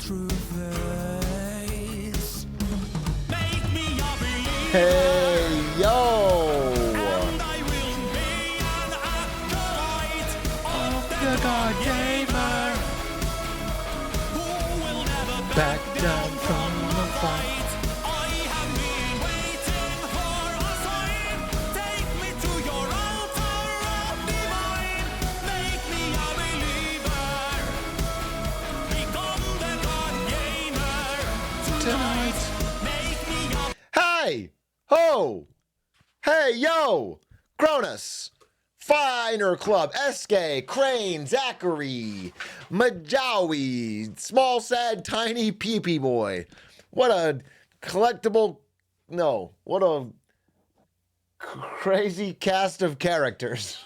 true face. Make me a believer. Hey, yo. And I will be an acolyte of the God Gamer, who will never back down from the fight. I have been waiting for a sign. Take me to your altar of divine. Make me a believer. Become the God Gamer tonight. Make me a Hey, ho. Hey, yo. Cronus. Finer Club, SK, Crane, Zachary, Majawi, Small Sad Tiny Pee-Pee Boy. What a collectible, no, what a crazy cast of characters.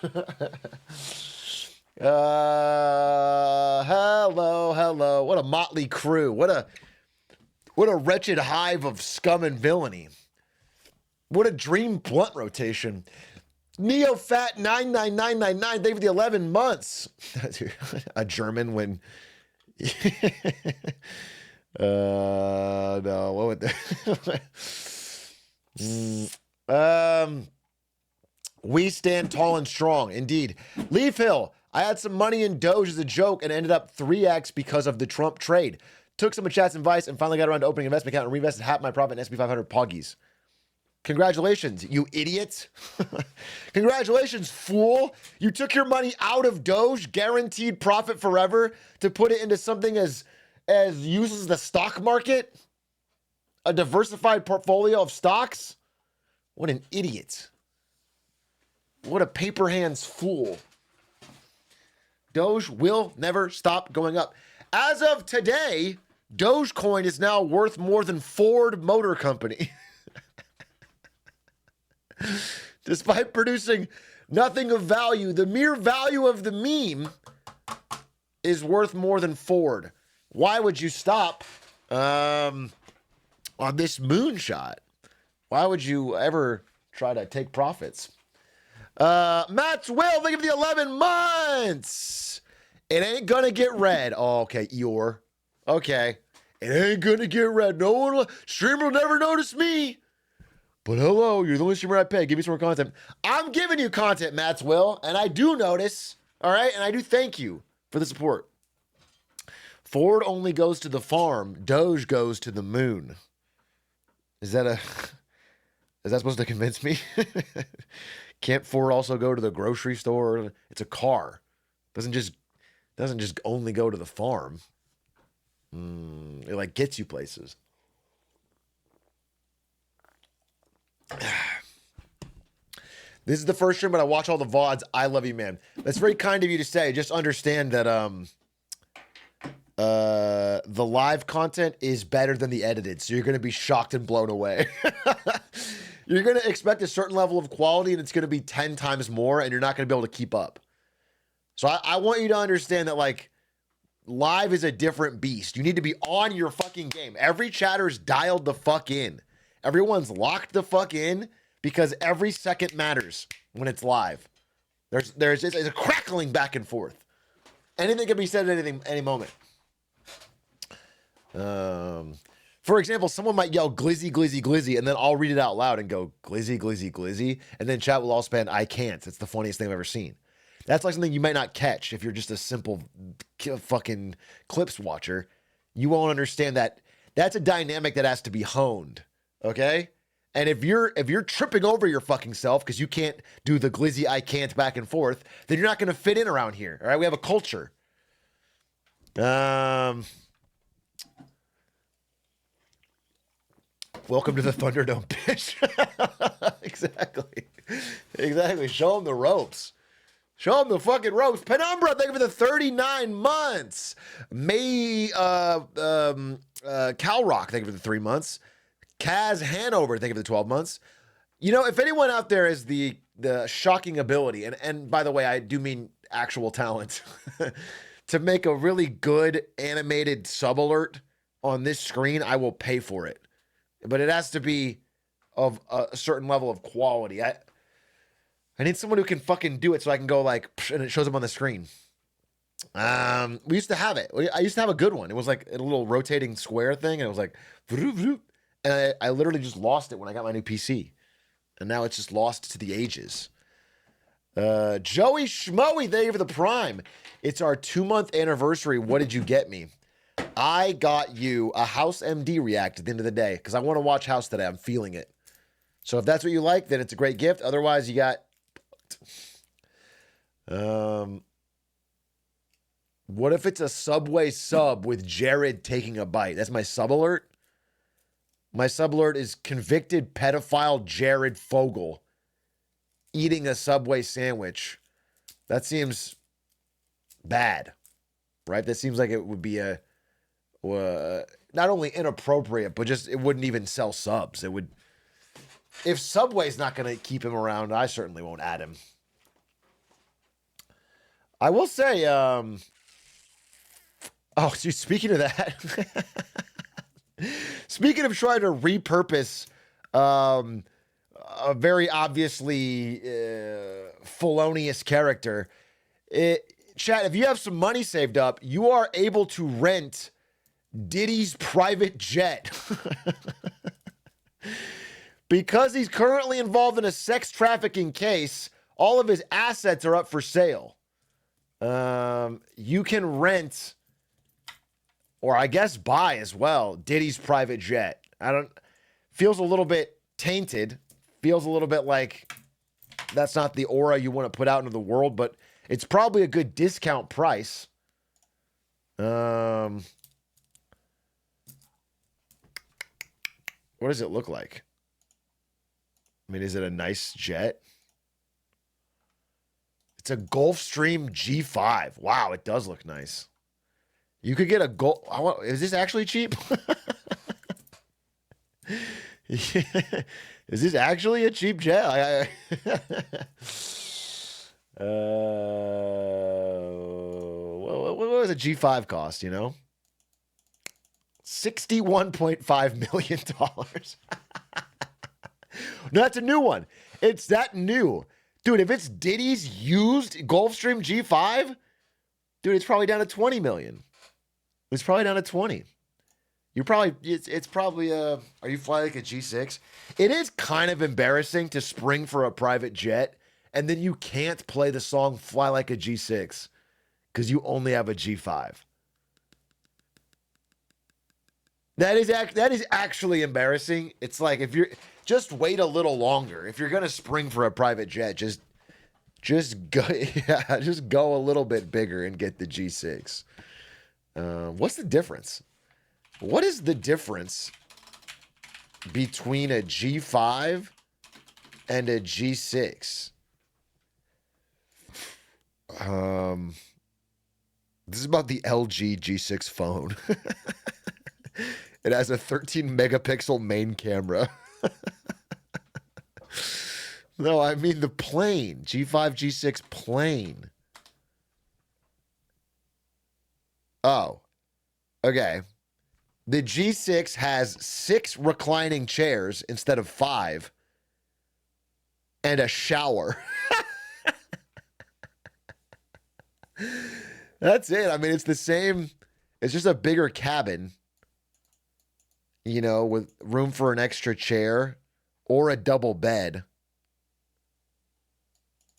Hello. What a motley crew. What a wretched hive of scum and villainy. What a dream blunt rotation. Neo Fat 99999, thank you for the 11 months. A German when no, what would that we stand tall and strong, indeed. Leaf Hill, I had some money in Doge as a joke and ended up 3x because of the Trump trade. Took some of chat's advice and finally got around to opening an investment account and reinvested half my profit in SP500 Poggies. Congratulations, you idiot. Congratulations, fool. You took your money out of Doge, guaranteed profit forever, to put it into something as useless as the stock market? A diversified portfolio of stocks? What an idiot. What a paper hands fool. Doge will never stop going up. As of today, Dogecoin is now worth more than Ford Motor Company. Despite producing nothing of value, the mere value of the meme is worth more than Ford. Why would you stop on this moonshot? Why would you ever try to take profits? Matt's Will, thank you for the 11 months. It ain't gonna get red. Oh, okay, Eeyore. Okay. It ain't gonna get red. No one will, streamer will never notice me. But hello, you're the only streamer I pay. Give me some more content. I'm giving you content, Matt's Will, and I do notice, all right? And I do thank you for the support. Ford only goes to the farm. Doge goes to the moon. Is that supposed to convince me? Can't Ford also go to the grocery store? It's a car. Doesn't just only go to the farm. It like gets you places. This is the first stream, but I watch all the VODs. I love you, man. That's very kind of you to say. Just understand that the live content is better than the edited, so you're going to be shocked and blown away. You're going to expect a certain level of quality, and it's going to be 10 times more, and you're not going to be able to keep up. So I want you to understand that, like, live is a different beast. You need to be on your fucking game. Every chatter's dialed the fuck in. Everyone's locked the fuck in because every second matters when it's live. There's a crackling back and forth. Anything can be said at any moment. For example, someone might yell glizzy, glizzy, glizzy, and then I'll read it out loud and go glizzy, glizzy, glizzy, and then chat will all spam, I can't. It's the funniest thing I've ever seen. That's like something you might not catch if you're just a simple fucking clips watcher. You won't understand that. That's a dynamic that has to be honed. Okay? And if you're tripping over your fucking self because you can't do the glizzy I can't back and forth, then you're not going to fit in around here. All right? We have a culture. Welcome to the Thunderdome, bitch. Exactly. Show them the ropes. Show them the fucking ropes. Penumbra, thank you for the 39 months. Calrock, thank you for the 3 months. Kaz Hanover, thank you for the 12 months. You know, if anyone out there has the shocking ability, and by the way, I do mean actual talent, to make a really good animated sub alert on this screen, I will pay for it. But it has to be of a certain level of quality. I need someone who can fucking do it so I can go like, and it shows up on the screen. We used to have it. I used to have a good one. It was like a little rotating square thing, and it was like, vroom, vroom. And I literally just lost it when I got my new PC, and now it's just lost to the ages. Joey Schmoey, thank you for the Prime. It's our 2-month anniversary. What did you get me? I got you a House MD React at the end of the day because I want to watch House today. I'm feeling it. So if that's what you like, then it's a great gift. Otherwise, you got. What if it's a Subway sub with Jared taking a bite? That's my sub alert. My sub alert is convicted pedophile Jared Fogle eating a Subway sandwich. That seems bad, right? That seems like it would be a not only inappropriate, but just it wouldn't even sell subs. It would. If Subway's not going to keep him around, I certainly won't add him. I will say, speaking of that, speaking of trying to repurpose a very obviously felonious character, chat, if you have some money saved up, you are able to rent Diddy's private jet. Because he's currently involved in a sex trafficking case, all of his assets are up for sale. You can rent, or I guess buy as well, Diddy's private jet. Feels a little bit tainted. Feels a little bit like that's not the aura you want to put out into the world, but it's probably a good discount price. What does it look like? I mean, is it a nice jet? It's a Gulfstream G5. Wow, it does look nice. You could get a Is this actually cheap? Is this actually a cheap jet? What does a G5 cost, you know? $61.5 million. No, that's a new one. It's that new. Dude, if it's Diddy's used Gulfstream G5, dude, it's probably down to 20 million. It's probably down to 20. It's probably are you flying like a G6? It is kind of embarrassing to spring for a private jet and then you can't play the song Fly Like a G6 because you only have a G5. That is actually embarrassing. It's like if you're just wait a little longer. If you're gonna spring for a private jet, just go just go a little bit bigger and get the G6. What's the difference? What is the difference between a G5 and a G6? This is about the LG G6 phone. It has a 13 megapixel main camera. No, I mean the plane. G5, G6 plane. Oh, okay. The G6 has 6 reclining chairs instead of 5 and a shower. That's it. I mean, it's the same. It's just a bigger cabin, you know, with room for an extra chair or a double bed.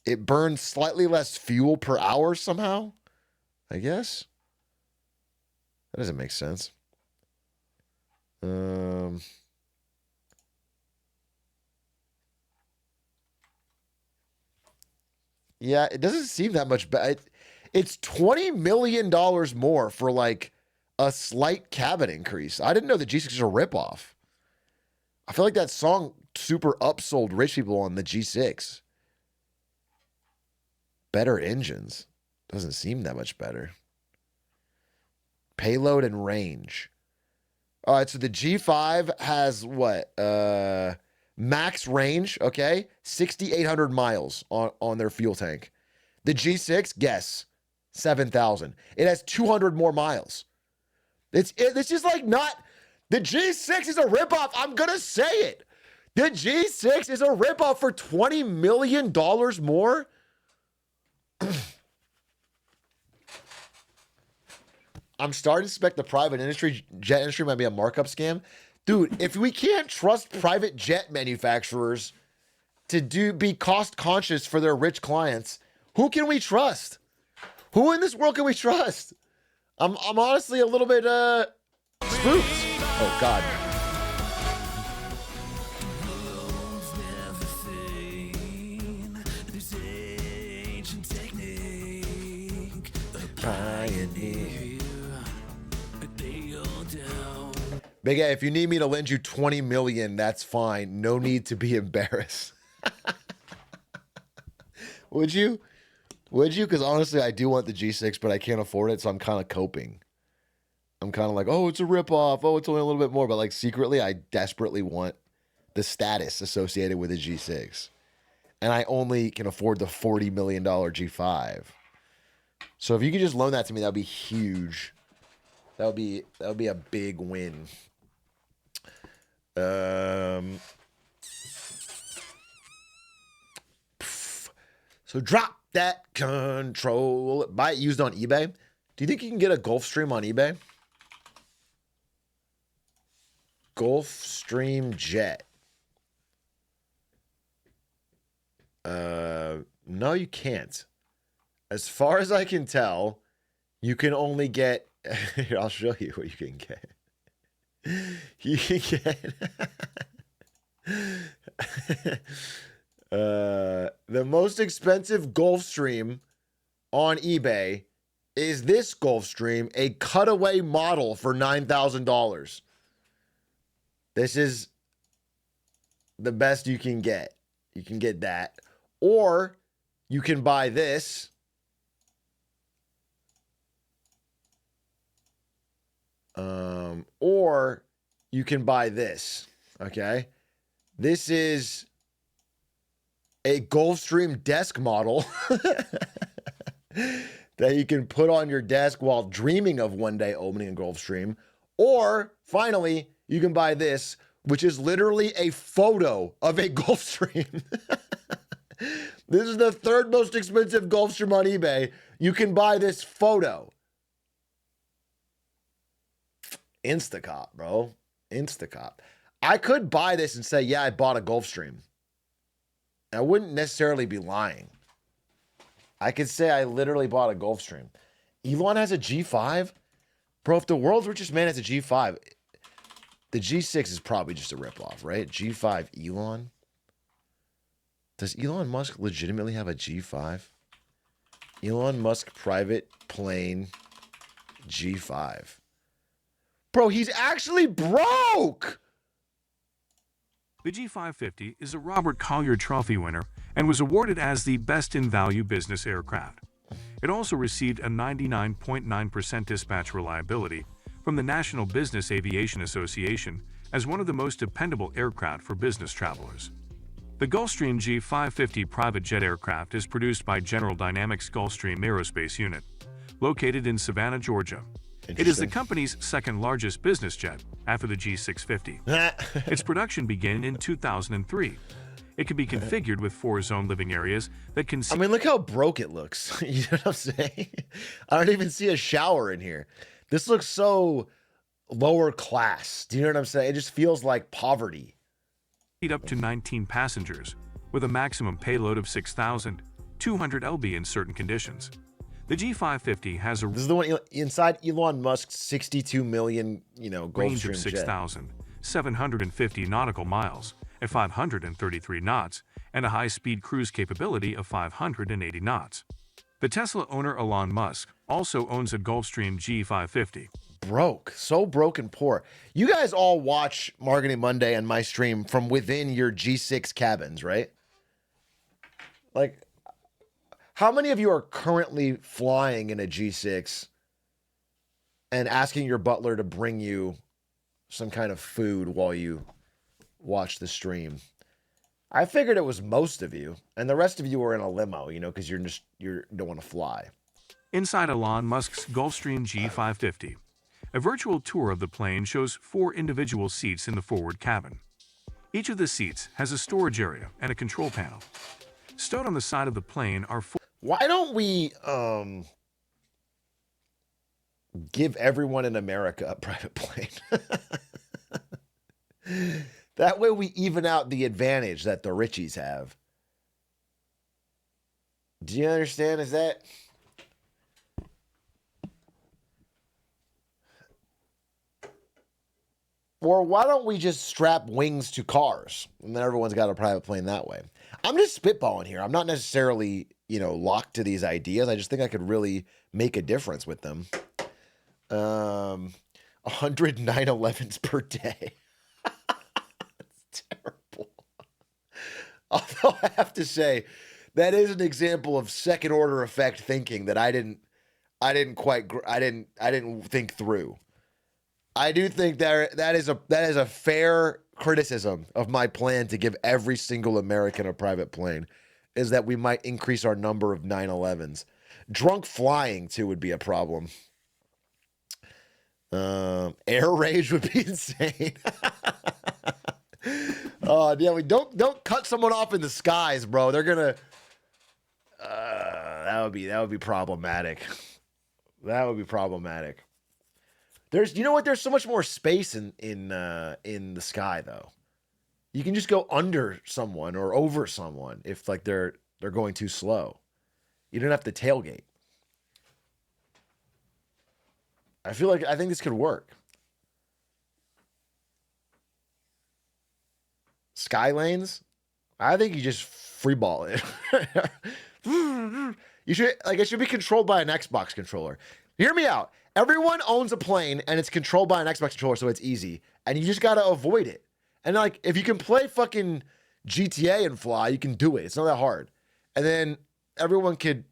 It burns slightly less fuel per hour somehow, I guess. That doesn't make sense. Yeah, it doesn't seem that much better. It's $20 million more for like a slight cabin increase. I didn't know the G6 is a ripoff. I feel like that song super upsold rich people on the G6. Better engines. Doesn't seem that much better. Payload and range. All right, so the G5 has what? Max range, okay? 6,800 miles on their fuel tank. The G6, guess, 7,000. It has 200 more miles. It's just like not... The G6 is a ripoff. I'm going to say it. The G6 is a ripoff for $20 million more. I'm starting to suspect the private jet industry might be a markup scam. Dude, if we can't trust private jet manufacturers to be cost conscious for their rich clients, who can we trust? Who in this world can we trust? I'm honestly a little bit spooked. Oh God. Big A, if you need me to lend you 20 million, that's fine. No need to be embarrassed. Would you? Would you? Because honestly, I do want the G6, but I can't afford it, so I'm kind of coping. I'm kind of like, oh, it's a ripoff. Oh, it's only a little bit more. But like secretly, I desperately want the status associated with a G6. And I only can afford the $40 million G5. So if you could just loan that to me, that would be huge. That would be a big win. So drop that control. Buy it used on eBay. Do you think you can get a Gulfstream on eBay? Gulfstream jet. No, you can't. As far as I can tell, you can only get. Here, I'll show you what you can get. You can get the most expensive Gulfstream on eBay is this Gulfstream, a cutaway model for $9,000. This is the best you can get. You can get that. Or you can buy this. Or you can buy this, okay? This is a Gulfstream desk model that you can put on your desk while dreaming of one day owning a Gulfstream. Or, finally, you can buy this, which is literally a photo of a Gulfstream. This is the third most expensive Gulfstream on eBay. You can buy this photo. Instacop, bro. Instacop. I could buy this and say, yeah, I bought a Gulfstream. I wouldn't necessarily be lying. I could say I literally bought a Gulfstream. Elon has a G5? Bro, if the world's richest man has a G5, the G6 is probably just a ripoff, right? G5 Elon? Does Elon Musk legitimately have a G5? Elon Musk private plane G5. Bro, he's actually broke! The G550 is a Robert Collier Trophy winner and was awarded as the Best in Value business aircraft. It also received a 99.9% dispatch reliability from the National Business Aviation Association as one of the most dependable aircraft for business travelers. The Gulfstream G550 private jet aircraft is produced by General Dynamics Gulfstream Aerospace Unit, located in Savannah, Georgia. It is the company's second largest business jet after the G650. Its production began in 2003. It can be configured with 4 zone living areas that can see. I mean, look how broke it looks. You know what I'm saying? I don't even see a shower in here. This looks so lower class. Do you know what I'm saying? It just feels like poverty. Up to 19 passengers, with a maximum payload of 6,200 lb in certain conditions. The G550 has a This is the one inside Elon Musk's 62 million, range of Gulfstream jet. 6,750 nautical miles at 533 knots and a high-speed cruise capability of 580 knots. The Tesla owner Elon Musk also owns a Gulfstream G550. Broke. So broke and poor. You guys all watch Marketing Monday and my stream from within your G6 cabins, right? Like, how many of you are currently flying in a G6 and asking your butler to bring you some kind of food while you watch the stream? I figured it was most of you, and the rest of you were in a limo, because you don't want to fly. Inside Elon Musk's Gulfstream G550, a virtual tour of the plane shows 4 individual seats in the forward cabin. Each of the seats has a storage area and a control panel. Stowed on the side of the plane are 4. Why don't we Give everyone in America a private plane. That way we even out the advantage that the richies have. Do you understand? Is that... Or why don't we just strap wings to cars? And then everyone's got a private plane that way. I'm just spitballing here. I'm not necessarily, locked to these ideas. I just think I could really make a difference with them. 100 9/11s per day. That's terrible. Although I have to say, that is an example of second order effect thinking that I didn't think through. I do think that is a fair criticism of my plan to give every single American a private plane, is that we might increase our number of 9/11s. Drunk flying too would be a problem. Air rage would be insane. Oh yeah, we don't cut someone off in the skies, bro. They're gonna. That would be problematic. That would be problematic. There's so much more space in the sky though. You can just go under someone or over someone if like they're going too slow. You don't have to tailgate. I think this could work. Sky lanes? I think you just freeball it. It should be controlled by an Xbox controller. Hear me out. Everyone owns a plane and it's controlled by an Xbox controller, so it's easy. And you just gotta avoid it. And like, if you can play fucking GTA and fly, you can do it. It's not that hard. And then everyone could.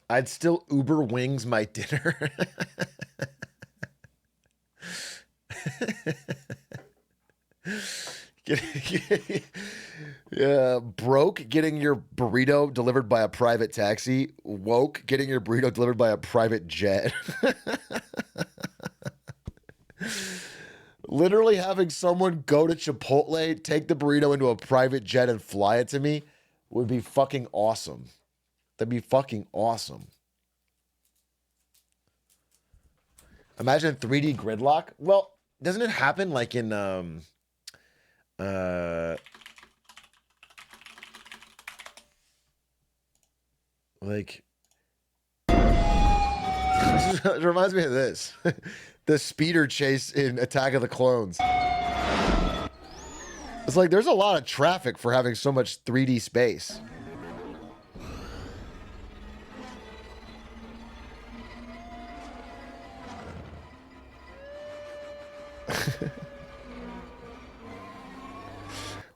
I'd still Uber Wings my dinner. Broke getting your burrito delivered by a private taxi. Woke getting your burrito delivered by a private jet. Literally having someone go to Chipotle, take the burrito into a private jet and fly it to me would be fucking awesome. That'd be fucking awesome. Imagine 3D gridlock. Well, doesn't it happen like in like it reminds me of this. The speeder chase in Attack of the Clones. It's like there's a lot of traffic for having so much 3D space.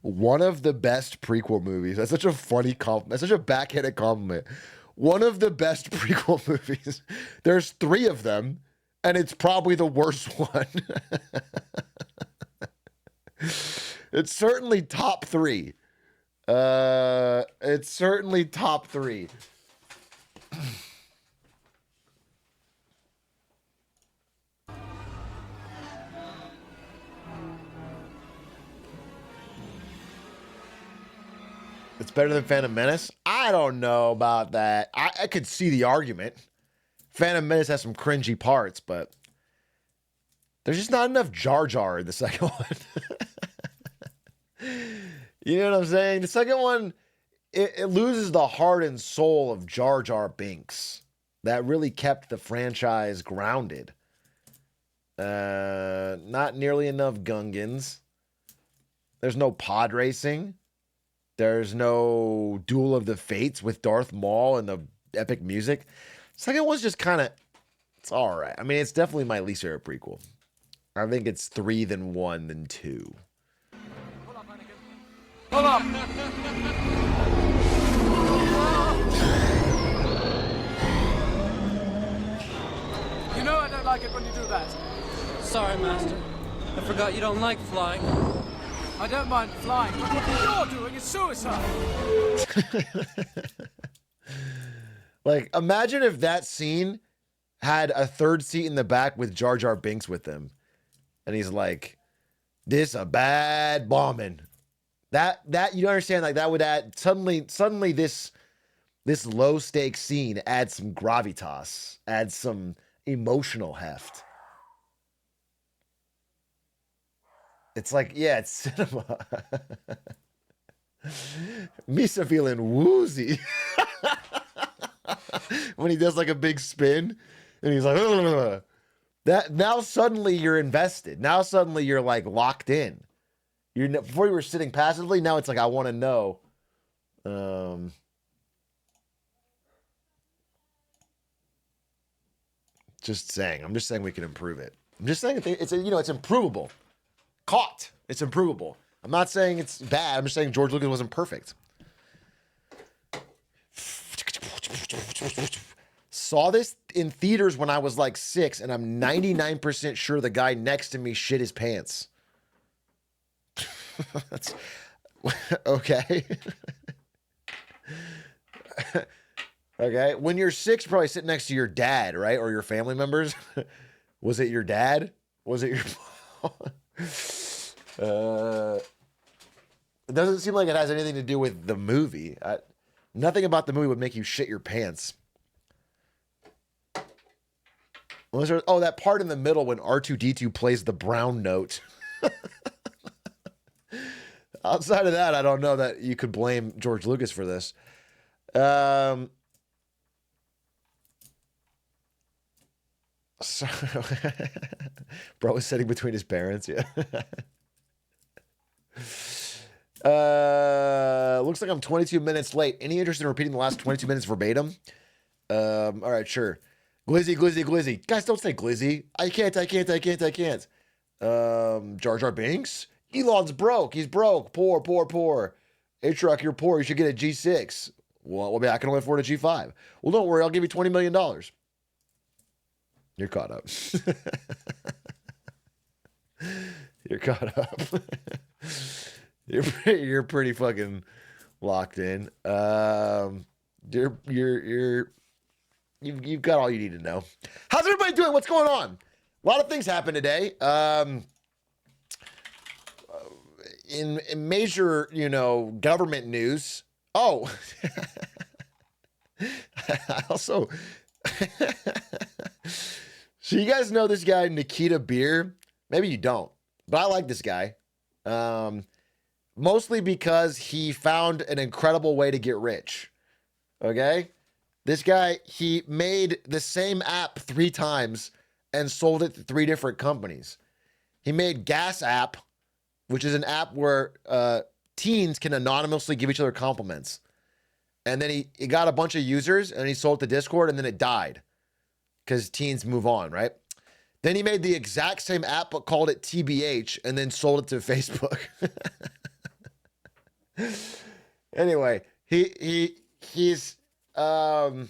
One of the best prequel movies. That's such a funny compliment. That's such a backhanded compliment. One of the best prequel movies. There's 3 of them, and it's probably the worst one. It's certainly top 3. It's certainly top 3. It's better than Phantom Menace? I don't know about that. I could see the argument. Phantom Menace has some cringy parts, but there's just not enough Jar Jar in the second one. You know what I'm saying? The second one, it loses the heart and soul of Jar Jar Binks. That really kept the franchise grounded. Not nearly enough Gungans. There's no pod racing. There's no Duel of the Fates with Darth Maul and the epic music. Second one's just kind of, it's all right. I mean, it's definitely my least favorite prequel. I think it's 3 than 1 than 2. Hold up! You know I don't like it when you do that. Sorry, Master. I forgot you don't like flying. I don't mind flying, but what you're doing is suicide. Like, imagine if that scene had a third seat in the back with Jar Jar Binks with him. And he's like, this a bad bombing. That you don't understand, like that would add suddenly this low stakes scene adds some gravitas, adds some emotional heft. It's like, yeah, it's cinema. Misa feeling woozy when he does like a big spin and he's like, ugh. That now suddenly you're invested. Now suddenly you're like locked in. Before you were sitting passively. Now it's like, I want to know. Just saying. I'm just saying we can improve it. I'm just saying it's improvable. Caught. It's improvable. I'm not saying it's bad. I'm just saying George Lucas wasn't perfect. Saw this in theaters when I was like 6, and I'm 99% sure the guy next to me shit his pants. That's okay. Okay. When you're 6, you're probably sitting next to your dad, right? Or your family members. Was it your dad? Was it your it doesn't seem like it has anything to do with the movie. Nothing about the movie would make you shit your pants. That part in the middle when R2-D2 plays the brown note. Outside of that, I don't know that you could blame George Lucas for this. So, bro was sitting between his parents. Yeah. Looks like I'm 22 minutes late. Any interest in repeating the last 22 minutes verbatim? All right, sure. Glizzy. Guys, don't say Glizzy. I can't. Jar Jar Binks? Elon's broke. He's broke. Poor. Atrioc, you're poor. You should get a G6. Well, I can only afford a G5. Well, don't worry. I'll give you $20 million. You're caught up. You're caught up. You're pretty fucking locked in. You've got all you need to know. How's everybody doing? What's going on? A lot of things happened today. In major, government news. Oh, also, so you guys know this guy, Nikita Beer? Maybe you don't, but I like this guy. Mostly because he found an incredible way to get rich. Okay? This guy, he made the same app 3 times and sold it to 3 different companies. He made Gas App, which is an app where teens can anonymously give each other compliments. And then he got a bunch of users and he sold it to Discord, and then it died because teens move on, right? Then he made the exact same app but called it TBH and then sold it to Facebook. Anyway, he's and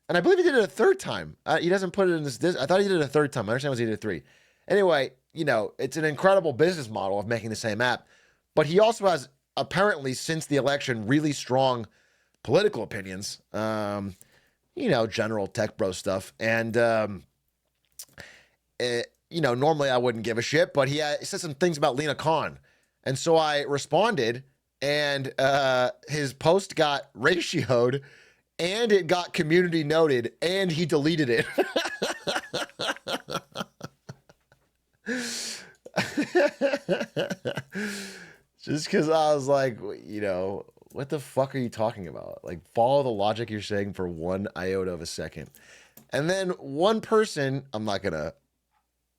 I believe he did it a 3rd time. He doesn't put it in this. I thought he did it a 3rd time. I understand he did it 3. Anyway, it's an incredible business model of making the same app, but he also has apparently since the election really strong political opinions. General tech bro stuff, and normally I wouldn't give a shit, but he said some things about Lena Khan, and so I responded. And his post got ratioed, and it got community noted, and he deleted it. Just because I was like, what the fuck are you talking about? Like, follow the logic you're saying for 1 iota of a second. And then one person, I'm not gonna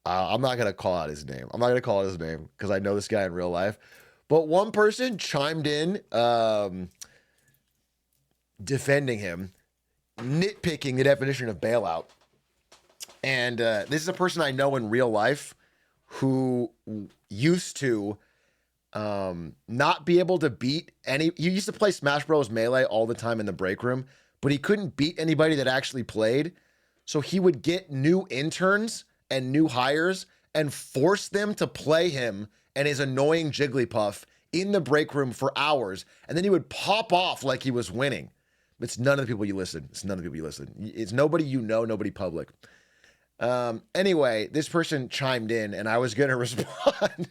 call out his name. I'm not gonna call out his name because I know this guy in real life. But one person chimed in, defending him, nitpicking the definition of bailout. And this is a person I know in real life who used to not be able to beat any. He used to play Smash Bros. Melee all the time in the break room, but he couldn't beat anybody that actually played. So he would get new interns and new hires and force them to play him and his annoying Jigglypuff in the break room for hours. And then he would pop off like he was winning. It's none of the people you listen. It's nobody nobody public. Anyway, this person chimed in and I was going to respond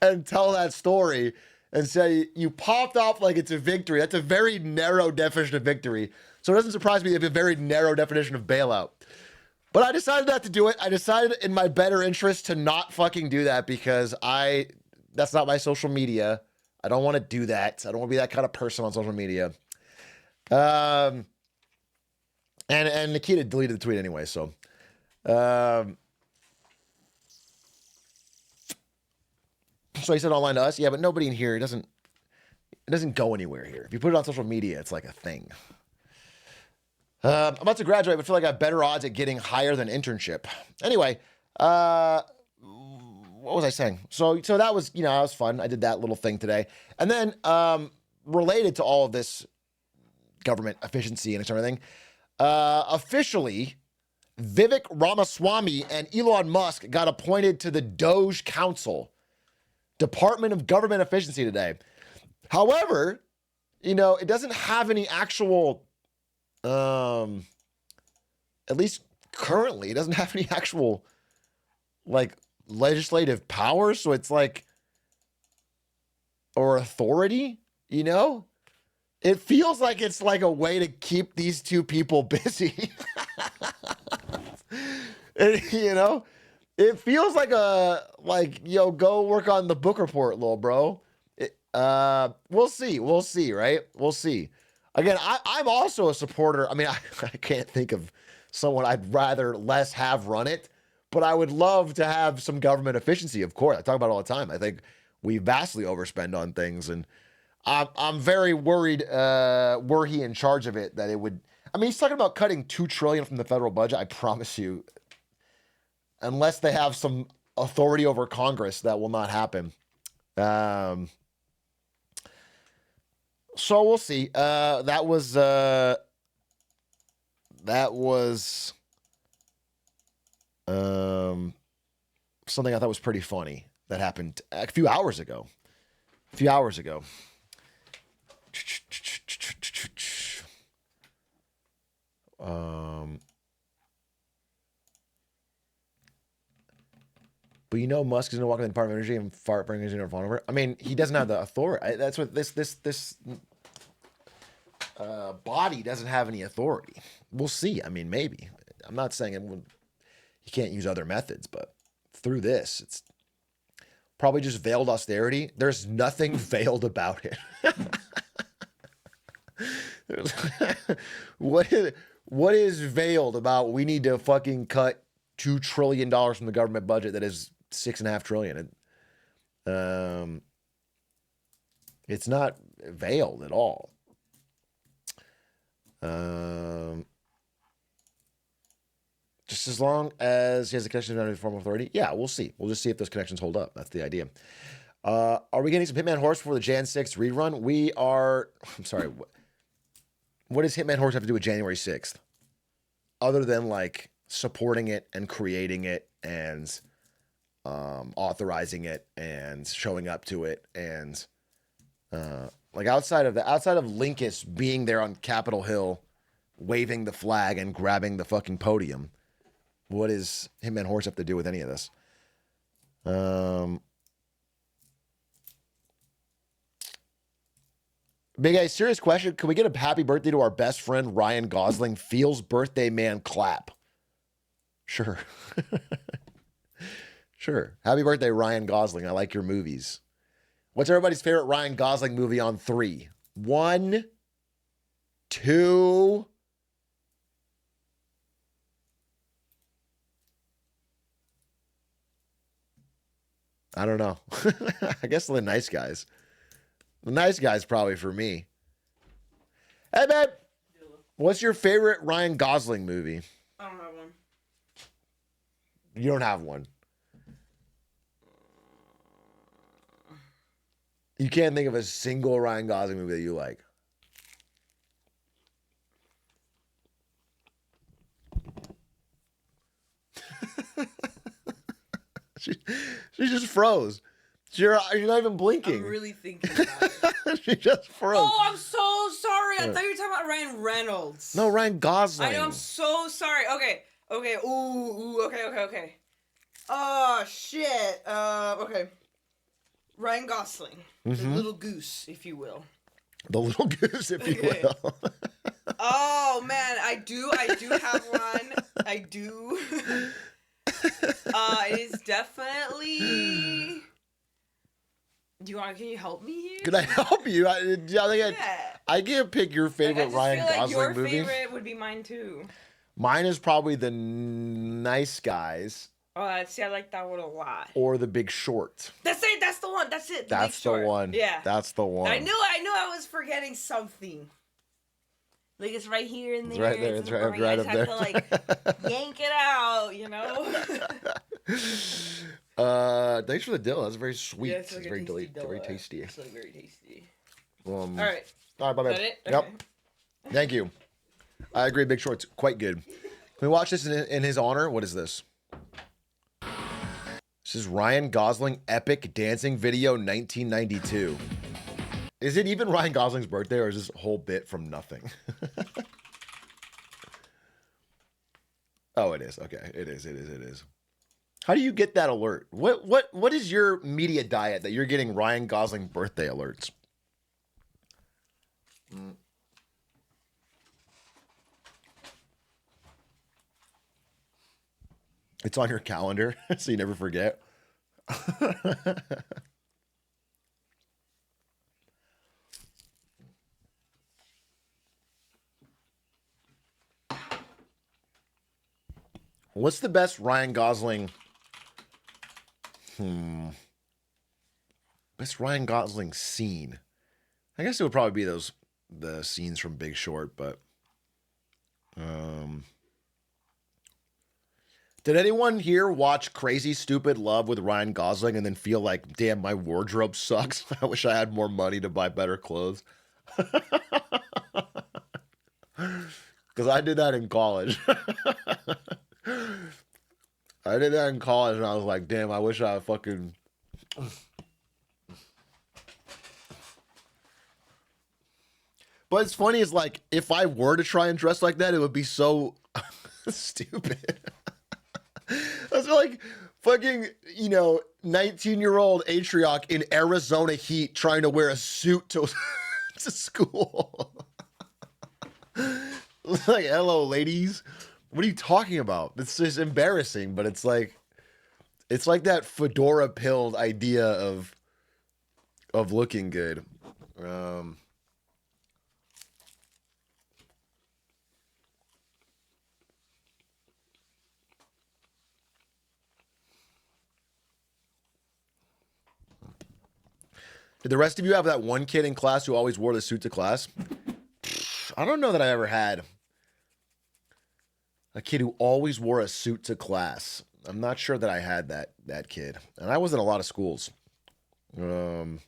and tell that story. and say you popped off like it's a victory. That's a very narrow definition of victory. So it doesn't surprise me if a very narrow definition of bailout. But I decided not to do it. I decided in my better interest to not fucking do that because that's not my social media. I don't want to do that. I don't want to be that kind of person on social media. And Nikita deleted the tweet anyway, so. So he said online to us, yeah, but nobody in here, it doesn't go anywhere here. If you put it on social media, it's like a thing. I'm about to graduate, but feel like I have better odds at getting higher than internship. Anyway, what was I saying? So that was, that was fun. I did that little thing today. And then related to all of this government efficiency and everything, officially, Vivek Ramaswamy and Elon Musk got appointed to the Doge Council, Department of Government Efficiency today. However, it doesn't have any actual, at least currently, it doesn't have any actual, legislative powers. So it's or authority, It feels like it's like a way to keep these two people busy. It feels like go work on the book report, little bro. We'll see, right? We'll see. Again, I'm also a supporter. I mean, I can't think of someone I'd rather less have run it, but I would love to have some government efficiency, of course. I talk about it all the time. I think we vastly overspend on things, and I'm very worried, were he in charge of it, that it would, he's talking about cutting $2 trillion from the federal budget. I promise you, unless they have some authority over Congress, that will not happen. So we'll see. That was something I thought was pretty funny that happened a few hours ago. But Musk is going to walk in the Department of Energy and fart bring his phone over. He doesn't have the authority. That's what this body doesn't have any authority. We'll see. Maybe. I'm not saying he can't use other methods, but through this, it's probably just veiled austerity. There's nothing veiled about it. What is veiled about? We need to fucking cut $2 trillion from the government budget that is $6.5 trillion. It's not veiled at all. Just as long as he has a connection to a formal authority. Yeah, we'll see. We'll just see if those connections hold up. That's the idea. Are we getting some Hitman Horse before the Jan 6th rerun? We are. I'm sorry. What does Hitman Horse have to do with January 6th? Other than supporting it and creating it and authorizing it and showing up to it and outside of Linkus being there on Capitol Hill, waving the flag and grabbing the fucking podium, what does Hitman Horse have to do with any of this? Big A, serious question. Can we get a happy birthday to our best friend, Ryan Gosling? Feels birthday man clap. Sure. Sure. Happy birthday, Ryan Gosling. I like your movies. What's everybody's favorite Ryan Gosling movie on 3? 1, 2. I don't know. I guess The Nice Guys. The Nice Guys probably for me. Hey, babe. What's your favorite Ryan Gosling movie? I don't have one. You don't have one. You can't think of a single Ryan Gosling movie that you like. she just froze. You're not even blinking. I'm really thinking about it. She just froze. Oh, I'm so sorry. I thought you were talking about Ryan Reynolds. No, Ryan Gosling. I know, I'm so sorry. Okay. Ooh, okay. Oh, shit. Okay. Ryan Gosling, the little goose, if you will. The little goose, if you will. Oh man, I do have one. I do. It is definitely. Can you help me here? Can I help you? I can't pick your favorite Ryan Gosling your movie. Your favorite would be mine too. Mine is probably The Nice Guys. Oh, see, I like that one a lot. Or The Big Short. That's it. That's the one. That's it. That's the one. Yeah. That's the one. I knew I was forgetting something. Like it's right here in there. It's right there. It's right up there. I have to like yank it out, you know. Thanks for the dill. That's very sweet. Yeah, it's very very tasty. It's like very tasty. All right. All right, bye. Is that it? Yep. Okay. Thank you. I agree. Big Short's quite good. Can we watch this in his honor? What is this? This is Ryan Gosling epic dancing video 1992. Is it even Ryan Gosling's birthday, or is this whole bit from nothing? Oh, it is. Okay, it is. How do you get that alert? What is your media diet that you're getting Ryan Gosling birthday alerts? It's on your calendar, so you never forget. What's the best Ryan Gosling? Best Ryan Gosling scene. I guess it would probably be the scenes from Big Short, but did anyone here watch Crazy Stupid Love with Ryan Gosling and then feel like, damn, my wardrobe sucks? I wish I had more money to buy better clothes. Because I did that in college. I did that in college and I was like, damn, I wish I fucking... But it's funny, is like, if I were to try and dress like that, it would be so stupid. That's like fucking, 19-year-old Atrioc in Arizona heat trying to wear a suit to school. Like, hello, ladies. What are you talking about? It's just embarrassing, but it's like that fedora pilled idea of looking good. Did the rest of you have that one kid in class who always wore the suit to class? I don't know that I ever had a kid who always wore a suit to class. I'm not sure that I had that kid. And I was in a lot of schools. It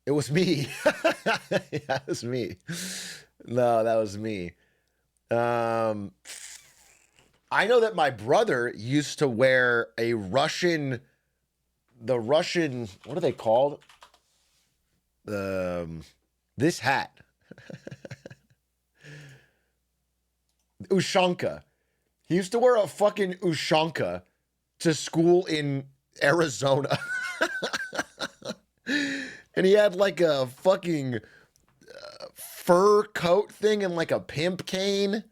was me. Yeah, it was me. No, that was me. I know that my brother used to wear the Russian, what are they called? This hat. Ushanka. He used to wear a fucking Ushanka to school in Arizona. And he had like a fucking fur coat thing and like a pimp cane.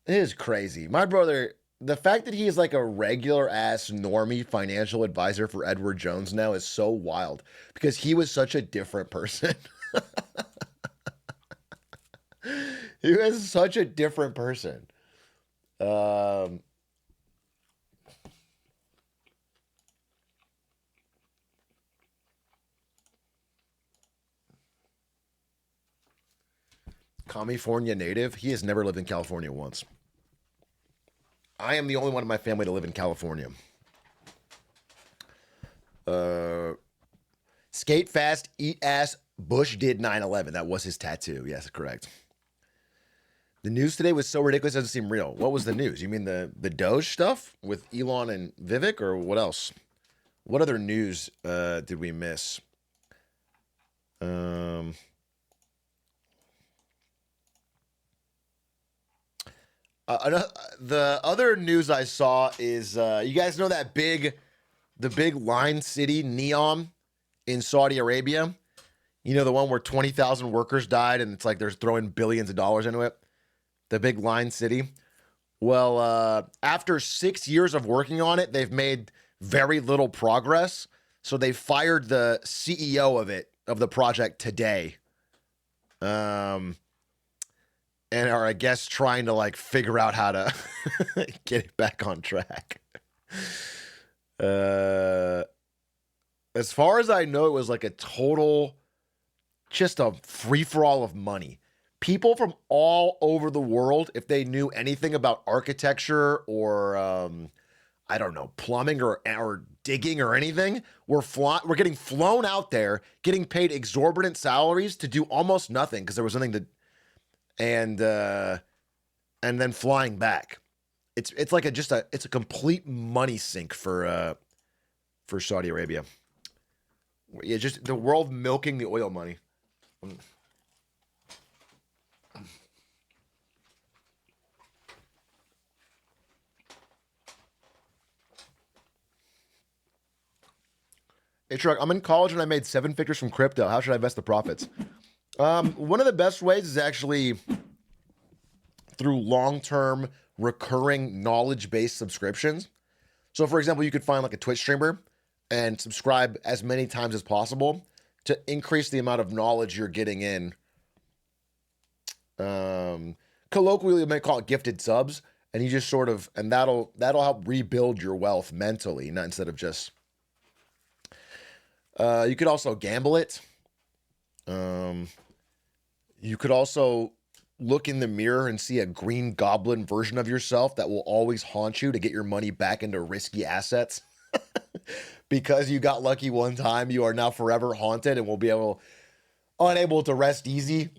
It is crazy. My brother, the fact that he is like a regular ass normie financial advisor for Edward Jones now is so wild because he was such a different person. He was such a different person. California native. He has never lived in California once. I am the only one in my family to live in California. Skate fast, eat ass. Bush did 9/11. That was his tattoo. Yes, correct. The news today was so ridiculous it doesn't seem real. What was the news? You mean the Doge stuff with Elon and Vivek, or what else? What other news did we miss? The other news I saw is you guys know that big the big line city, Neom, in Saudi Arabia. You know, the one where 20,000 workers died and it's like they're throwing billions of dollars into it. The big line city. Well, after 6 years of working on it, they've made very little progress. So they fired the CEO of the project today. And are, I guess, trying to like figure out how to get it back on track. As far as I know, it was like a total, just a free-for-all of money. People from all over the world, if they knew anything about architecture or, I don't know, plumbing or digging or anything, were getting flown out there, getting paid exorbitant salaries to do almost nothing because there was nothing to, and then flying back. It's like it's a complete money sink for Saudi Arabia. Yeah, just the world milking the oil money. Atrioc, I'm in college and I made 7 figures from crypto. How should I invest the profits? One of the best ways is actually through long-term recurring knowledge-based subscriptions. So, for example, you could find like a Twitch streamer and subscribe as many times as possible to increase the amount of knowledge you're getting in. Colloquially, you may call it gifted subs, and you just sort of, and that'll help rebuild your wealth mentally, not instead of just. You could also gamble it. You could also look in the mirror and see a green goblin version of yourself that will always haunt you to get your money back into risky assets. Because you got lucky one time, you are now forever haunted and will be unable to rest easy.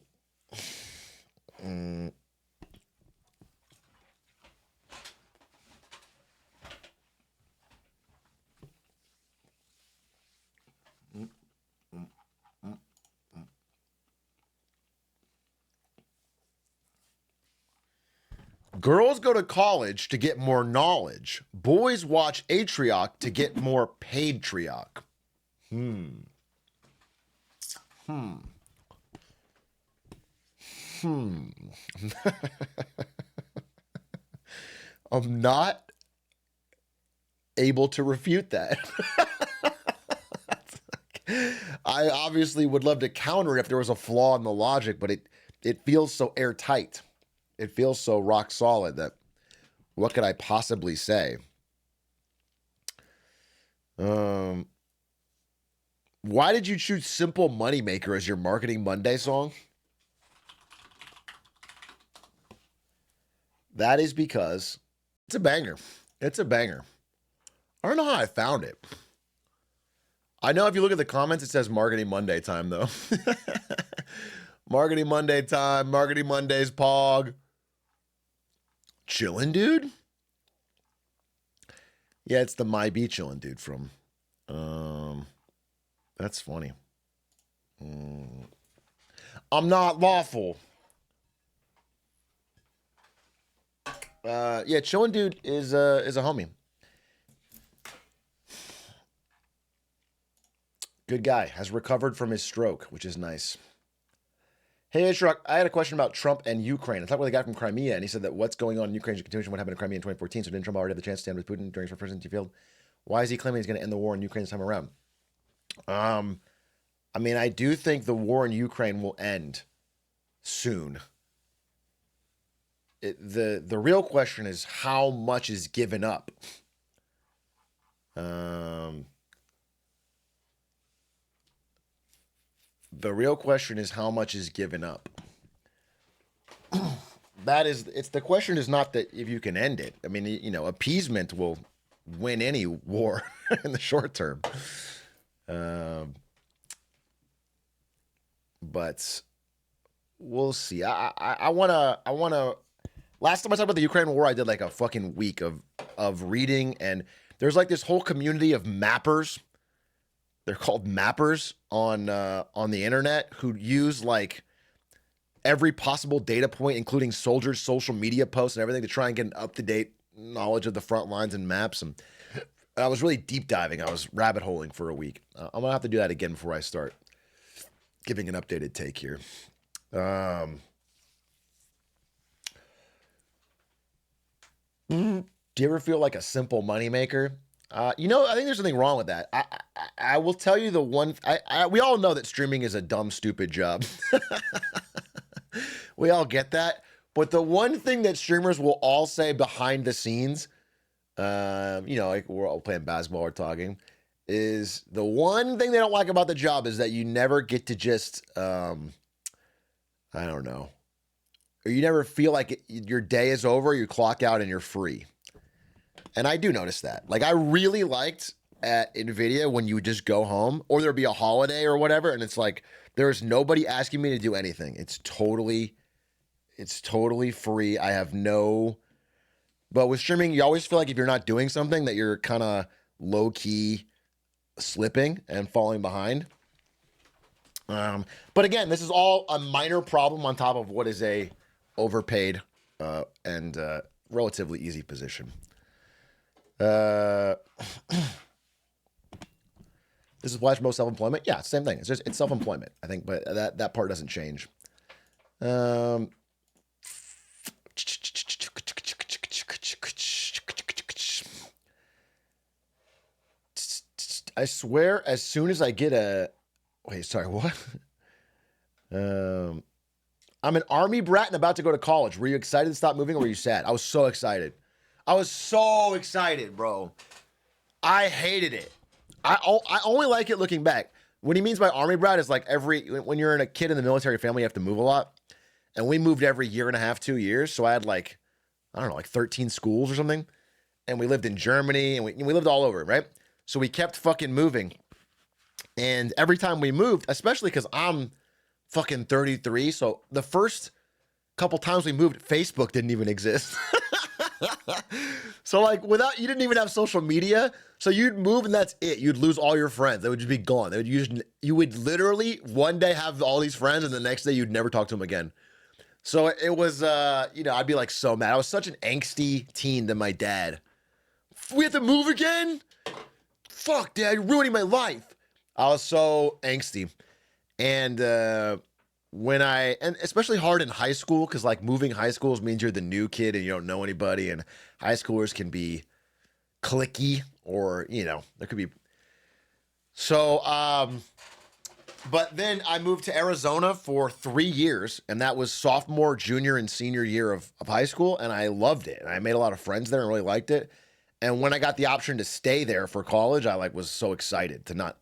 Girls go to college to get more knowledge. Boys watch Atrioc to get more paid Trioc. I'm not able to refute that. I obviously would love to counter it if there was a flaw in the logic, but it feels so airtight. It feels so rock solid that what could I possibly say? Why did you choose Simple Moneymaker as your Marketing Monday song? That is because it's a banger. It's a banger. I don't know how I found it. I know if you look at the comments, it says Marketing Monday time, though. Marketing Monday time, Marketing Mondays Pog. Chillin' Dude? Yeah, it's the My Be Chillin' Dude from. That's funny. I'm not lawful. Yeah, Chillin' Dude is a homie. Good guy. Has recovered from his stroke, which is nice. Hey, Atrioc, I had a question about Trump and Ukraine. I talked with a guy from Crimea, and he said that what's going on in Ukraine is a continuation of what happened in Crimea in 2014. So didn't Trump already have the chance to stand with Putin during his presidency field? Why is he claiming he's going to end the war in Ukraine this time around? I mean, I do think the war in Ukraine will end soon. The real question is how much is given up. The real question is how much is given up. The question is not that if you can end it. I mean, you know, appeasement will win any war in the short term. But we'll see. I wanna. Last time I talked about the Ukraine war, I did like a fucking week of reading, and there's like this whole community of mappers. They're called mappers on the internet who use like every possible data point, including soldiers' social media posts and everything, to try and get an up-to-date knowledge of the front lines and maps. And I was really deep diving. I was rabbit holing for a week. I'm gonna have to do that again before I start giving an updated take here. Do you ever feel like a simple moneymaker? You know, I think there's something wrong with that. I will tell you the one. We all know that streaming is a dumb, stupid job. We all get that. But the one thing that streamers will all say behind the scenes, you know, like we're all playing basketball or talking, is the one thing they don't like about the job is that you never get to just, I don't know, or you never feel like your day is over, you clock out and you're free. And I do notice that. Like, I really liked at NVIDIA when you would just go home, or there'd be a holiday or whatever, and it's like, there's nobody asking me to do anything. It's totally free. I have no... But with streaming, you always feel like if you're not doing something that you're kind of low-key slipping and falling behind. But again, this is all a minor problem on top of what is a overpaid and relatively easy position. This is applies for most self-employment. Yeah, same thing. It's self-employment, I think, but that part doesn't change. I swear, as soon as I get a... Wait, sorry, what? I'm an army brat and about to go to college. Were you excited to stop moving or were you sad? I was so excited. I was so excited, bro. I hated it. I only like it looking back. What he means by army brat is like when you're in a kid in the military family, you have to move a lot. And we moved every year and a half, 2 years. So I had like, I don't know, like 13 schools or something. And we lived in Germany and we lived all over, right? So we kept fucking moving. And every time we moved, especially because I'm fucking 33. So the first couple times we moved, Facebook didn't even exist. So like you didn't even have social media. So you'd move and that's it. You'd lose all your friends. They would just be gone. You would literally one day have all these friends and the next day you'd never talk to them again. So it was, you know, I'd be like so mad. I was such an angsty teen to my dad. We have to move again? Fuck, Dad, you're ruining my life. I was so angsty. And and especially hard in high school, because like moving high schools means you're the new kid and you don't know anybody. And high schoolers can be cliquey or, you know, there could be. So, but then I moved to Arizona for 3 years, and that was sophomore, junior, and senior year of high school, and I loved it. And I made a lot of friends there and really liked it. And when I got the option to stay there for college, I like was so excited to not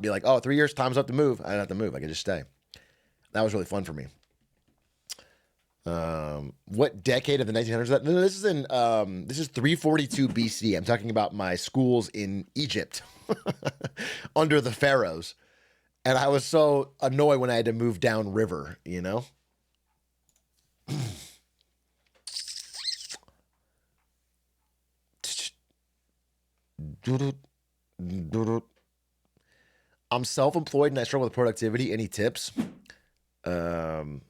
be like, oh, 3 years, time's up to move. I didn't have to move. I could just stay. That was really fun for me. What decade of the 1900s is that? No, this is 342 BC. I'm talking about my schools in Egypt under the pharaohs. And I was so annoyed when I had to move downriver, you know? I'm self-employed and I struggle with productivity. Any tips? The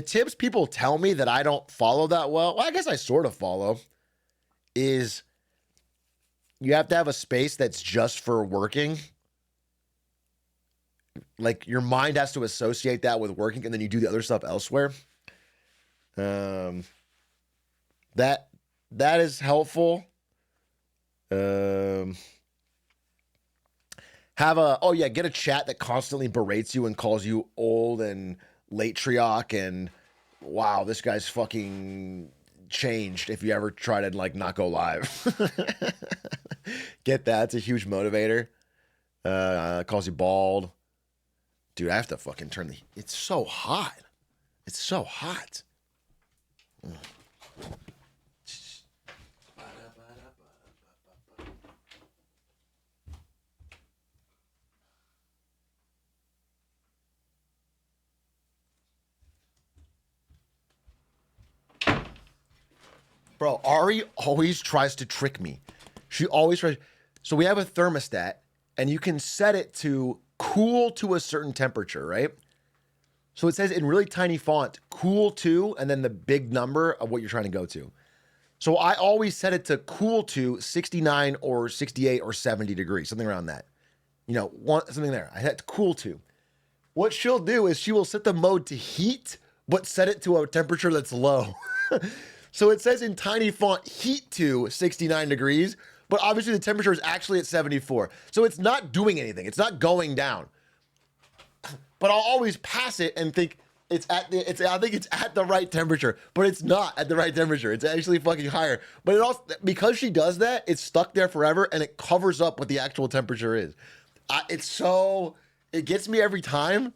tips people tell me that I don't follow that well, I guess I sort of follow, is you have to have a space that's just for working. Like your mind has to associate that with working and then you do the other stuff elsewhere. That is helpful. Get a chat that constantly berates you and calls you old and Atrioc and wow, this guy's fucking changed if you ever try to like not go live. Get that. It's a huge motivator. Calls you bald. Dude, I have to fucking turn it's so hot. It's so hot. Bro, Ari always tries to trick me. She always tries. So we have a thermostat, and you can set it to cool to a certain temperature, right? So it says in really tiny font, cool to, and then the big number of what you're trying to go to. So I always set it to cool to 69 or 68 or 70 degrees, something around that. You know, something there. I had to cool to. What she'll do is she will set the mode to heat, but set it to a temperature that's low. So it says in tiny font, heat to 69 degrees, but obviously the temperature is actually at 74. So it's not doing anything. It's not going down. But I'll always pass it and think I think it's at the right temperature, but it's not at the right temperature. It's actually fucking higher. But it also, because she does that, it's stuck there forever and it covers up what the actual temperature is. It gets me every time.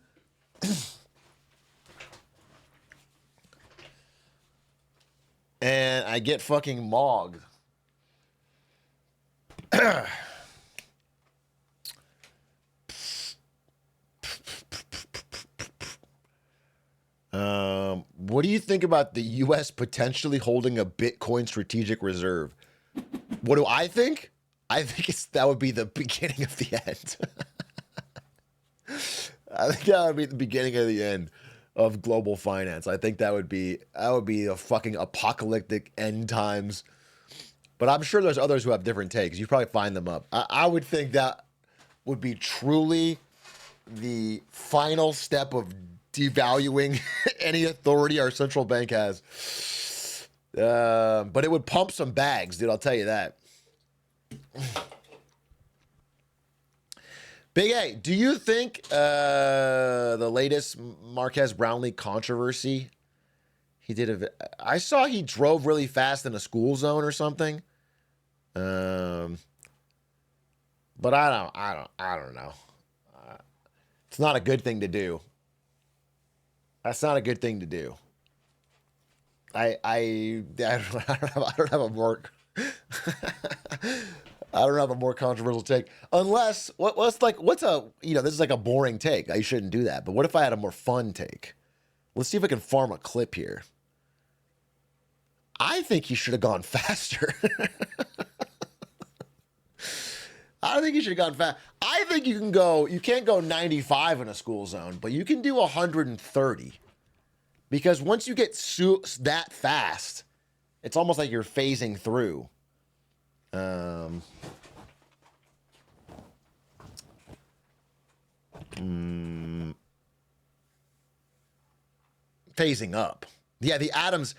And I get fucking mogged. What do you think about the U.S. potentially holding a Bitcoin strategic reserve? What do I think? I think that would be the beginning of the end. I think that would be the beginning of the end of global finance. I think that would be a fucking apocalyptic end times. But I'm sure there's others who have different takes. You probably find them up. I would think that would be truly the final step of devaluing any authority our central bank has. But it would pump some bags, dude. I'll tell you that. Big A, do you think the latest Marquez Brownlee controversy? I saw he drove really fast in a school zone or something. But I don't know. It's not a good thing to do. That's not a good thing to do. I don't have a more I don't have a more controversial take. Unless this is like a boring take. I shouldn't do that. But what if I had a more fun take? Let's see if I can farm a clip here. I think he should have gone faster. I think you should have gone fast. I think you can't go 95 in a school zone, but you can do 130. Because once you get that fast, it's almost like you're phasing through. Phasing up. Yeah, the atoms,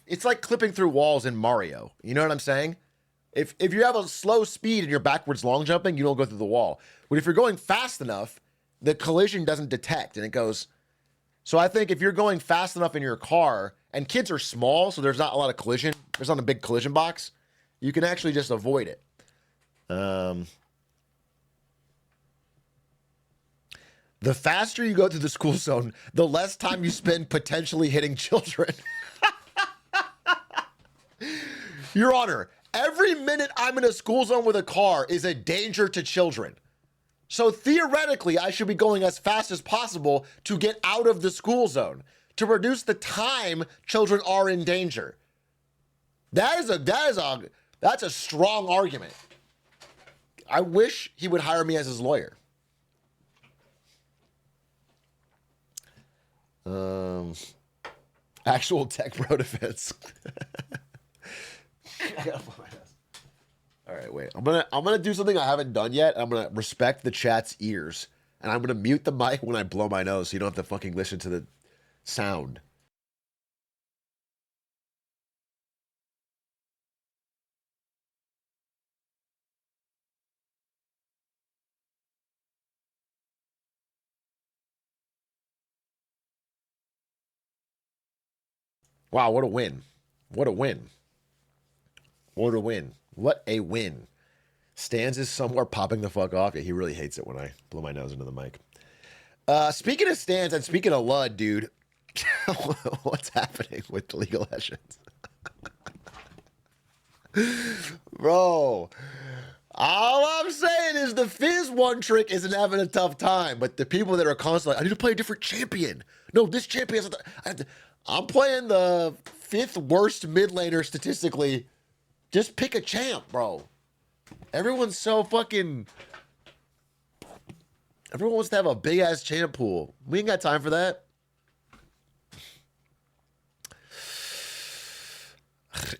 it's like clipping through walls in Mario. You know what I'm saying? If you have a slow speed and you're backwards long jumping, you don't go through the wall. But if you're going fast enough, the collision doesn't detect and it goes. So I think if you're going fast enough in your car, and kids are small, so there's not a lot of collision, there's not a big collision box, you can actually just avoid it. The faster you go through the school zone, the less time you spend potentially hitting children. Your Honor, every minute I'm in a school zone with a car is a danger to children. So theoretically, I should be going as fast as possible to get out of the school zone, to reduce the time children are in danger. That's a strong argument. I wish he would hire me as his lawyer. Actual tech bro defense. All right, wait. I'm gonna do something I haven't done yet. I'm gonna respect the chat's ears, and I'm gonna mute the mic when I blow my nose, so you don't have to fucking listen to the sound. Wow, what a win. What a win. What a win. What a win. Stans is somewhere popping the fuck off. Yeah, he really hates it when I blow my nose into the mic. Speaking of Stans and speaking of Lud, dude, what's happening with the League of Legends? Bro, all I'm saying is the Fizz one trick isn't having a tough time, but the people that are constantly, I need to play a different champion. No, this champion I'm playing the 5th worst mid laner statistically. Just pick a champ, bro. Everyone's so fucking... Everyone wants to have a big-ass champ pool. We ain't got time for that.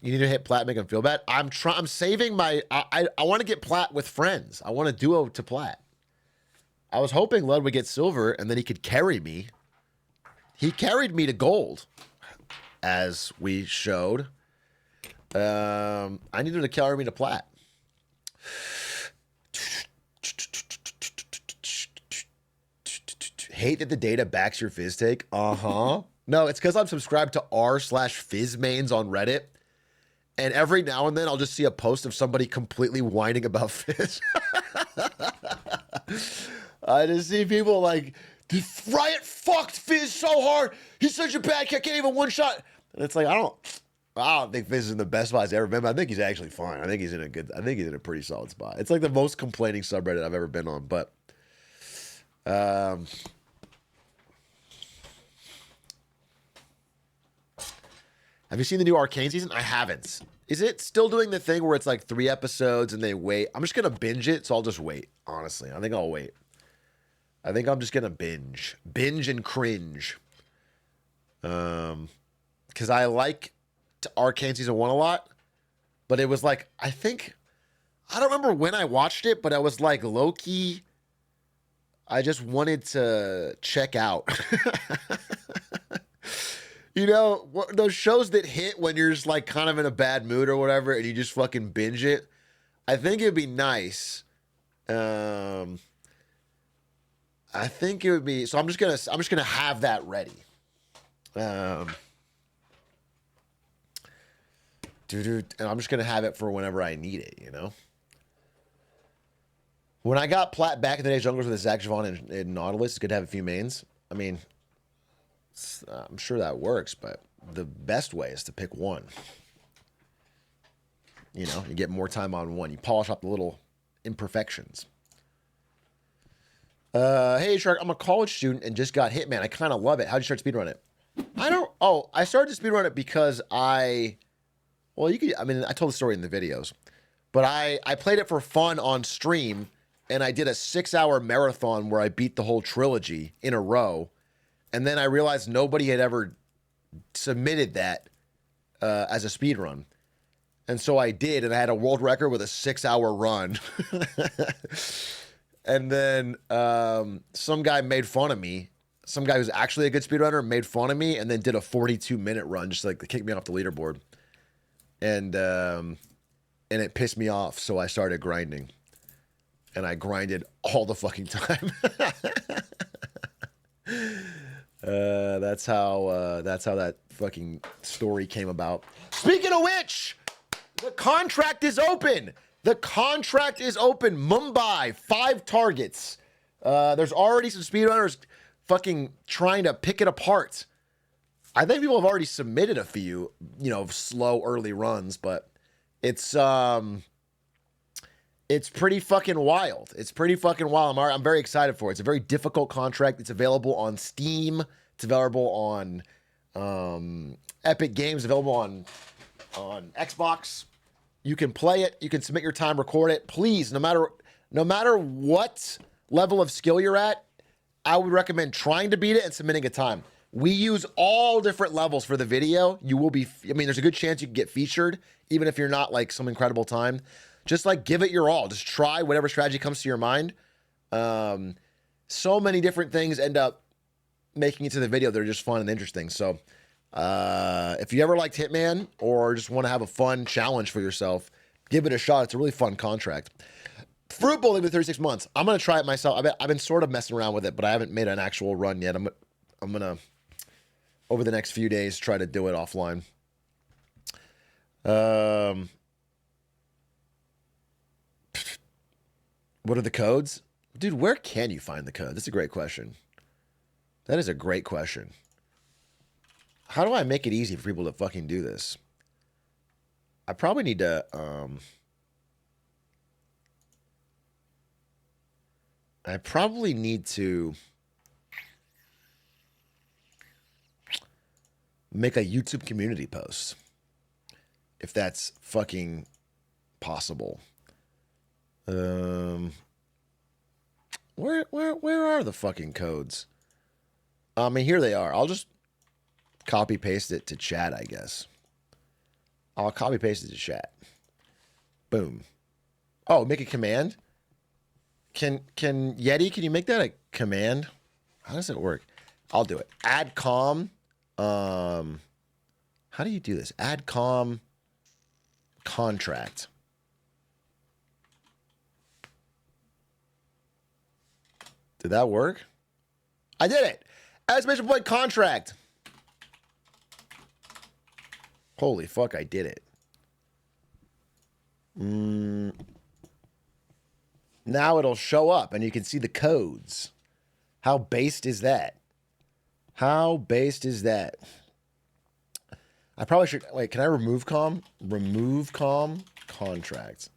You need to hit plat, make him feel bad. I'm saving my. I want to get plat with friends. I want to duo to plat. I was hoping Lud would get silver and then he could carry me. He carried me to gold, as we showed. I needed to carry me to plat. Hate that the data backs your fizz take. Uh-huh. No, it's because I'm subscribed to r/fizz mains on Reddit. And every now and then I'll just see a post of somebody completely whining about fizz. I just see people like, Riot fucked Fizz so hard. He's such a bad cat, can't even one shot. And it's like, I don't think Fizz is in the best spot he's ever been, but I think he's actually fine. I think he's in a pretty solid spot. It's like the most complaining subreddit I've ever been on, but have you seen the new Arcane season? I haven't. Is it still doing the thing where it's like 3 episodes and they wait? I'm just going to binge it, so I'll just wait, honestly. I think I'll wait. I think I'm just going to binge and cringe. Because I like Arcane Season 1 a lot, but it was like, I don't remember when I watched it, but I was like low-key, I just wanted to check out. You know, those shows that hit when you're just like kind of in a bad mood or whatever, and you just fucking binge it. I think it'd be nice. I think it would be, so I'm just gonna have that ready. And I'm just gonna have it for whenever I need it, you know. When I got plat back in the day, junglers with a Zach Javon and Nautilus, it's good to have a few mains. I mean, I'm sure that works, but the best way is to pick one. You know, you get more time on one. You polish up the little imperfections. Hey, Shark, I'm a college student and just got Hitman. I kind of love it. How'd you start speedrun it? I started to speedrun it because I told the story in the videos, but I played it for fun on stream, and I did a 6-hour marathon where I beat the whole trilogy in a row, and then I realized nobody had ever submitted that as a speedrun. And so I did, and I had a world record with a 6-hour run. And then some guy made fun of me. Some guy who's actually a good speedrunner made fun of me and then did a 42-minute run, just like to kick me off the leaderboard. And it pissed me off, so I started grinding. And I grinded all the fucking time. That's how that fucking story came about. Speaking of which, the contract is open. The contract is open. Mumbai, 5 targets. There's already some speedrunners fucking trying to pick it apart. I think people have already submitted a few, slow early runs, but it's pretty fucking wild. It's pretty fucking wild. I'm very excited for it. It's a very difficult contract. It's available on Steam. It's available on Epic Games. Available on Xbox. You can play it. You can submit your time, record it. Please, no matter what level of skill you're at, I would recommend trying to beat it and submitting a time. We use all different levels for the video. You will be, there's a good chance you can get featured, even if you're not like some incredible time. Just like give it your all. Just try whatever strategy comes to your mind. So many different things end up making it to the video that are just fun and interesting. So if you ever liked Hitman or just want to have a fun challenge for yourself, give it a shot. It's a really fun contract. Fruit bowling for 36 months. I'm going to try it myself. I've been sort of messing around with it, but I haven't made an actual run yet. I'm going to, over the next few days, try to do it offline. What are the codes? Dude, where can you find the code? That's a great question. That is a great question. How do I make it easy for people to fucking do this? I probably need to, make a YouTube community post. If that's fucking possible. Where are the fucking codes? Here they are. I'll just copy paste it to chat, I guess. I'll copy paste it to chat. Boom. Oh, make a command? Can Yeti, can you make that a command? How does it work? I'll do it. Add com. How do you do this? Add com contract. Did that work? I did it. Exclamation point contract. Holy fuck, I did it. Now it'll show up and you can see the codes. How based is that? How based is that? I probably should, wait, can I remove com? Remove com contract.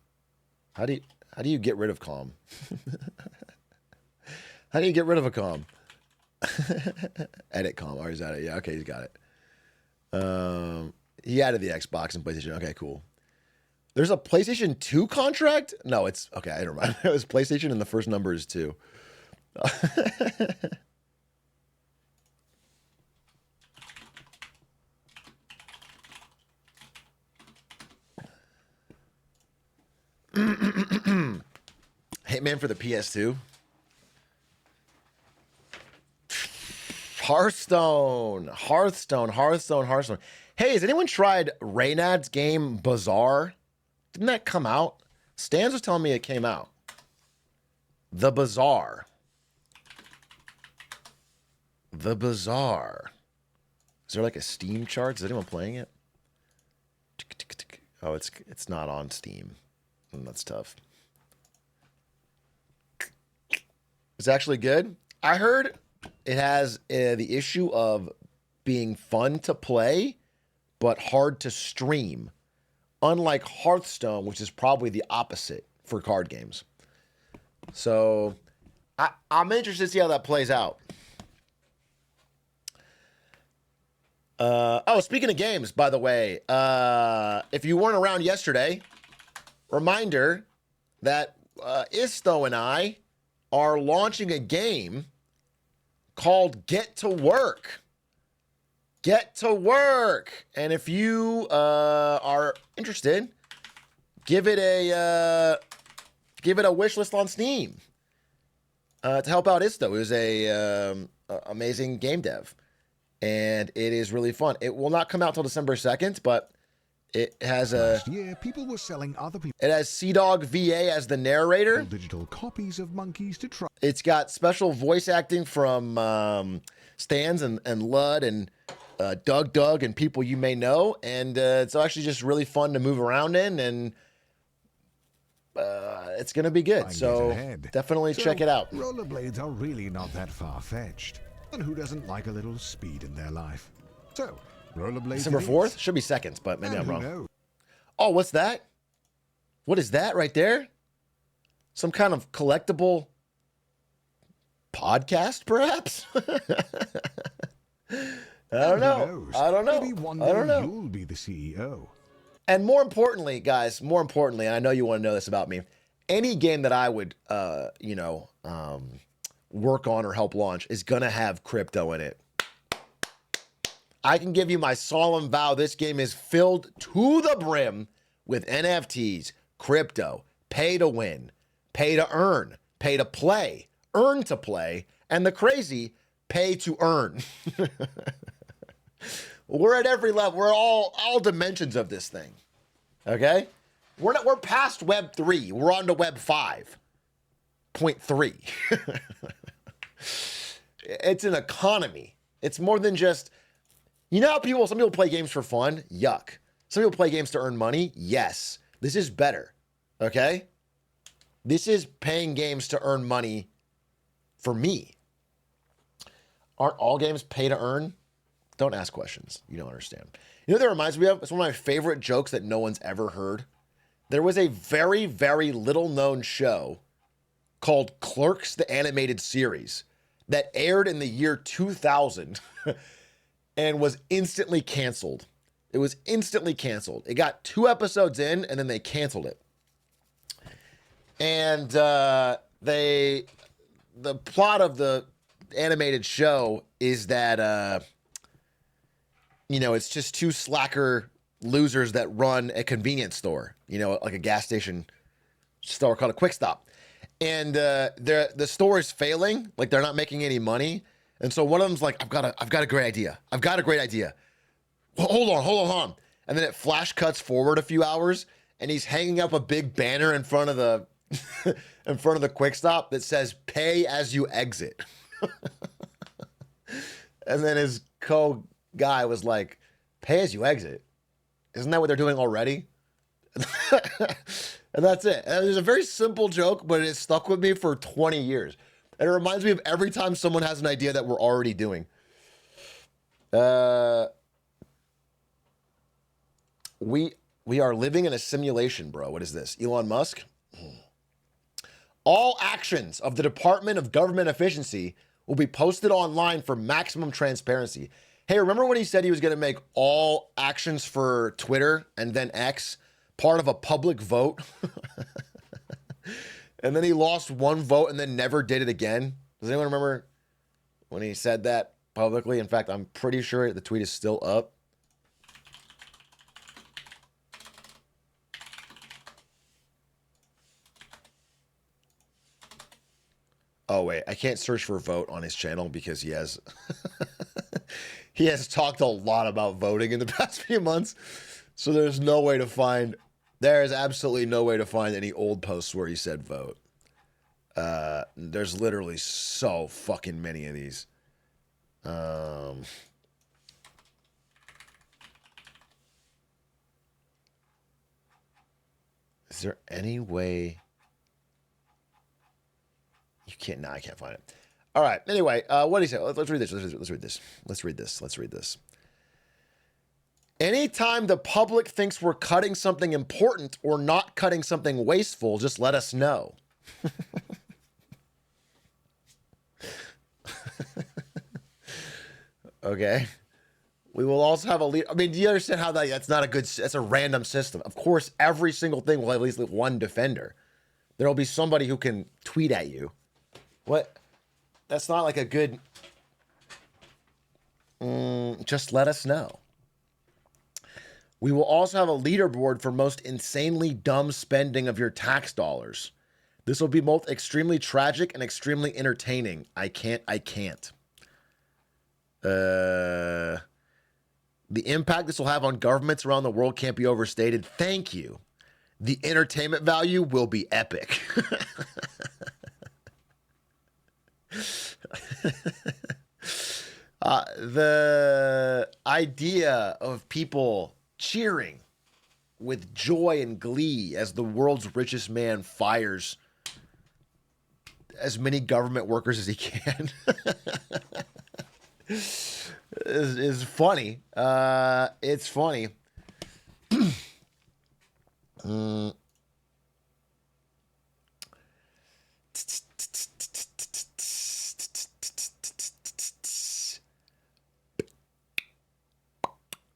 How do you get rid of com? How do you get rid of a com? Edit com. Or is that it? Yeah, okay, he's got it. He added the Xbox and PlayStation. Okay, cool. There's a PlayStation 2 contract? No, it's... Okay, I don't remember. It was PlayStation and the first number is 2. Hitman for the PS2. Hearthstone. Hey, has anyone tried Reynad's game Bazaar? Didn't that come out? Stans was telling me it came out. The Bazaar. The Bazaar. Is there like a Steam chart? Is anyone playing it? Oh, it's not on Steam. That's tough. It's actually good. I heard it has the issue of being fun to play, but hard to stream. Unlike Hearthstone, which is probably the opposite for card games. So I'm interested to see how that plays out. Oh, speaking of games, by the way, if you weren't around yesterday, reminder that Isto and I are launching a game called Get to Work. Get to Work. And if you are interested, give it a wish list on Steam to help out Isto, who's a amazing game dev. And it is really fun. It will not come out till December 2nd, but it has Last year, people were selling other people. It has CDawg VA as the narrator. Digital copies of monkeys to try. It's got special voice acting from Stans and Lud and Doug and people you may know. And it's actually just really fun to move around in, and it's going to be good. So definitely check it out. Rollerblades are really not that far-fetched. And who doesn't like a little speed in their life? So, rollerblades. December 4th? Should be 2nd, but maybe I'm wrong. Oh, what's that? What is that right there? Some kind of collectible podcast, perhaps? I don't know. Maybe one day you'll be the CEO. And more importantly, guys, and I know you want to know this about me, any game that I would, work on or help launch is going to have crypto in it. I can give you my solemn vow. This game is filled to the brim with NFTs, crypto, pay to win, pay to earn, pay to play, earn to play, and the crazy pay to earn. We're at every level. We're all dimensions of this thing. Okay? We're past Web 3. We're on to Web 5.3. It's an economy. It's more than just, you know how some people play games for fun? Yuck. Some people play games to earn money? Yes. This is better. Okay? This is paying games to earn money for me. Aren't all games pay to earn? Don't ask questions. You don't understand. You know what that reminds me of? It's one of my favorite jokes that no one's ever heard. There was a very, very little known show called Clerks, the Animated Series, that aired in the year 2000 and was instantly canceled. It was instantly canceled. It got 2 episodes in, and then they canceled it. And the plot of the animated show is that, it's just 2 slacker losers that run a convenience store, you know, like a gas station store called a Quick Stop. And the store is failing, like they're not making any money. And so one of them's like, I've got a great idea. I've got a great idea. Hold on. And then it flash cuts forward a few hours, and he's hanging up a big banner in front of the Quick Stop that says "Pay as you exit." And then his co-guy was like, "Pay as you exit? Isn't that what they're doing already?" And that's it. And it was a very simple joke, but it stuck with me for 20 years. And it reminds me of every time someone has an idea that we're already doing. We are living in a simulation, bro. What is this? Elon Musk? All actions of the Department of Government Efficiency will be posted online for maximum transparency. Hey, remember when he said he was going to make all actions for Twitter and then X part of a public vote? And then he lost one vote and then never did it again. Does anyone remember when he said that publicly? In fact, I'm pretty sure the tweet is still up. Oh, wait, I can't search for vote on his channel because he has he has talked a lot about voting in the past few months. So there's no way to find, there is absolutely no way to find any old posts where he said vote. There's literally so fucking many of these. Is there any way? You can't. No, I can't find it. All right. Anyway, what do you say? Let's read this. Let's read this. Anytime the public thinks we're cutting something important or not cutting something wasteful, just let us know. Okay. We will also have a lead. I mean, do you understand how that's not a good, that's a random system. Of course, every single thing will have at least one defender. There'll be somebody who can tweet at you. What? That's not like a good, just let us know. We will also have a leaderboard for most insanely dumb spending of your tax dollars. This will be both extremely tragic and extremely entertaining. I can't. The impact this will have on governments around the world can't be overstated. Thank you. The entertainment value will be epic. The idea of people cheering with joy and glee as the world's richest man fires as many government workers as he can is funny. It's funny.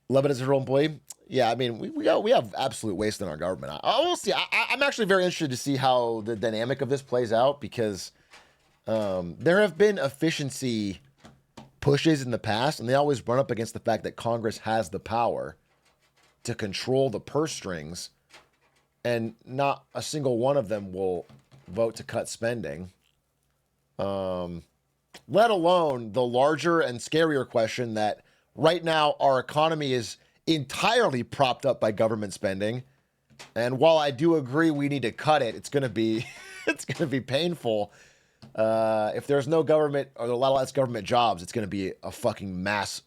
Love it as a role employee. Yeah, I mean, we have absolute waste in our government. I will see. I'm actually very interested to see how the dynamic of this plays out because there have been efficiency pushes in the past, and they always run up against the fact that Congress has the power to control the purse strings, and not a single one of them will vote to cut spending. Let alone the larger and scarier question that right now our economy is entirely propped up by government spending. And while I do agree we need to cut it, it's going to be painful. If there's no government or a lot less government jobs, it's going to be a fucking mass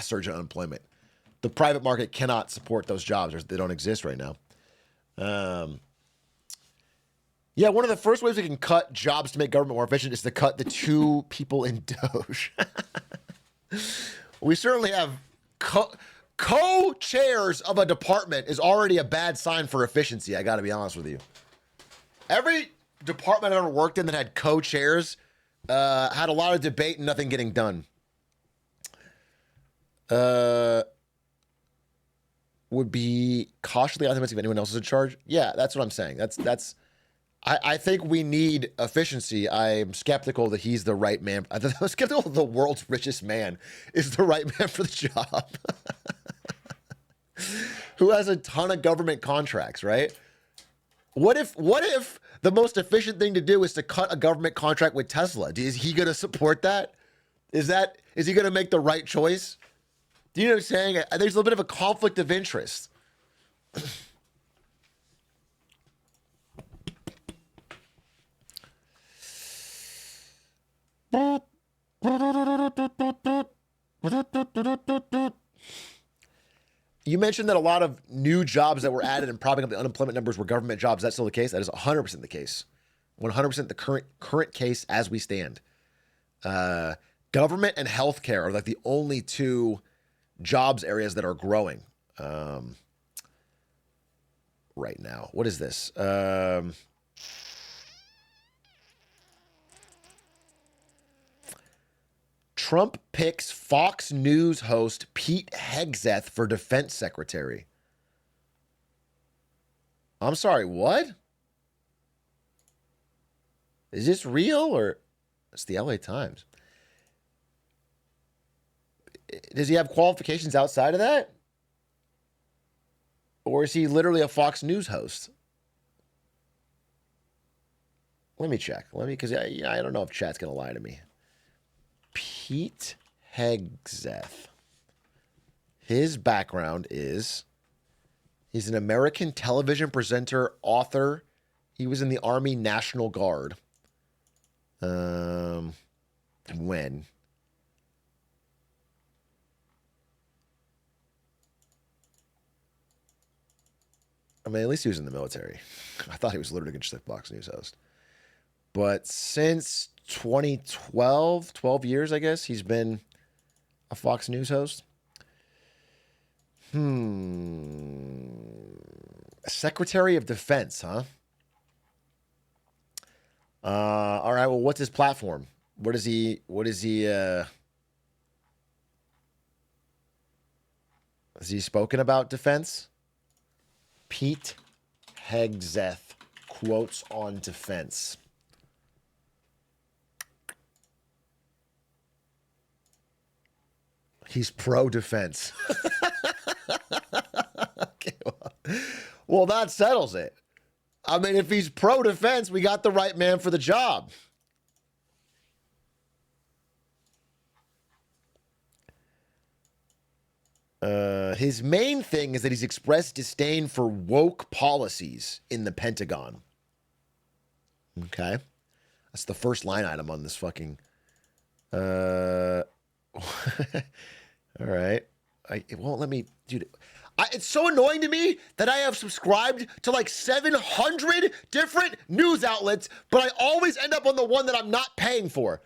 surge of unemployment. The private market cannot support those jobs. They don't exist right now. Yeah, one of the first ways we can cut jobs to make government more efficient is to cut the 2 people in Doge. We certainly have co-chairs of a department is already a bad sign for efficiency. I got to be honest with you. Every department I've ever worked in that had co-chairs had a lot of debate and nothing getting done. Would be cautiously optimistic if anyone else is in charge. Yeah, that's what I'm saying. I think we need efficiency. I'm skeptical that he's the right man. I'm skeptical that the world's richest man is the right man for the job. who has a ton of government contracts, right? What if the most efficient thing to do is to cut a government contract with Tesla? Is he going to support that? Is he going to make the right choice? Do you know what I'm saying? There's a little bit of a conflict of interest. You mentioned that a lot of new jobs that were added and propping up the unemployment numbers were government jobs. That's still the case? That is 100% the case. 100% the current case as we stand. Government and healthcare are like the only two jobs areas that are growing right now. What is this? Trump picks Fox News host Pete Hegseth for defense secretary. I'm sorry, what? Is this real or it's the LA Times? Does he have qualifications outside of that? Or is he literally a Fox News host? Let me check. Because I don't know if chat's going to lie to me. Pete Hegseth. His background is he's an American television presenter, author. He was in the Army National Guard. When? I mean, at least he was in the military. I thought he was literally just a Fox News host. But since 2012, 12 years, I guess, he's been a Fox News host. Secretary of Defense, huh? All right, well, what's his platform? Has he spoken about defense? Pete Hegseth quotes on defense. He's pro-defense. Okay, well, that settles it. I mean, if he's pro-defense, we got the right man for the job. His main thing is that he's expressed disdain for woke policies in the Pentagon. Okay. That's the first line item on this fucking... All right. It won't let me... Dude, it's so annoying to me that I have subscribed to like 700 different news outlets, but I always end up on the one that I'm not paying for.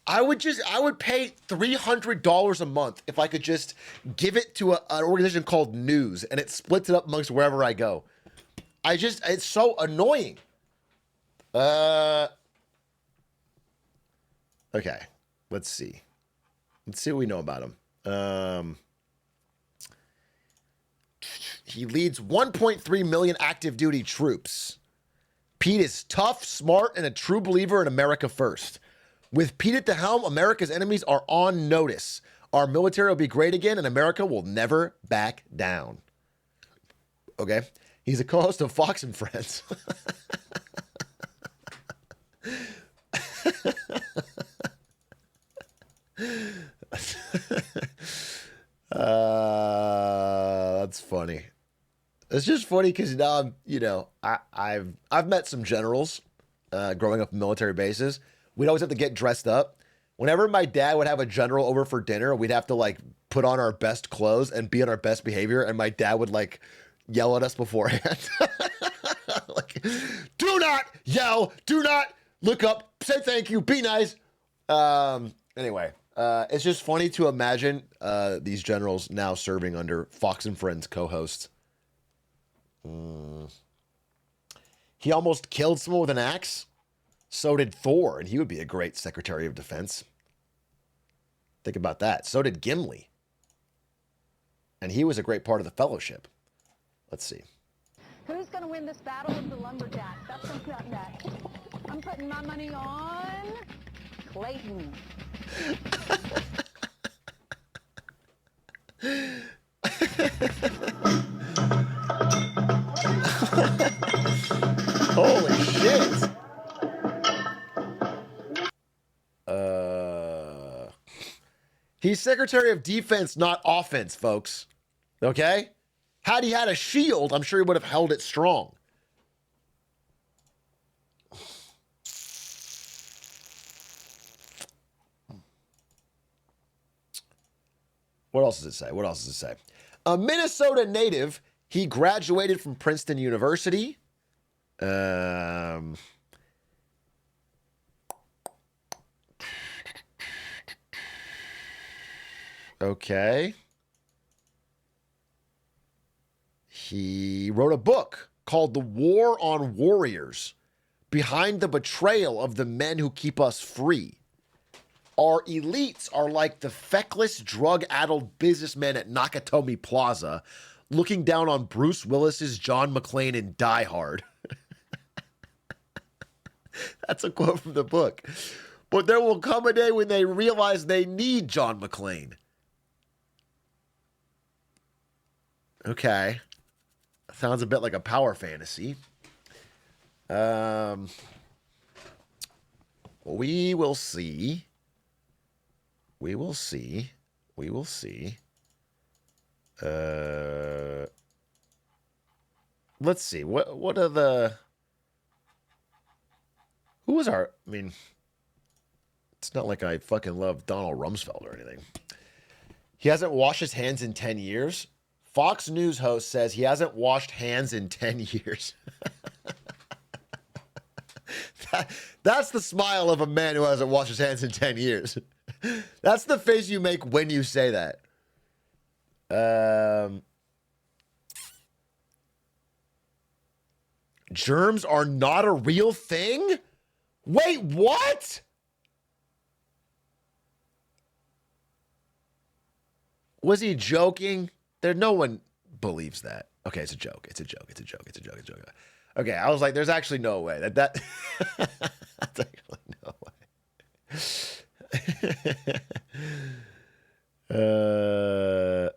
I would pay $300 a month if I could just give it to an organization called News, and it splits it up amongst wherever I go. It's so annoying. Okay, let's see. Let's see what we know about him. He leads 1.3 million active duty troops. Pete is tough, smart, and a true believer in America first. With Pete at the helm, America's enemies are on notice. Our military will be great again, and America will never back down. Okay. He's a co-host of Fox and Friends. That's funny. It's just funny because now I've met some generals growing up in military bases. We'd always have to get dressed up. Whenever my dad would have a general over for dinner, we'd have to like put on our best clothes and be on our best behavior. And my dad would like yell at us beforehand. Like, do not yell, do not look up, say thank you, be nice. Anyway, it's just funny to imagine these generals now serving under Fox and Friends co-hosts. He almost killed someone with an axe. So did Thor, and he would be a great Secretary of Defense. Think about that. So did Gimli. And he was a great part of the Fellowship. Let's see. Who's going to win this battle of the lumberjacks? That's what's not next. I'm putting my money on Clayton. Holy shit. He's Secretary of Defense, not offense, folks. Okay? Had he had a shield, I'm sure he would have held it strong. What else does it say? What else does it say? A Minnesota native, he graduated from Princeton University. Okay. He wrote a book called The War on Warriors, Behind the Betrayal of the Men Who Keep Us Free. Our elites are like the feckless, drug-addled businessmen at Nakatomi Plaza looking down on Bruce Willis's John McClane in Die Hard. That's a quote from the book. But there will come a day when they realize they need John McClane. Okay. Sounds a bit like a power fantasy. We will see. We will see. We will see. Let's see. What are the... Who was our... I mean, it's not like I fucking love Donald Rumsfeld or anything. He hasn't washed his hands in 10 years. Fox News host says he hasn't washed hands in 10 years. That's the smile of a man who hasn't washed his hands in 10 years. That's the face you make when you say that. Germs are not a real thing? Wait, what? Was he joking? No one believes that. Okay, it's a joke. It's a joke. It's a joke. It's a joke. It's a joke. Okay, I was like, there's actually no way that that's actually no way.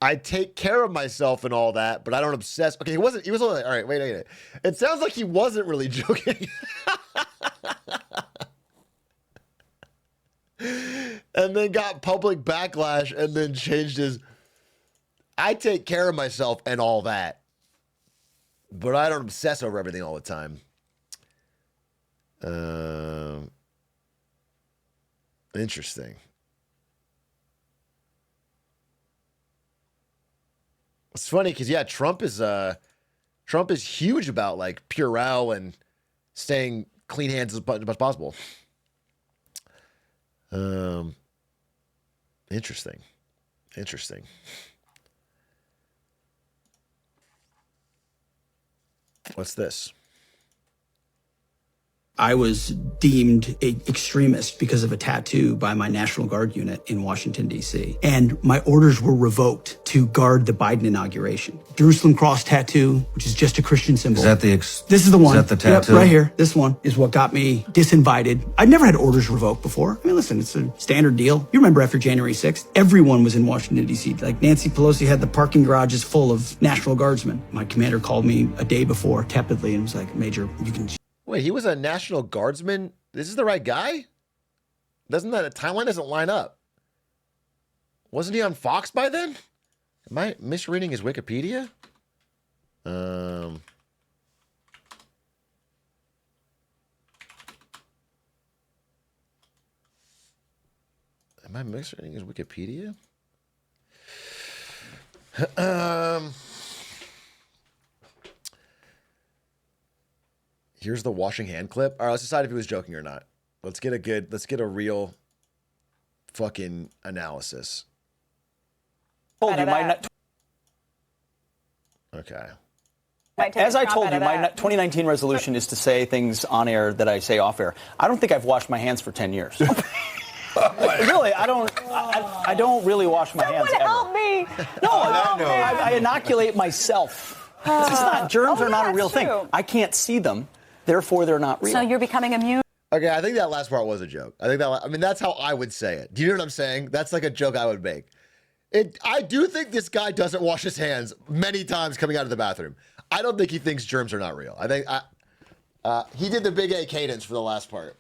I take care of myself and all that, but I don't obsess. Okay, he was only, all right, wait. It sounds like he wasn't really joking. And then got public backlash and then changed his, I take care of myself and all that, but I don't obsess over everything all the time. Interesting. It's funny because, yeah, Trump is huge about like Purell and staying clean hands as much as possible. Interesting. What's this? I was deemed an extremist because of a tattoo by my National Guard unit in Washington, D.C. And my orders were revoked to guard the Biden inauguration. Jerusalem cross tattoo, which is just a Christian symbol. Is that the This is the one. Is that the tattoo? Yep, right here. This one is what got me disinvited. I'd never had orders revoked before. I mean, listen, it's a standard deal. You remember after January 6th, everyone was in Washington, D.C. Like Nancy Pelosi had the parking garages full of National Guardsmen. My commander called me a day before tepidly and was like, Major, you can... Wait, he was a National Guardsman? This is the right guy? Doesn't that, the timeline doesn't line up. Wasn't he on Fox by then? Am I misreading his Wikipedia? Am I misreading his Wikipedia? Here's the washing hand clip. All right, let's decide if he was joking or not. Let's get a real fucking analysis. Told you my Okay. As I told you, my 2019 resolution is to say things on air that I say off air. I don't think I've washed my hands for 10 years. Really, I don't really wash my hands ever. Help me! No, I inoculate myself. It's not, germs are not a real thing. I can't see them. Therefore, they're not real. So you're becoming immune. Okay, I think that last part was a joke. I mean, that's how I would say it. Do you know what I'm saying? That's like a joke I would make. I do think this guy doesn't wash his hands many times coming out of the bathroom. I don't think he thinks germs are not real. I think he did the big A cadence for the last part.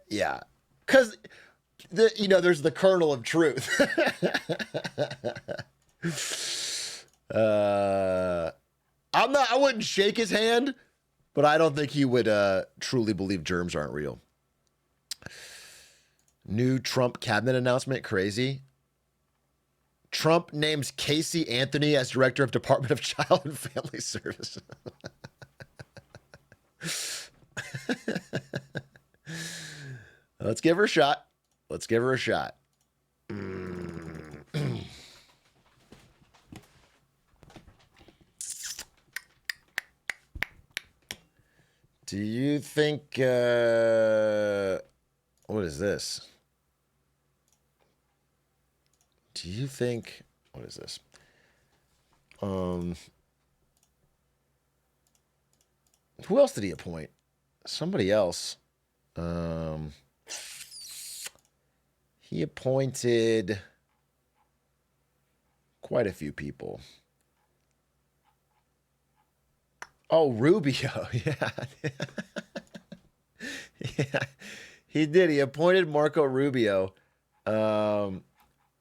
Yeah, because there's the kernel of truth. I wouldn't shake his hand, but I don't think he would truly believe germs aren't real. New Trump cabinet announcement, crazy. Trump names Casey Anthony as director of Department of Child and Family Services. Let's give her a shot. Let's give her a shot. Do you think, what is this? Do you think, what is this? Who else did he appoint? Somebody else. He appointed quite a few people. Oh, Rubio. Yeah. Yeah. He did. He appointed Marco Rubio,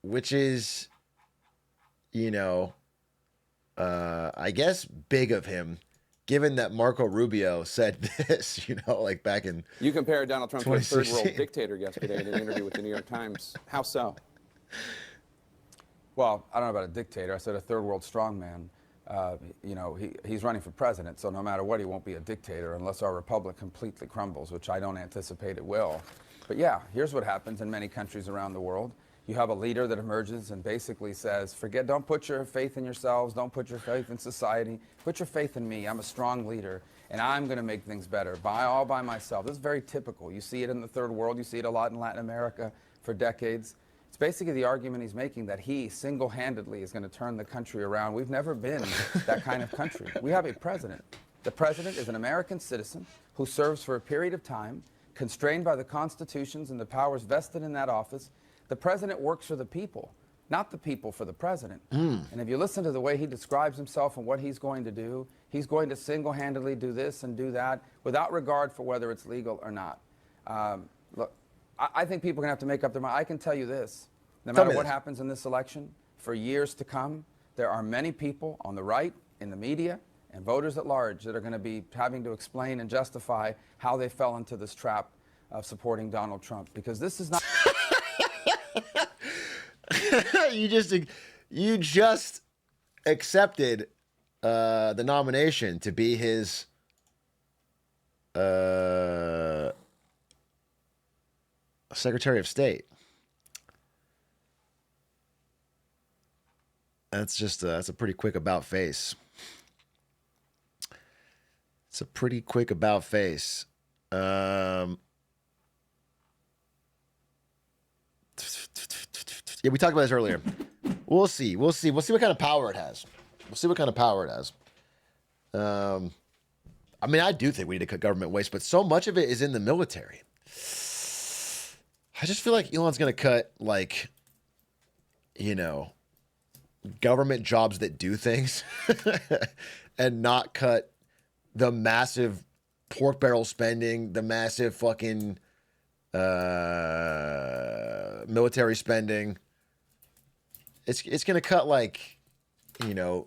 which is, I guess big of him, given that Marco Rubio said this, like back in. You compared Donald Trump to a third world dictator yesterday in an interview with the New York Times. How so? Well, I don't know about a dictator. I said a third world strongman. He's running for president, so no matter what, he won't be a dictator unless our republic completely crumbles, which I don't anticipate it will. But yeah, here's what happens in many countries around the world. You have a leader that emerges and basically says, don't put your faith in yourselves, don't put your faith in society, put your faith in me. I'm a strong leader, and I'm going to make things better all by myself. This is very typical. You see it in the third world. You see it a lot in Latin America for decades. It's basically the argument he's making that he single-handedly is going to turn the country around. We've never been that kind of country. We have a president. The president is an American citizen who serves for a period of time, constrained by the constitutions and the powers vested in that office. The president works for the people, not the people for the president. And if you listen to the way he describes himself and what he's going to do, he's going to single-handedly do this and do that without regard for whether it's legal or not. Look, I think people are going to have to make up their mind. I can tell you this, no matter what happens in this election, for years to come, there are many people on the right, in the media, and voters at large that are going to be having to explain and justify how they fell into this trap of supporting Donald Trump. Because this is not... You just accepted the nomination to be his Secretary of State. That's a pretty quick about face. It's a pretty quick about face. Yeah, we talked about this earlier. We'll see. We'll see what kind of power it has. I mean, I do think we need to cut government waste, but so much of it is in the military. I just feel like Elon's going to cut, government jobs that do things and not cut the massive pork barrel spending, the massive fucking military spending. It's going to cut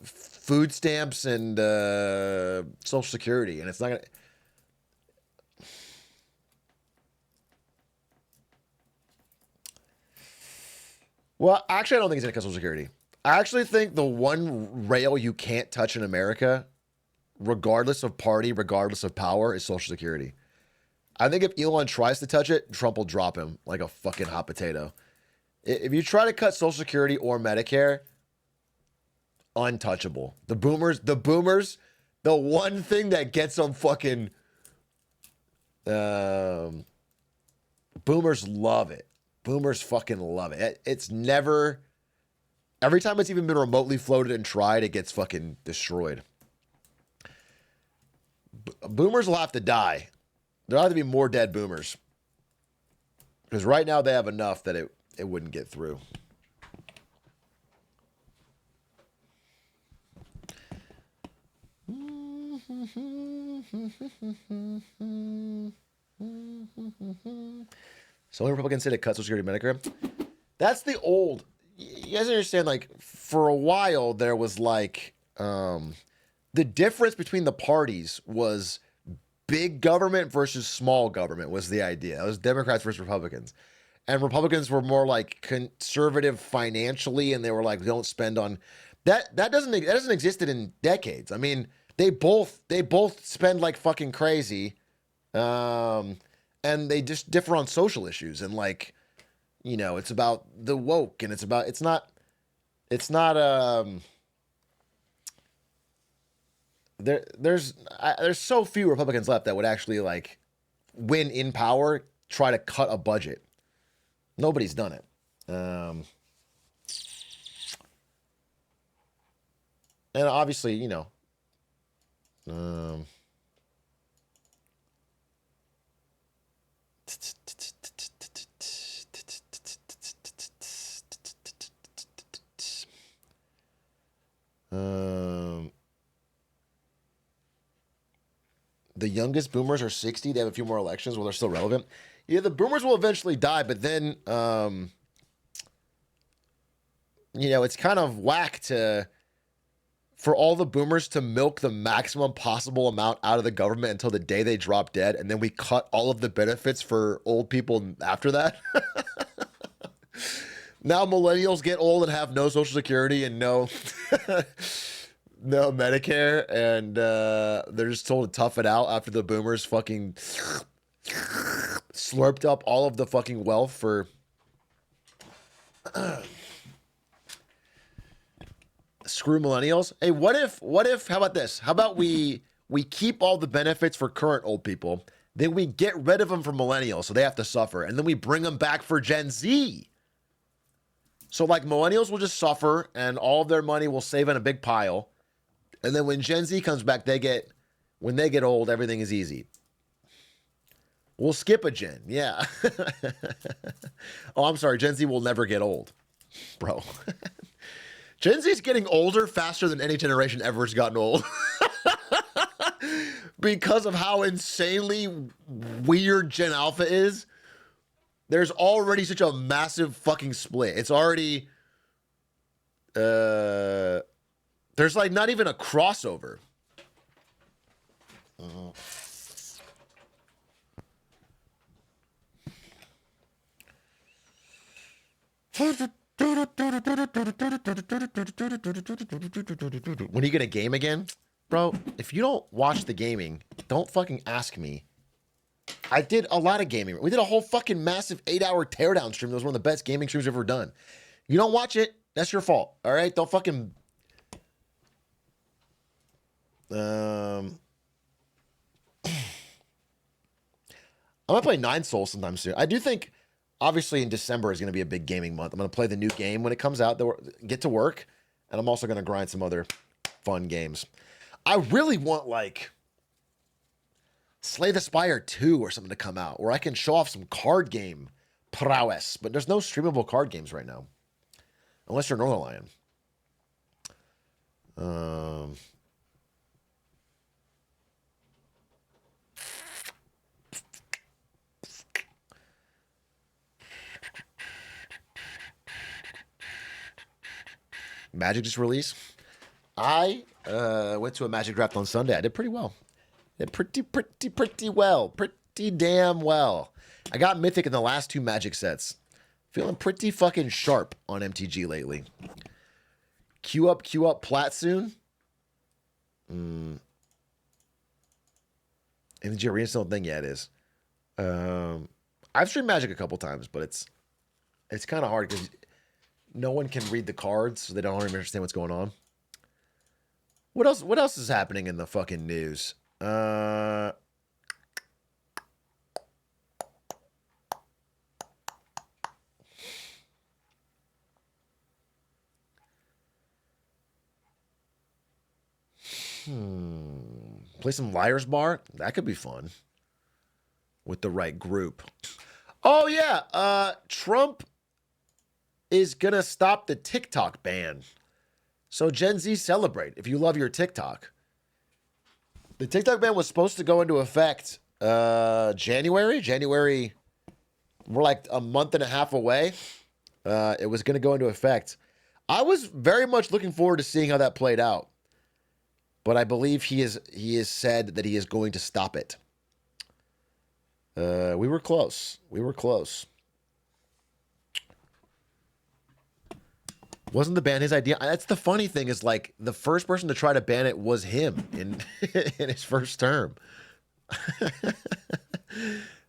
food stamps and Social Security, and it's not going to. Well, actually, I don't think it's going to cut Social Security. I actually think the one rail you can't touch in America, regardless of party, regardless of power, is Social Security. I think if Elon tries to touch it, Trump will drop him like a fucking hot potato. If you try to cut Social Security or Medicare, untouchable. The boomers, the one thing that gets them fucking... boomers love it. Boomers fucking love it. It's never... Every time it's even been remotely floated and tried, it gets fucking destroyed. Boomers will have to die. There'll have to be more dead boomers. Because right now they have enough that it wouldn't get through. So only Republicans say to cut Social Security Medicare. That's the old. You guys understand, like, for a while there was like the difference between the parties was big government versus small government was the idea. It was Democrats versus Republicans. And Republicans were more like conservative financially, and they were like, don't spend on that. That doesn't exist in decades. I mean, they both spend like fucking crazy. And they just differ on social issues, and like, you know, it's about the woke, and it's not there's so few Republicans left that would actually like win in power, try to cut a budget. Nobody's done it. And obviously, you know, the youngest boomers are 60. They have a few more elections while they're still relevant. Yeah, the boomers will eventually die, but then, you know, it's kind of whack for all the boomers to milk the maximum possible amount out of the government until the day they drop dead, and then we cut all of the benefits for old people after that. Now millennials get old and have no Social Security and no Medicare, and they're just told to tough it out after the boomers fucking slurped up all of the fucking wealth for screw millennials. Hey, what if, how about this? How about we keep all the benefits for current old people, then we get rid of them for millennials so they have to suffer, and then we bring them back for Gen Z. So like millennials will just suffer and all of their money will save in a big pile. And then when Gen Z comes back, when they get old, everything is easy. We'll skip a gen. Yeah. Oh, I'm sorry. Gen Z will never get old, bro. Gen Z is getting older faster than any generation ever has gotten old. Because of how insanely weird Gen Alpha is. There's already such a massive fucking split. It's already, there's like not even a crossover. When are you gonna game again? Bro, if you don't watch the gaming, don't fucking ask me. I did a lot of gaming. We did a whole fucking massive 8-hour teardown stream. That was one of the best gaming streams we've ever done. You don't watch it, that's your fault. All right? Don't fucking... I'm going to play Nine Souls sometime soon. I do think, obviously, in December is going to be a big gaming month. I'm going to play the new game when it comes out, get to work, and I'm also going to grind some other fun games. I really want, like... Slay the Spire 2 or something to come out, where I can show off some card game prowess. But there's no streamable card games right now. Unless you're Northern Lion. Magic just released. I went to a Magic draft on Sunday. I did pretty well. Pretty well. Pretty damn well. I got Mythic in the last 2 Magic sets. Feeling pretty fucking sharp on MTG lately. Queue up Plat soon. MTG Arena still a thing? Yeah, it is. I've streamed Magic a couple times, but it's kind of hard because no one can read the cards, so they don't even understand what's going on. What else is happening in the fucking news? Play some Liar's Bar. That could be fun. With the right group. Oh, yeah. Trump is going to stop the TikTok ban. So Gen Z, celebrate if you love your TikTok. The TikTok ban was supposed to go into effect January. We're like a month and a half away. It was going to go into effect. I was very much looking forward to seeing how that played out. But I believe he has said that he is going to stop it. We were close. Wasn't the ban his idea? That's the funny thing is, like, the first person to try to ban it was him in his first term.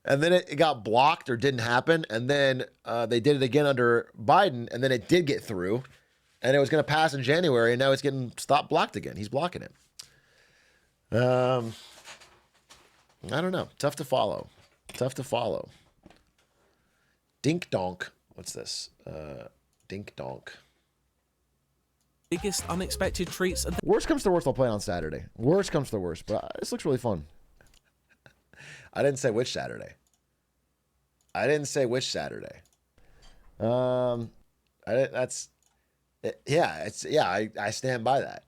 And then it got blocked or didn't happen. And then they did it again under Biden. And then it did get through. And it was going to pass in January. And now it's getting blocked again. He's blocking it. I don't know. Tough to follow. Dink Donk. What's this? Dink Donk. Biggest unexpected treats. Worst comes to worst, I'll play on Saturday. Worst comes to worst, but this looks really fun. I didn't say which Saturday. I stand by that.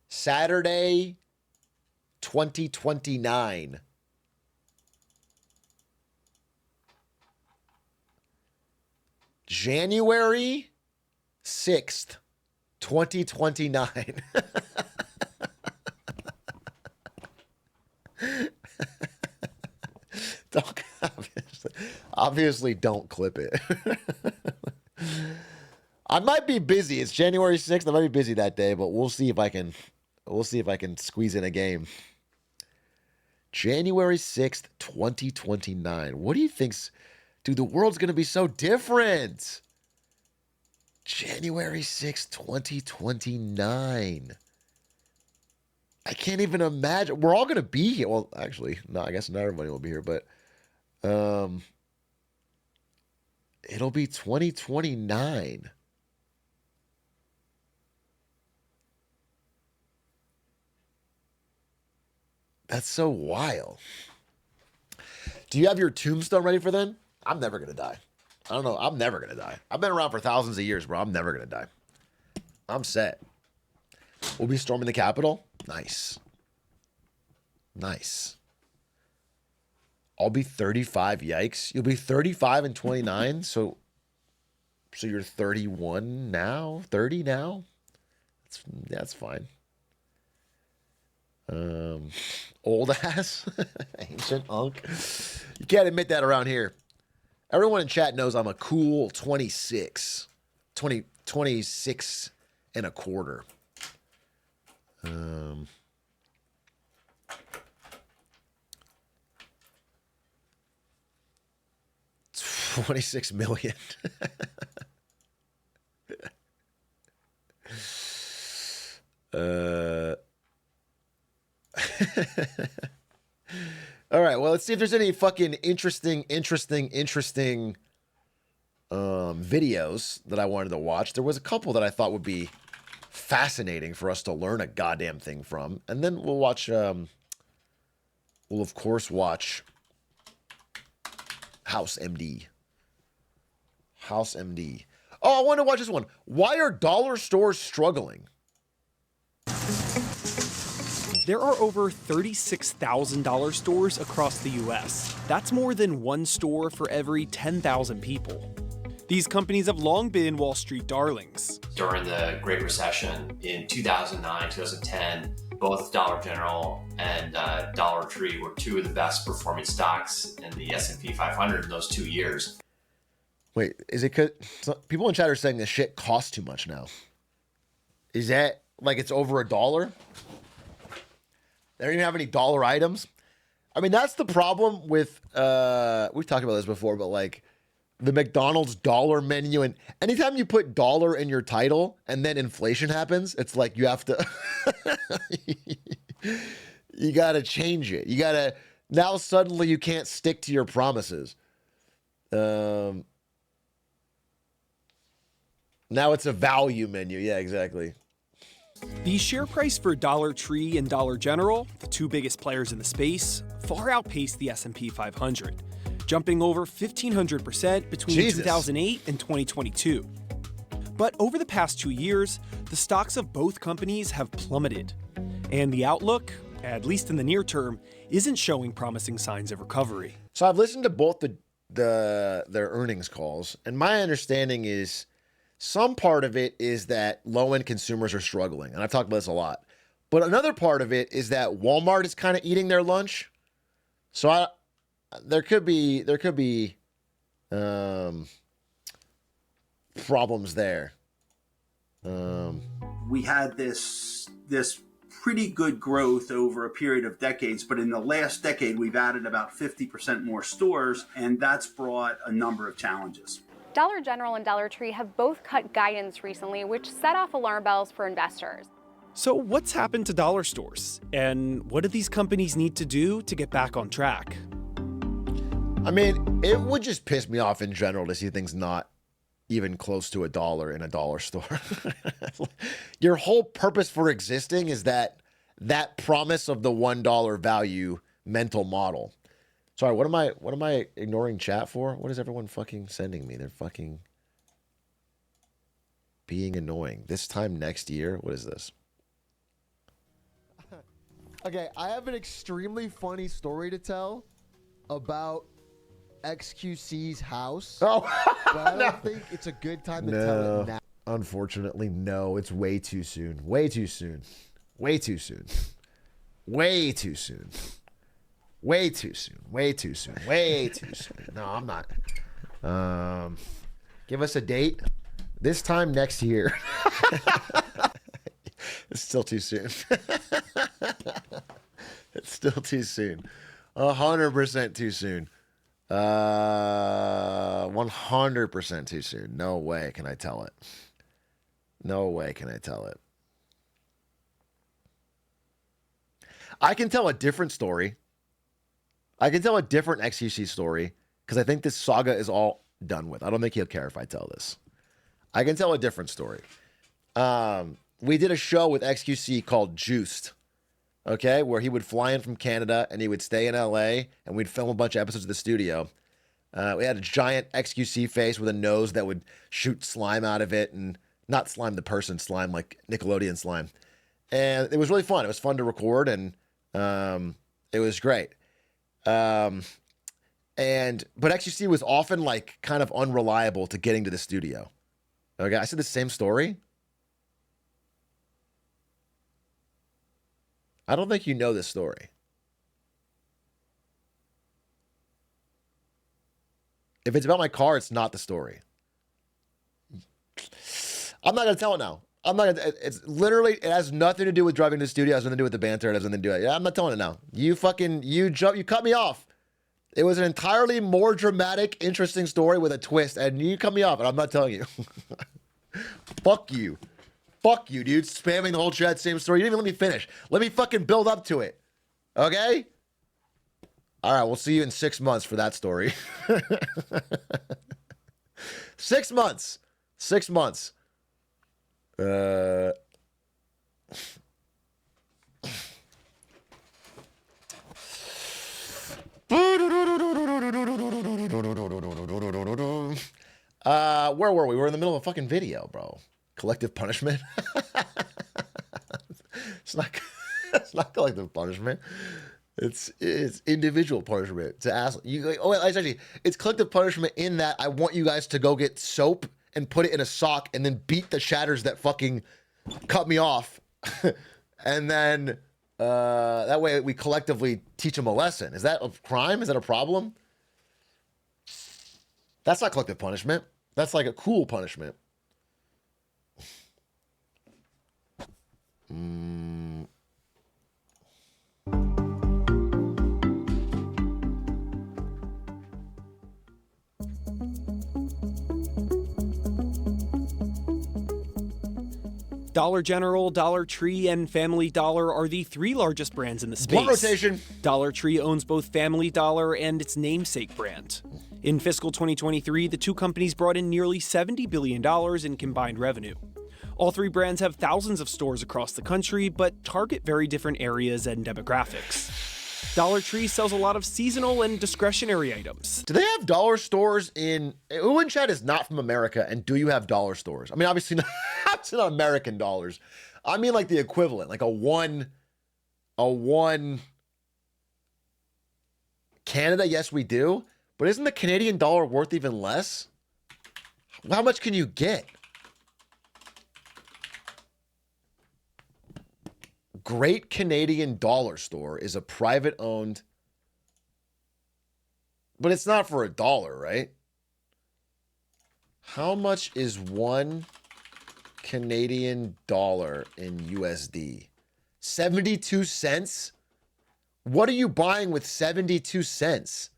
Saturday, 2029. January 6th. 2029. Obviously don't clip it. I might be busy. It's January 6th. I might be busy that day, but we'll see if I can squeeze in a game. January 6th, 2029. What do you think's, dude, the world's going to be so different. January 6th, 2029. I can't even imagine. We're all going to be here. Well, actually, no, I guess not everybody will be here, but it'll be 2029. That's so wild. Do you have your tombstone ready for then? I'm never going to die. I don't know. I'm never going to die. I've been around for thousands of years, bro. I'm never going to die. I'm set. We'll be storming the Capitol. Nice. I'll be 35. Yikes. You'll be 35 and 29. So you're 31 now? 30 now? That's fine. Old ass. Ancient unk. You can't admit that around here. Everyone in chat knows I'm a cool 26 and a quarter. 26 million. All right, well, let's see if there's any fucking interesting videos that I wanted to watch. There was a couple that I thought would be fascinating for us to learn a goddamn thing from. And then we'll watch, we'll of course watch House MD. Oh, I want to watch this one. Why are dollar stores struggling? There are over 36,000 dollar stores across the US. That's more than one store for every 10,000 people. These companies have long been Wall Street darlings. During the Great Recession in 2009, 2010, both Dollar General and Dollar Tree were two of the best performing stocks in the S&P 500 in those 2 years. Wait, is it because people in chat are saying this shit costs too much now? Is that like it's over $1? They don't even have any dollar items. I mean, that's the problem with, we've talked about this before, but like the McDonald's dollar menu, and anytime you put dollar in your title and then inflation happens, it's like you have to, you got to change it. You got to, now suddenly you can't stick to your promises. Now it's a value menu. Yeah, exactly. The share price for Dollar Tree and Dollar General, the two biggest players in the space, far outpaced the S&P 500, jumping over 1,500% between 2008 and 2022. But over the past 2 years, the stocks of both companies have plummeted, and the outlook, at least in the near term, isn't showing promising signs of recovery. So I've listened to both their earnings calls, and my understanding is some part of it is that low-end consumers are struggling, and I've talked about this a lot. But another part of it is that Walmart is kind of eating their lunch. So there could be problems there. We had this pretty good growth over a period of decades, but in the last decade, we've added about 50% more stores, and that's brought a number of challenges. Dollar General and Dollar Tree have both cut guidance recently, which set off alarm bells for investors. So what's happened to dollar stores? And what do these companies need to do to get back on track? I mean, it would just piss me off in general to see things not even close to $1 in a dollar store. Your whole purpose for existing is that promise of the $1 value mental model. Sorry, what am I ignoring chat for? What is everyone fucking sending me? They're fucking being annoying. This time next year, what is this? Okay, I have an extremely funny story to tell about XQC's house. Oh, but I don't think it's a good time to tell it now. Unfortunately, no. It's way too soon. Way too soon. Way too soon. Way too soon. Way too soon. Way too soon. Way too soon. No, I'm not. Give us a date. This time next year. It's still too soon. It's still too soon. 100% too soon. 100% too soon. No way can I tell it. No way can I tell it. I can tell a different story. I can tell a different XQC story because I think this saga is all done with. I don't think he'll care if I tell this. I can tell a different story. We did a show with XQC called Juiced, okay, where he would fly in from Canada and he would stay in LA and we'd film a bunch of episodes of the studio. We had a giant XQC face with a nose that would shoot slime out of it, and not slime the person, slime like Nickelodeon slime. And it was really fun. It was fun to record, and it was great. But XQC was often like kind of unreliable to getting to the studio. Okay, I said the same story. I don't think you know this story. If it's about my car, it's not the story. I'm not going to tell it now. I'm not going to, it's literally, it has nothing to do with driving to the studio. It has nothing to do with the banter. It has nothing to do with it. Yeah, I'm not telling it now. You cut me off. It was an entirely more dramatic, interesting story with a twist, and you cut me off, and I'm not telling you. Fuck you. Fuck you, dude. Spamming the whole chat, same story. You didn't even let me finish. Let me fucking build up to it. Okay? All right, we'll see you in 6 months for that story. 6 months. 6 months. Where were we? We were in the middle of a fucking video, bro. Collective punishment? It's not collective punishment. It's individual punishment. To ask you, it's collective punishment in that I want you guys to go get soap and put it in a sock and then beat the shatters that fucking cut me off. And then that way we collectively teach them a lesson. Is that a crime? Is that a problem? That's not collective punishment. That's like a cool punishment. Dollar General, Dollar Tree, and Family Dollar are the three largest brands in the space. Blunt rotation. Dollar Tree owns both Family Dollar and its namesake brand. In fiscal 2023, the two companies brought in nearly $70 billion in combined revenue. All three brands have thousands of stores across the country, but target very different areas and demographics. Dollar Tree sells a lot of seasonal and discretionary items. Do they have dollar stores in... Who in chat is not from America, and do you have dollar stores? I mean, obviously not, it's not American dollars. I mean like the equivalent, like a one... Canada, yes, we do. But isn't the Canadian dollar worth even less? How much can you get? Great Canadian Dollar Store is a private owned, but it's not for $1, right? How much is 1 Canadian dollar in USD? 72 cents? What are you buying with 72 cents?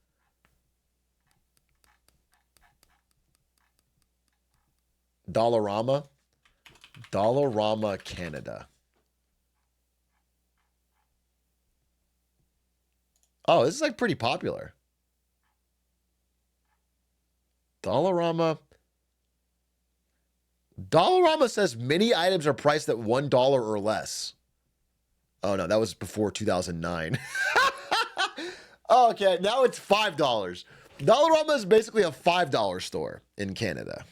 Dollarama? Dollarama, Canada. Oh, this is like pretty popular. Dollarama. Dollarama says many items are priced at $1 or less. Oh no, that was before 2009. Okay, now it's $5. Dollarama is basically a $5 store in Canada.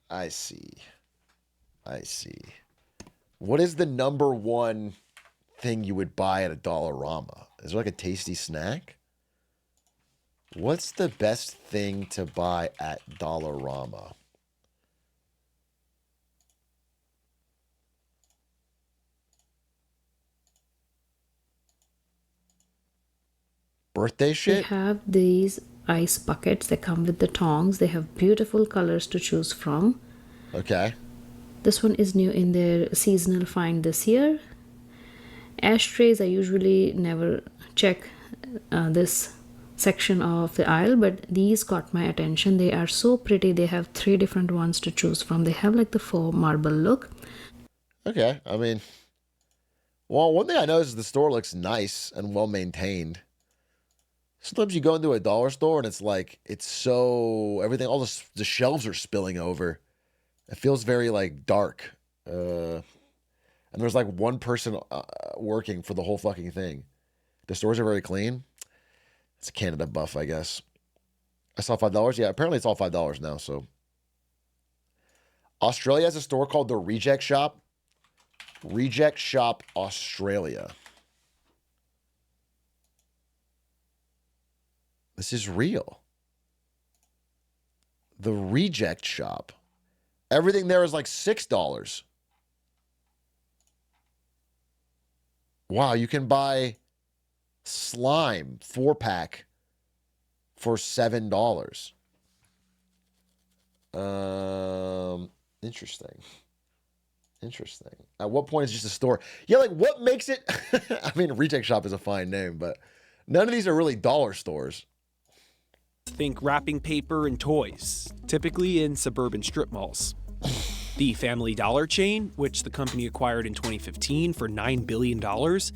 I see. What is the number one thing you would buy at a Dollarama? Is there like a tasty snack? What's the best thing to buy at Dollarama? Birthday shit? They have these ice buckets that come with the tongs. They have beautiful colors to choose from. Okay. This one is new in their seasonal find this year. Ashtrays, I usually never check this section of the aisle, but these got my attention. They are so pretty. They have 3 different ones to choose from. They have like the faux marble look. Okay, I mean, well, one thing I noticed is the store looks nice and well maintained. Sometimes you go into a dollar store and it's like, it's so, everything, all the shelves are spilling over. It feels very like dark. And there's like one person working for the whole fucking thing. The stores are very clean. It's a Canada buff, I guess. I saw $5. Yeah, apparently it's all $5 now, so. Australia has a store called the Reject Shop. Reject Shop Australia. This is real. The Reject Shop. Everything there is like $6. Wow, you can buy slime 4-pack for $7. Interesting. At what point is it just a store? Yeah, like what makes it? I mean, Reject Shop is a fine name, but none of these are really dollar stores. Think wrapping paper and toys, typically in suburban strip malls. The Family Dollar chain, which the company acquired in 2015 for $9 billion,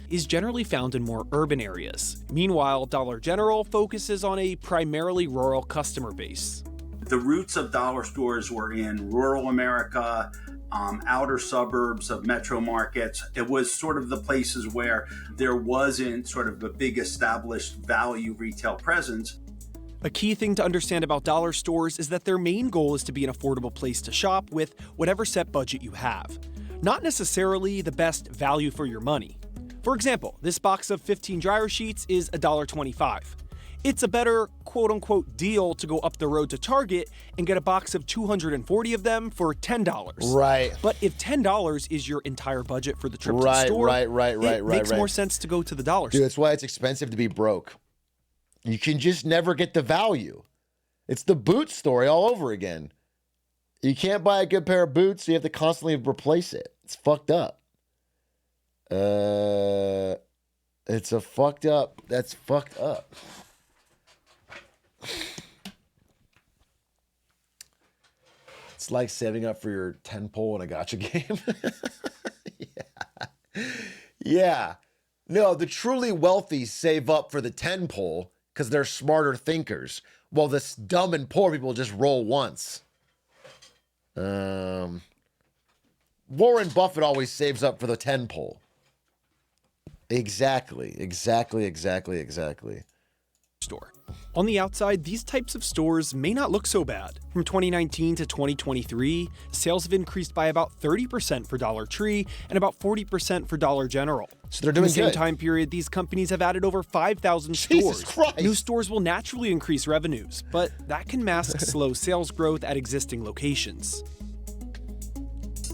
is generally found in more urban areas. Meanwhile, Dollar General focuses on a primarily rural customer base. The roots of dollar stores were in rural America, outer suburbs of metro markets. It was sort of the places where there wasn't sort of a big established value retail presence. A key thing to understand about dollar stores is that their main goal is to be an affordable place to shop with whatever set budget you have, not necessarily the best value for your money. For example, this box of 15 dryer sheets is $1.25. It's a better quote-unquote deal to go up the road to Target and get a box of 240 of them for $10. Right. But if $10 is your entire budget for the trip to the store, it makes more sense to go to the dollar store. Dude, that's why it's expensive to be broke. You can just never get the value. It's the boot story all over again. You can't buy a good pair of boots, so you have to constantly replace it. It's fucked up. It's a fucked up. That's fucked up. It's like saving up for your 10-pole in a gacha game. Yeah. No, the truly wealthy save up for the 10-pole because they're smarter thinkers, while the dumb and poor people just roll once. Warren Buffett always saves up for the 10 pole. Exactly. Store. On the outside, these types of stores may not look so bad. From 2019 to 2023, sales have increased by about 30% for Dollar Tree and about 40% for Dollar General. So they're doing In the same good. time period, these companies have added over 5,000 Jesus stores. Christ. New stores will naturally increase revenues, but that can mask slow sales growth at existing locations.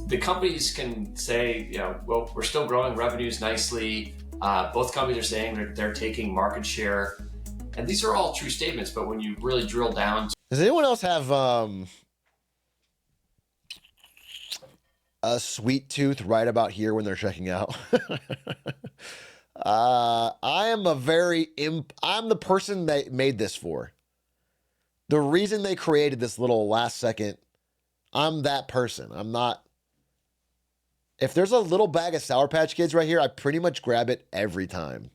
The companies can say, well, we're still growing revenues nicely. Both companies are saying they're taking market share. And these are all true statements, but when you really drill down... Does anyone else have a sweet tooth right about here when they're checking out? I'm the person they made this for. The reason they created this little last second, I'm that person. I'm not... If there's a little bag of Sour Patch Kids right here, I pretty much grab it every time.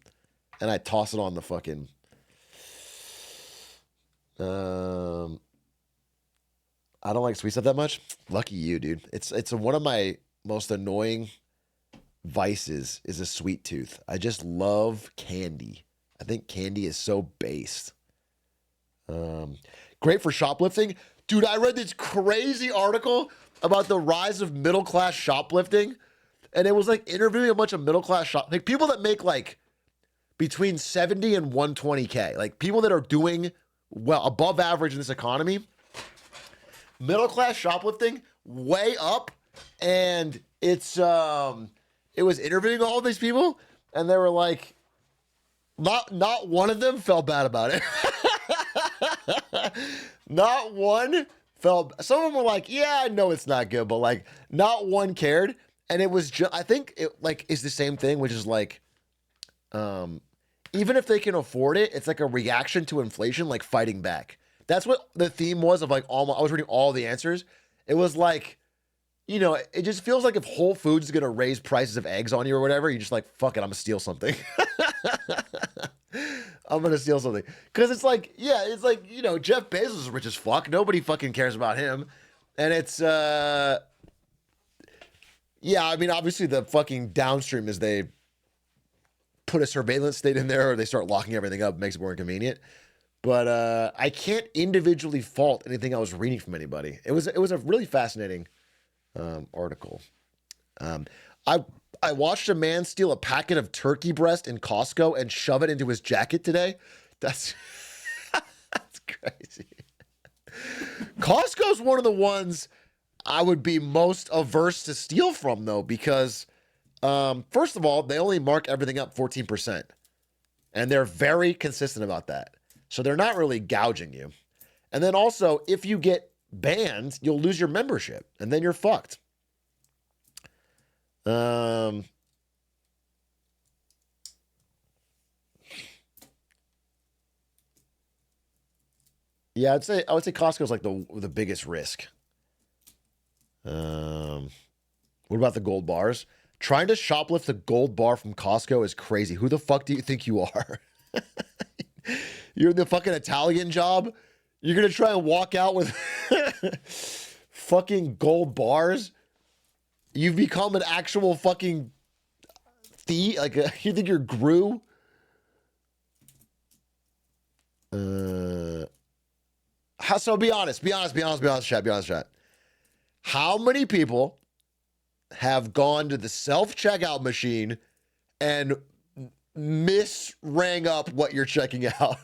And I toss it on the fucking... I don't like sweet stuff that much. Lucky you, dude. It's one of my most annoying vices is a sweet tooth. I just love candy. I think candy is so based. Great for shoplifting. Dude, I read this crazy article about the rise of middle-class shoplifting, and it was like interviewing a bunch of middle-class like people that make like between 70 and 120K, like people that are doing well above average in this economy. Middle-class shoplifting way up, and it was interviewing all these people, and they were like, not one of them felt bad about it. Not one felt. Some of them were like, yeah, I know it's not good, but like not one cared. And it was just, I think it like is the same thing, which is like, even if they can afford it, it's like a reaction to inflation, like fighting back. That's what the theme was of like I was reading all the answers. It was like, it just feels like if Whole Foods is going to raise prices of eggs on you or whatever, you're just like, fuck it, I'm going to steal something. I'm going to steal something. Because it's like, Jeff Bezos is rich as fuck. Nobody fucking cares about him. And it's, I mean, obviously the fucking downstream is they put a surveillance state in there or they start locking everything up, makes it more inconvenient. But I can't individually fault anything I was reading from anybody. It was a really fascinating article. I watched a man steal a packet of turkey breast in Costco and shove it into his jacket today. That's crazy. Costco's one of the ones I would be most averse to steal from, though, because first of all, they only mark everything up 14%. And they're very consistent about that. So they're not really gouging you. And then also, if you get banned, you'll lose your membership, and then you're fucked. Yeah, I would say Costco's like the biggest risk. What about the gold bars? Trying to shoplift a gold bar from Costco is crazy. Who the fuck do you think you are? You're in the fucking Italian job? You're gonna try and walk out with fucking gold bars? You've become an actual fucking thief? Like, you think you're Gru? So be honest, chat. How many people have gone to the self-checkout machine and rang up what you're checking out?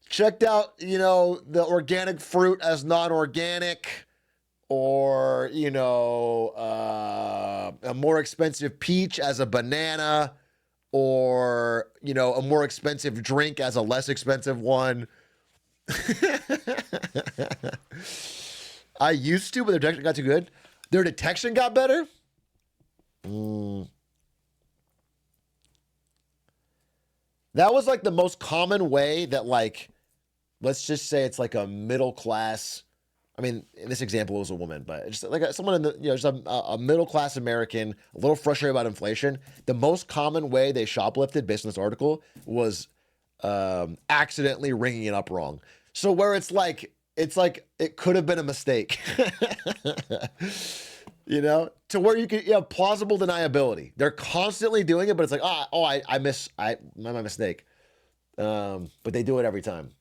Checked out, the organic fruit as non-organic, or, a more expensive peach as a banana, or, a more expensive drink as a less expensive one. I used to, but their detection got too good. Their detection got better? That was like the most common way that, like, let's just say it's like a middle class. I mean, in this example, it was a woman, but just like someone in the, just a middle class American, a little frustrated about inflation. The most common way they shoplifted, based on this article, was accidentally ringing it up wrong. So where it's like it's like it could have been a mistake. You know, to where you can, plausible deniability. They're constantly doing it, but it's like, my mistake. But they do it every time.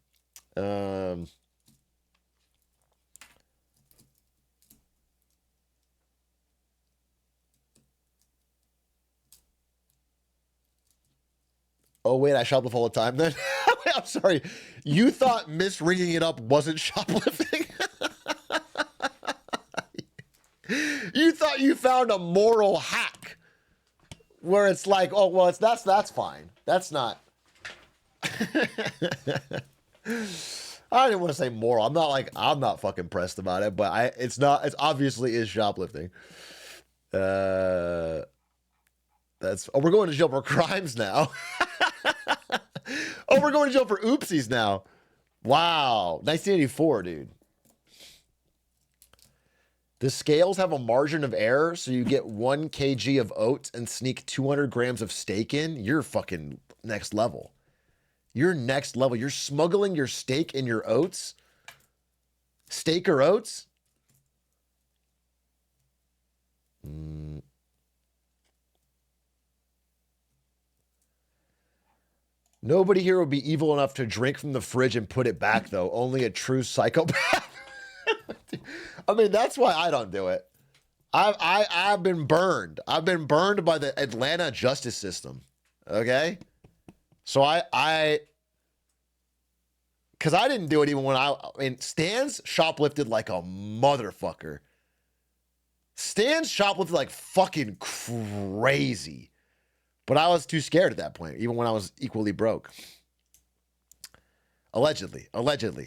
Oh, wait, I shoplift all the time then? I'm sorry. You thought misringing it up wasn't shoplifting? You thought you found a moral hack where it's like, oh, well, that's fine. That's not. I didn't want to say moral. I'm not fucking pressed about it, but it's obviously is shoplifting. We're going to jail for crimes now. Oh, we're going to jail for oopsies now. Wow. 1984, dude. The scales have a margin of error, so you get 1 kg of oats and sneak 200 grams of steak in. You're fucking next level. You're next level. You're smuggling your steak in your oats? Steak or oats? Nobody here would be evil enough to drink from the fridge and put it back, though. Only a true psychopath. I mean, that's why I don't do it. I've been burned. I've been burned by the Atlanta justice system. Okay? So because I didn't do it even when Stans shoplifted like a motherfucker. Stans shoplifted like fucking crazy. But I was too scared at that point, even when I was equally broke. Allegedly. Allegedly.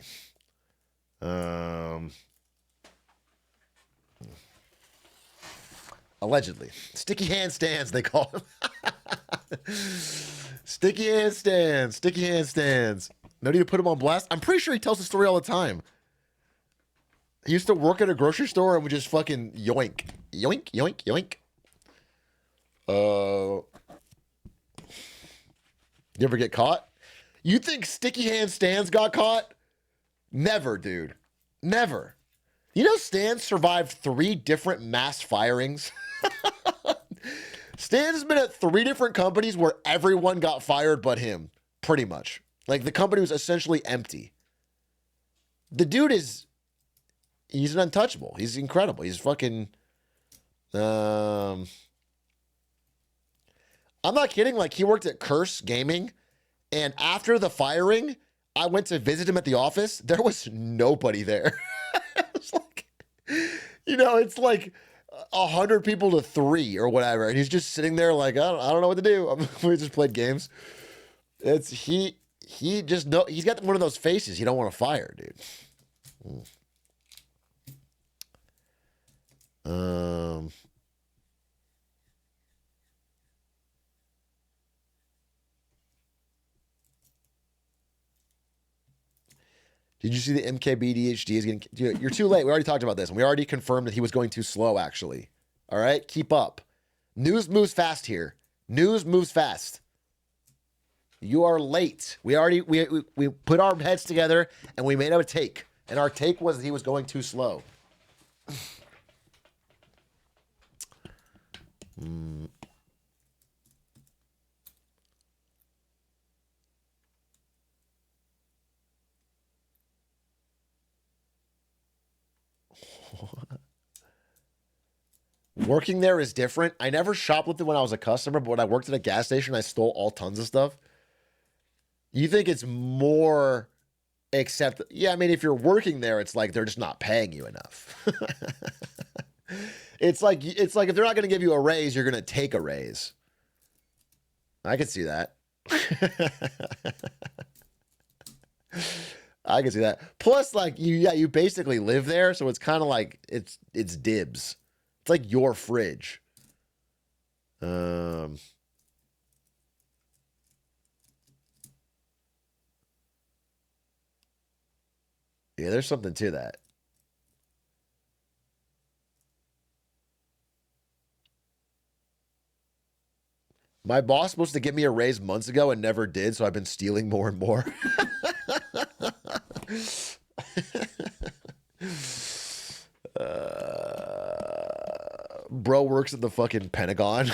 Sticky hand stands, they call them. Sticky hand stands. No need to put him on blast. I'm pretty sure he tells the story all the time. He used to work at a grocery store and would just fucking yoink. Yoink, yoink, yoink. You ever get caught? You think Sticky Hand Stans got caught? Never, dude. Never. You know Stans survived 3 different mass firings? Stans has been at 3 different companies where everyone got fired but him. Pretty much. Like, the company was essentially empty. The dude he's an untouchable. He's incredible. He's fucking... I'm not kidding. Like, he worked at Curse Gaming, and after the firing, I went to visit him at the office. There was nobody there. It's like, it's like 100 people to 3 or whatever, and he's just sitting there like, I don't know what to do. We just played games. He just he's got one of those faces you don't want to fire, dude. Did you see the MKBHD is getting... Dude, you're too late. We already talked about this, and we already confirmed that he was going too slow, actually. All right? Keep up. News moves fast here. News moves fast. You are late. We put our heads together, and we made a take. And our take was that he was going too slow. Working there is different. I never shoplifted when I was a customer, but when I worked at a gas station, I stole all tons of stuff. You think it's more yeah, I mean, if you're working there, it's like they're just not paying you enough. It's like if they're not going to give you a raise, you're going to take a raise. I can see that. I can see that. Plus, like, you basically live there, so it's kind of like it's dibs. It's like your fridge. Yeah, there's something to that. My boss was supposed to give me a raise months ago and never did, so I've been stealing more and more. bro works at the fucking Pentagon.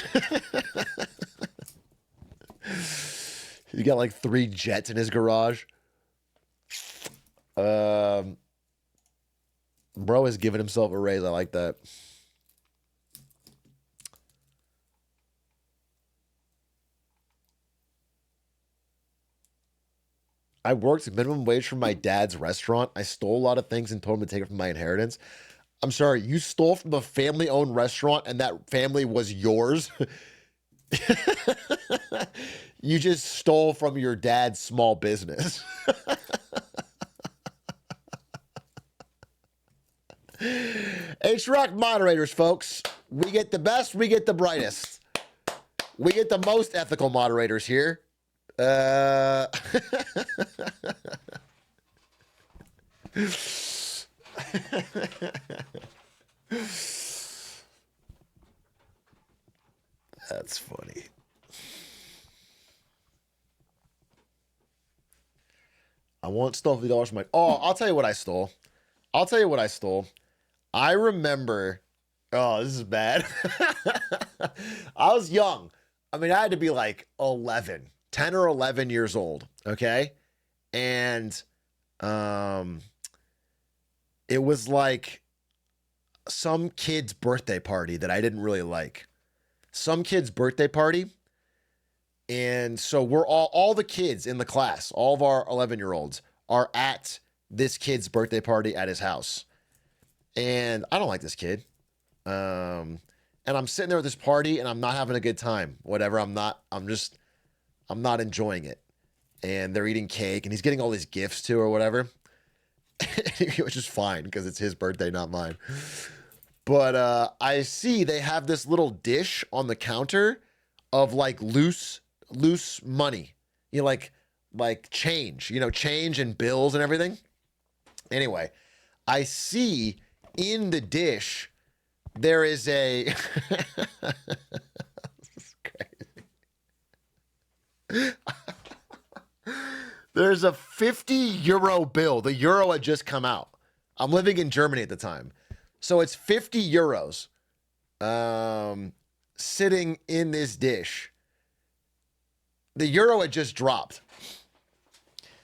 He got like 3 jets in his garage. Bro has given himself a raise. I like that. I worked minimum wage for my dad's restaurant. I stole a lot of things and told him to take it from my inheritance. I'm sorry, you stole from a family-owned restaurant and that family was yours? You just stole from your dad's small business. Atrioc moderators, folks. We get the best, we get the brightest. We get the most ethical moderators here. That's funny. I want stuff $50 from my... Oh, I'll tell you what I stole. I remember... Oh, this is bad. I was young. I mean, I had to be like 10 or 11 years old, okay? And it was like some kid's birthday party that I didn't really like. Some kid's birthday party. And so we're all the kids in the class, all of our 11-year-olds are at this kid's birthday party at his house. And I don't like this kid. And I'm sitting there at this party and I'm not having a good time. Whatever. I'm not enjoying it. And they're eating cake and he's getting all these gifts too or whatever. Which is fine because it's his birthday, not mine. But I see they have this little dish on the counter of like loose money. You know, like change, change and bills and everything. Anyway, I see in the dish there is a this is crazy. There's a 50 euro bill. The euro had just come out. I'm living in Germany at the time. So it's 50 euros sitting in this dish. The euro had just dropped.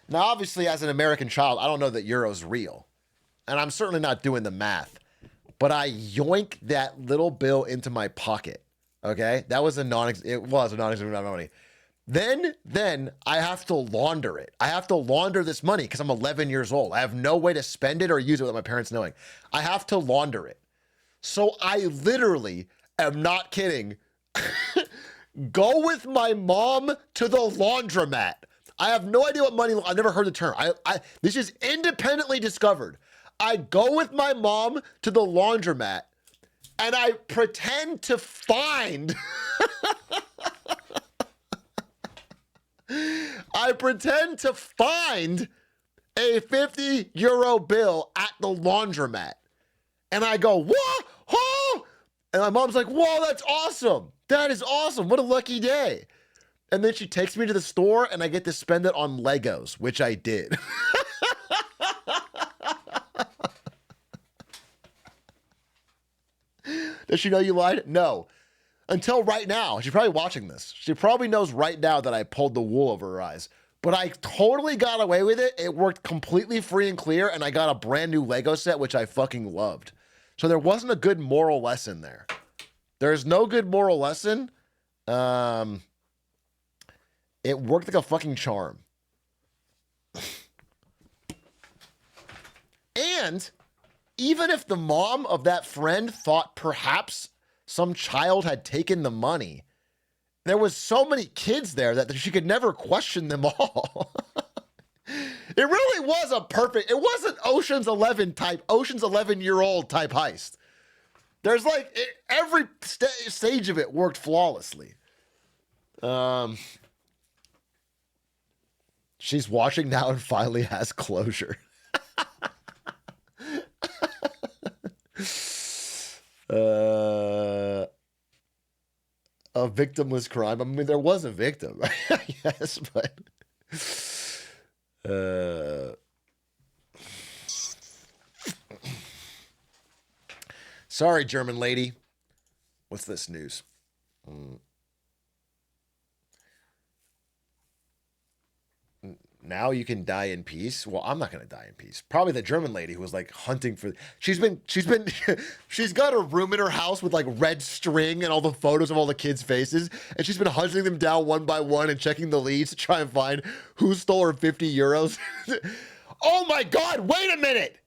Now, obviously, as an American child, I don't know that euro's real. And I'm certainly not doing the math. But I yoinked that little bill into my pocket. Okay? That was a non-existent amount of money. Then I have to launder it. I have to launder this money because I'm 11 years old. I have no way to spend it or use it without my parents knowing. I have to launder it. So I literally am not kidding. Go with my mom to the laundromat. I have no idea what money. I've never heard the term. This is independently discovered. I go with my mom to the laundromat and I pretend to find a 50 euro bill at the laundromat. And I go, what? Oh! And my mom's like, whoa, that's awesome. That is awesome. What a lucky day. And then she takes me to the store and I get to spend it on Legos, which I did. Does she know you lied? No. Until right now. She's probably watching this. She probably knows right now that I pulled the wool over her eyes. But I totally got away with it. It worked completely free and clear, and I got a brand new Lego set, which I fucking loved. So there wasn't a good moral lesson there. There's no good moral lesson. It worked like a fucking charm. And even if the mom of that friend thought perhaps some child had taken the money, there was so many kids there that she could never question them all. It really was it wasn't Ocean's 11-year-old type heist. There's every stage of it worked flawlessly. She's watching now and finally has closure. A victimless crime. I mean, there was a victim, yes, but sorry, German lady. What's this news? Now you can die in peace. Well, I'm not gonna die in peace. Probably the German lady who was like hunting for. She's got a room in her house with like red string and all the photos of all the kids' faces, and she's been hunting them down one by one and checking the leads to try and find who stole her 50 euros. Oh my God! Wait a minute.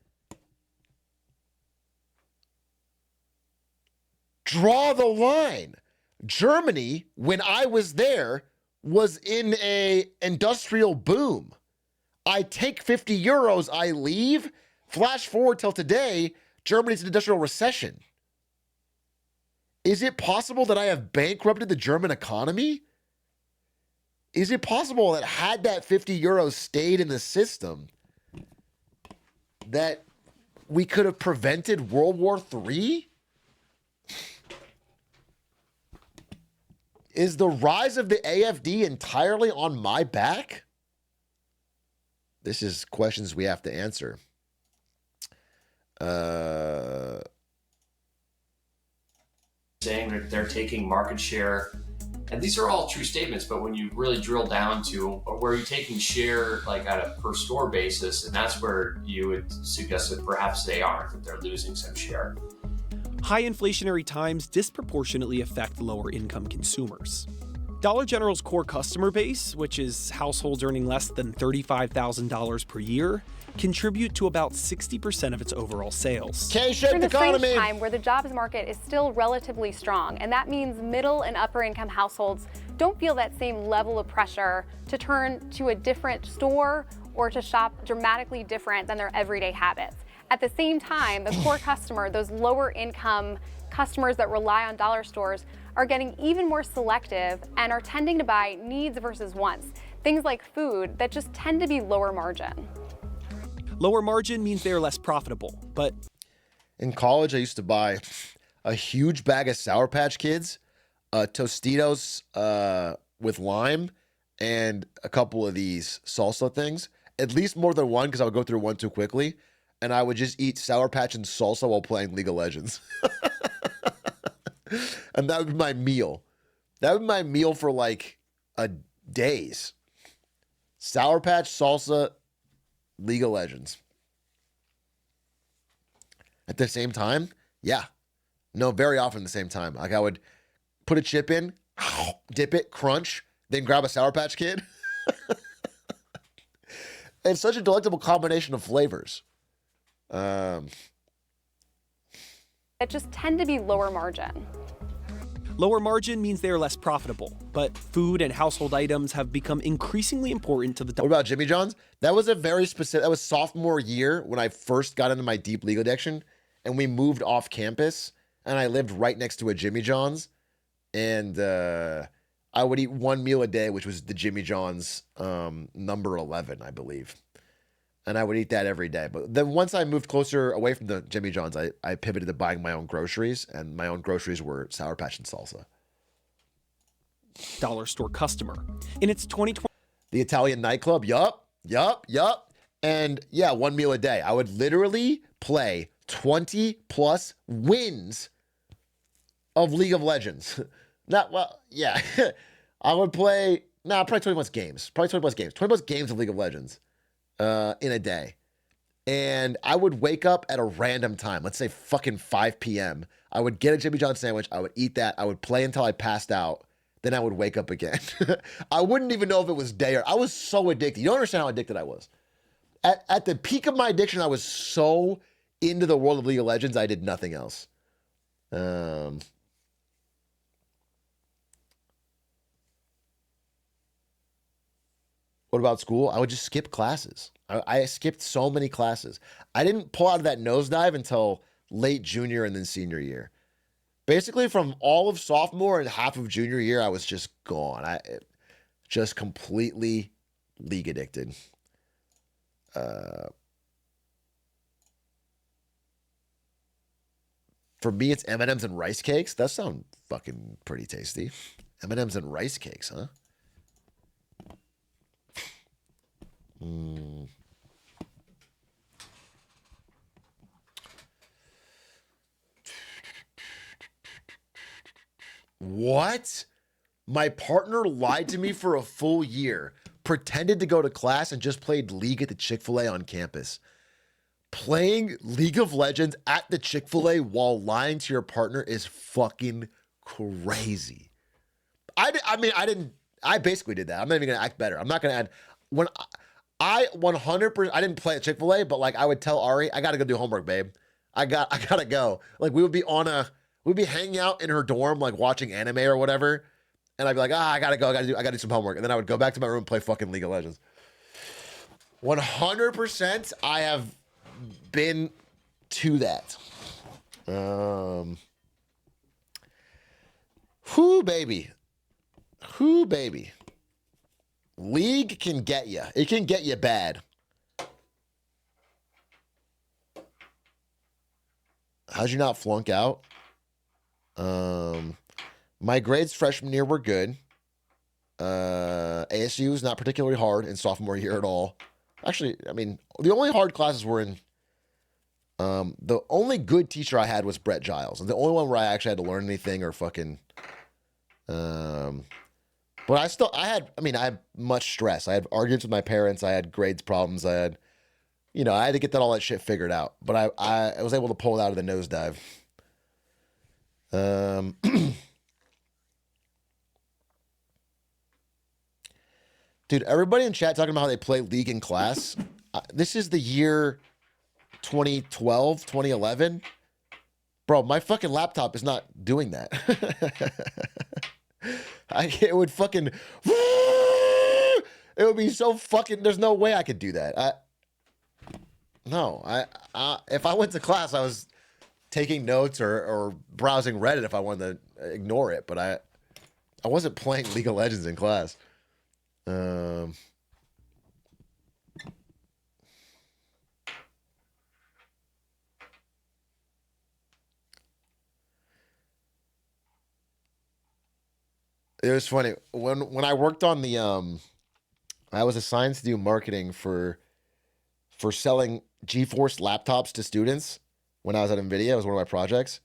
Draw the line. Germany, when I was there, was in a industrial boom. I take 50 euros, I leave. Flash forward till today, Germany's in industrial recession. Is it possible that I have bankrupted the German economy? Is it possible that had that 50 euros stayed in the system, that we could have prevented World War III? Is the rise of the AFD entirely on my back? This is questions we have to answer. Saying that they're taking market share, and these are all true statements, but when you really drill down to where you're taking share like at a per store basis, and that's where you would suggest that perhaps they aren't, that they're losing some share. High inflationary times disproportionately affect lower income consumers. Dollar General's core customer base, which is households earning less than $35,000 per year, contribute to about 60% of its overall sales. K-shaped economy. Time where the jobs market is still relatively strong, and that means middle and upper income households don't feel that same level of pressure to turn to a different store or to shop dramatically different than their everyday habits. At the same time, the core customer, those lower income customers that rely on dollar stores, are getting even more selective and are tending to buy needs versus wants. Things like food that just tend to be lower margin. Lower margin means they're less profitable, but... In college, I used to buy a huge bag of Sour Patch Kids, Tostitos with lime, and a couple of these salsa things. At least more than one, because I would go through one too quickly. And I would just eat Sour Patch and salsa while playing League of Legends. And that would be my meal. That would be my meal for like days. Sour Patch, salsa, League of Legends. At the same time? Yeah. No, very often at the same time. Like I would put a chip in, dip it, crunch, then grab a Sour Patch Kid. It's such a delectable combination of flavors. That just tend to be lower margin. Lower margin means they are less profitable, but food and household items have become increasingly important to the... What about Jimmy John's? That was a very specific... That was sophomore year when I first got into my deep legal addiction, and we moved off campus, and I lived right next to a Jimmy John's, and I would eat one meal a day, which was the Jimmy John's number 11, I believe. And I would eat that every day. But then once I moved closer away from the Jimmy John's, I pivoted to buying my own groceries, and my own groceries were Sour Patch and salsa. Dollar store customer. In its 2020... The Italian nightclub, yup. And yeah, one meal a day. I would literally play 20 plus wins of League of Legends. I would play, probably 20 plus games. 20 plus games of League of Legends. In a day. And I would wake up at a random time, let's say fucking 5 p.m. I would get a Jimmy John's sandwich. I would eat that. I would play until I passed out. Then I would wake up again. I wouldn't even know if it was day or... I was so addicted. You don't understand how addicted I was. At the peak of my addiction, I was so into the world of League of Legends, I did nothing else. What about school? I would just skip classes. I skipped so many classes. I didn't pull out of that nosedive until late junior and then senior year. Basically, from all of sophomore and half of junior year, I was just gone. Just completely league addicted. For me, it's M&M's and rice cakes. That sounds fucking pretty tasty. M&M's and rice cakes, huh? What? My partner lied to me for a full year, pretended to go to class, and just played League at the Chick-fil-A on campus. Playing League of Legends at the Chick-fil-A while lying to your partner is fucking crazy. I basically did that. I'm not even going to act better. I'm not going to add. When I 100%, I didn't play at Chick-fil-A, but like I would tell Ari, I got to go do homework, babe. I got to go. Like we'd be hanging out in her dorm, like watching anime or whatever. And I'd be like, I gotta go. I gotta do some homework. And then I would go back to my room and play fucking League of Legends. 100% I have been to that. Whoo, baby. League can get you. It can get you bad. How'd you not flunk out? My grades freshman year were good. ASU is not particularly hard in sophomore year at all. Actually, I mean, the only hard classes were in... the only good teacher I had was Brett Giles. And the only one where I actually had to learn anything or fucking... but I had much stress. I had arguments with my parents. I had grades problems. I had to get all that shit figured out. But I was able to pull it out of the nosedive. Dude, everybody in chat talking about how they play League in class. This is the year 2012, 2011. Bro, my fucking laptop is not doing that. It would fucking... It would be so fucking... There's no way I could do that. If I went to class, I was taking notes or browsing Reddit if I wanted to ignore it. But I wasn't playing League of Legends in class. It was funny when I worked on the I was assigned to do marketing for selling GeForce laptops to students when I was at NVIDIA. It was one of my projects,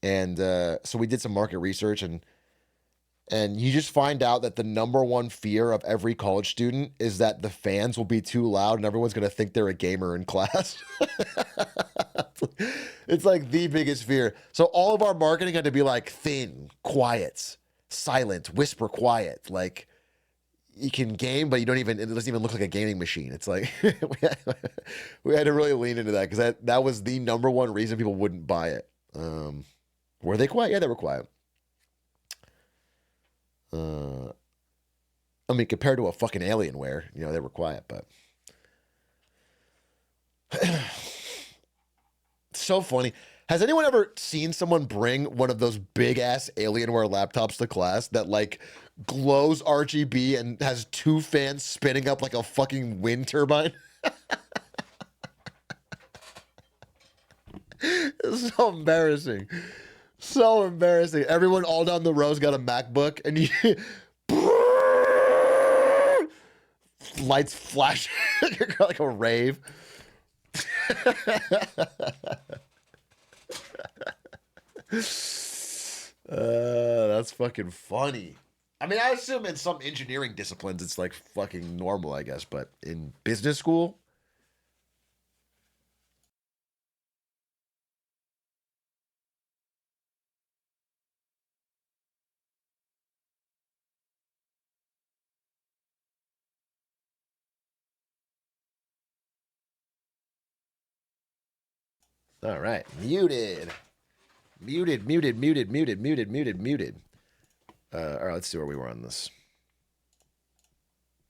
and so we did some market research, and you just find out that the number one fear of every college student is that the fans will be too loud and everyone's going to think they're a gamer in class. It's like the biggest fear. So all of our marketing had to be like thin, quiet, silent, whisper quiet. Like you can game, but it doesn't even look like a gaming machine. It's like we had to really lean into that because that was the number one reason people wouldn't buy it. Were they quiet? Yeah, they were quiet. I mean, compared to a fucking Alienware, they were quiet, but so funny. Has anyone ever seen someone bring one of those big ass Alienware laptops to class that like glows RGB and has two fans spinning up like a fucking wind turbine? It's so embarrassing. So embarrassing. Everyone all down the row's got a MacBook and you lights flash like a rave. That's fucking funny. I mean, I assume in some engineering disciplines it's like fucking normal, I guess, but in business school, all right, muted. All right, let's see where we were on this.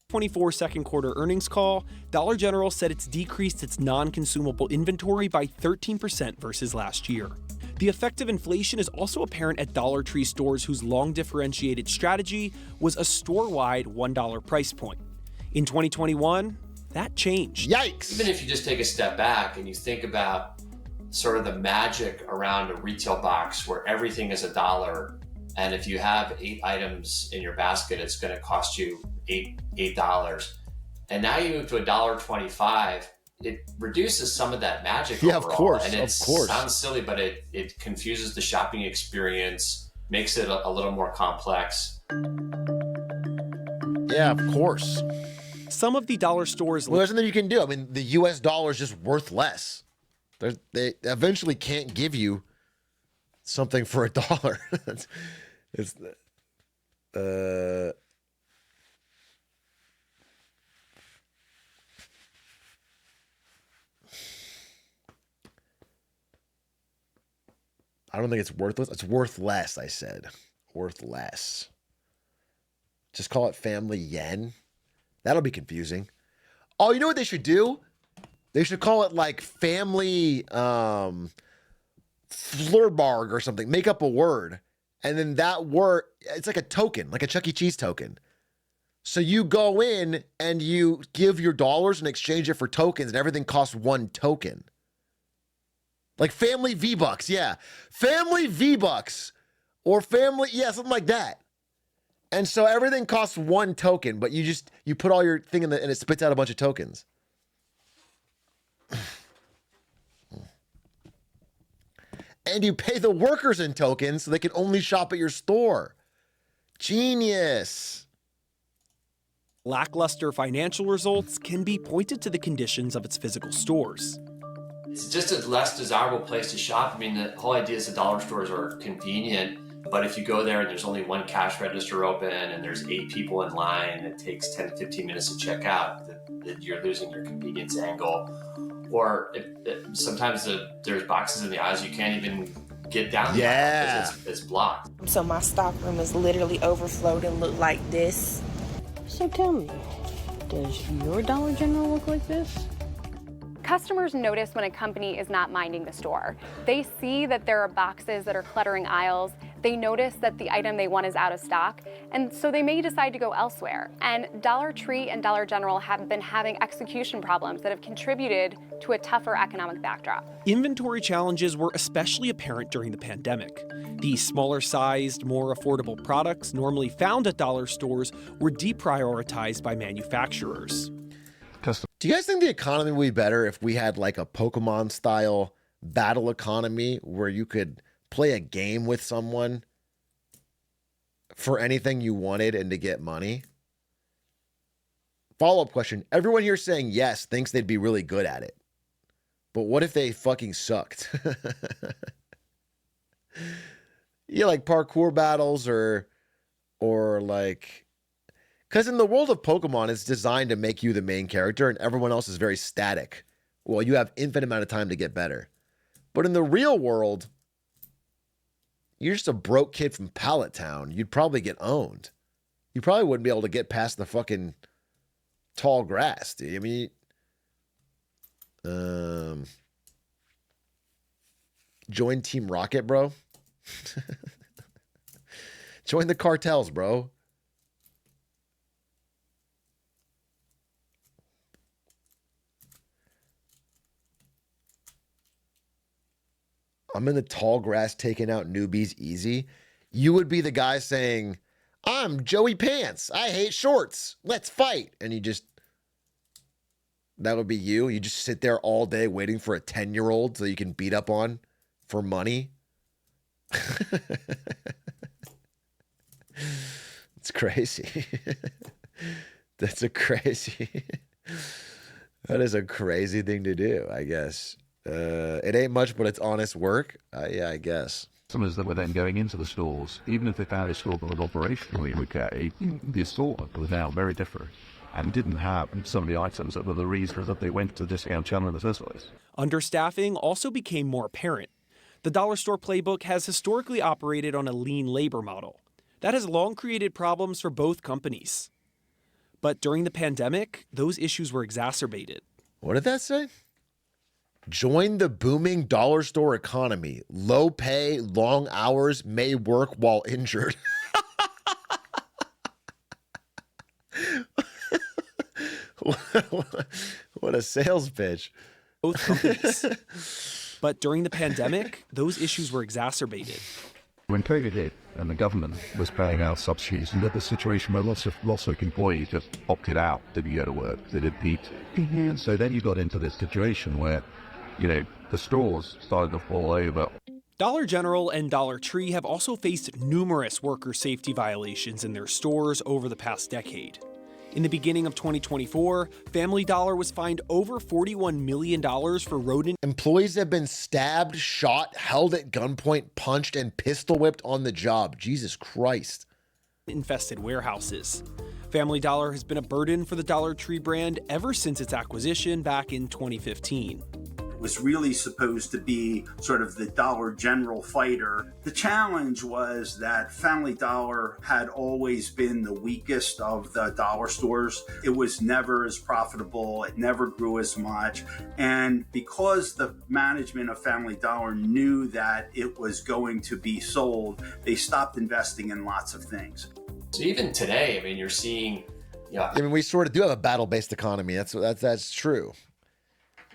24 second quarter earnings call, Dollar General said it's decreased its non-consumable inventory by 13% versus last year. The effect of inflation is also apparent at Dollar Tree stores whose long differentiated strategy was a store-wide $1 price point. In 2021, that changed. Yikes! Even if you just take a step back and you think about sort of the magic around a retail box where everything is $1, and if you have 8 items in your basket, it's going to cost you $8. And now you move to $1.25. It reduces some of that magic. Yeah, overall. of course. And it sounds silly, but it confuses the shopping experience. makes it a little more complex. Yeah, of course. Some of the dollar stores... Well, there's nothing you can do. I mean, the U.S. dollar is just worth less. They eventually can't give you something for a dollar. it's I don't think it's worthless. It's worth less, I said. Worth less. Just call it family yen. That'll be confusing. Oh, you know what they should do? They should call it like family flurbarg or something. Make up a word. And then that word, it's like a token, like a Chuck E. Cheese token. So you go in and you give your dollars and exchange it for tokens, and everything costs one token. Like family V-Bucks, yeah. Family V-Bucks. Or family, yeah, something like that. And so everything costs one token, but you put all your thing in and it spits out a bunch of tokens. And you pay the workers in tokens so they can only shop at your store. Genius. Lackluster financial results can be pointed to the conditions of its physical stores. It's just a less desirable place to shop. I mean, the whole idea is the dollar stores are convenient, but if you go there and there's only one cash register open and there's 8 people in line and it takes 10 to 15 minutes to check out, that you're losing your convenience angle. Or sometimes there's boxes in the aisles you can't even get down. Yeah. Because it's blocked. So my stock room is literally overflowed and look like this. So tell me, does your Dollar General look like this? Customers notice when a company is not minding the store. They see that there are boxes that are cluttering aisles. They notice that the item they want is out of stock, and so they may decide to go elsewhere. And Dollar Tree and Dollar General have been having execution problems that have contributed to a tougher economic backdrop. Inventory challenges were especially apparent during the pandemic. These smaller-sized, more affordable products normally found at dollar stores were deprioritized by manufacturers. Do you guys think the economy would be better if we had like a Pokemon-style battle economy where you could play a game with someone for anything you wanted and to get money? Follow-up question. Everyone here saying yes thinks they'd be really good at it. But what if they fucking sucked? Yeah, like parkour battles or like... Because in the world of Pokemon, it's designed to make you the main character and everyone else is very static. Well, you have infinite amount of time to get better. But in the real world, you're just a broke kid from Pallet Town. You'd probably get owned. You probably wouldn't be able to get past the fucking tall grass, dude. I mean, join Team Rocket, bro. Join the cartels, bro. I'm in the tall grass taking out newbies easy. You would be the guy saying, I'm Joey Pants. I hate shorts. Let's fight. And that would be you. You just sit there all day waiting for a 10-year-old so you can beat up on for money. It's crazy. That is a crazy thing to do, I guess. It ain't much, but it's honest work. Yeah, I guess. Customers that were then going into the stores, even if they found a store that was operationally okay, the assortment was now very different and didn't have some of the items that were the reason that they went to the discount channel in the first place. Understaffing also became more apparent. The dollar store playbook has historically operated on a lean labor model. That has long created problems for both companies. But during the pandemic, those issues were exacerbated. What did that say? Join the booming dollar store economy. Low pay, long hours, may work while injured. What a sales pitch. Both companies. But during the pandemic, those issues were exacerbated. When COVID hit and the government was paying out subsidies, and there was a situation where lots of employees just opted out, didn't go to work, they didn't eat. So then you got into this situation where, the stores started to fall over. Dollar General and Dollar Tree have also faced numerous worker safety violations in their stores over the past decade. In the beginning of 2024, Family Dollar was fined over $41 million for rodent. Employees have been stabbed, shot, held at gunpoint, punched, and pistol whipped on the job. Jesus Christ. Infested warehouses. Family Dollar has been a burden for the Dollar Tree brand ever since its acquisition back in 2015. Was really supposed to be sort of the Dollar General fighter. The challenge was that Family Dollar had always been the weakest of the dollar stores. It was never as profitable. It never grew as much. And because the management of Family Dollar knew that it was going to be sold, they stopped investing in lots of things. So even today, I mean, you're seeing, I mean, we sort of do have a battle-based economy. That's true.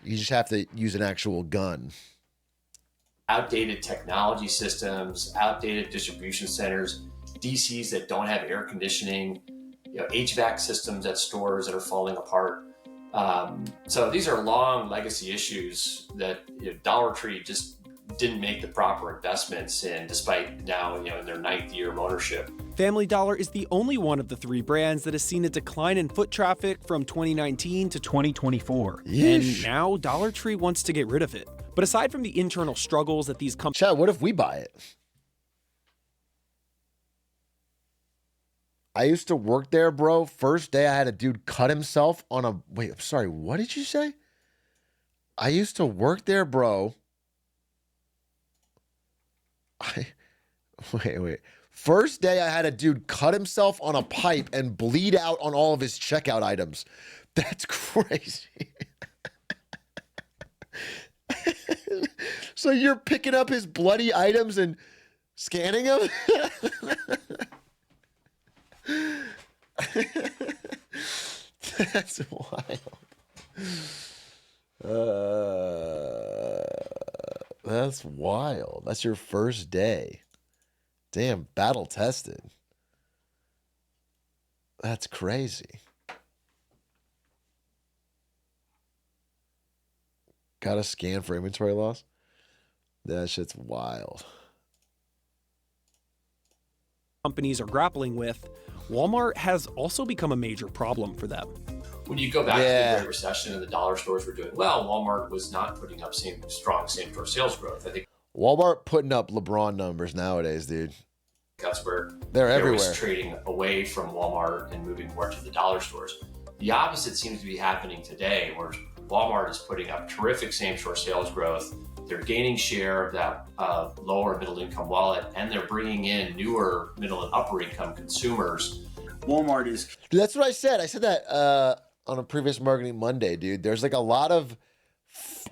You just have to use an actual gun. Outdated technology systems, outdated distribution centers, DCs that don't have air conditioning, HVAC systems at stores that are falling apart. So these are long legacy issues that Dollar Tree just didn't make the proper investments in, despite now in their 9th year of ownership. Family Dollar is the only one of the 3 brands that has seen a decline in foot traffic from 2019 to 2024. Yeesh. And now Dollar Tree wants to get rid of it. But aside from the internal struggles that these companies... Chad, what if we buy it? I used to work there, bro. First day I had a dude cut himself on a... Wait, I'm sorry. What did you say? I used to work there, bro. Wait. First day I had a dude cut himself on a pipe and bleed out on all of his checkout items. That's crazy. So you're picking up his bloody items and scanning them? That's wild. That's wild. That's your first day. Damn, battle tested. That's crazy. Got to scan for inventory loss? That shit's wild. Companies are grappling with, Walmart has also become a major problem for them. When you go back to the Great Recession and the dollar stores were doing well, Walmart was not putting up strong same-store sales growth. I think Walmart putting up LeBron numbers nowadays, dude. That's where they're everywhere. Was trading away from Walmart and moving more to the dollar stores. The opposite seems to be happening today, where Walmart is putting up terrific same-store sales growth. They're gaining share of that lower middle-income wallet, and they're bringing in newer middle and upper-income consumers. Walmart is... Dude, that's what I said. I said that on a previous Marketing Monday, dude. There's like a lot of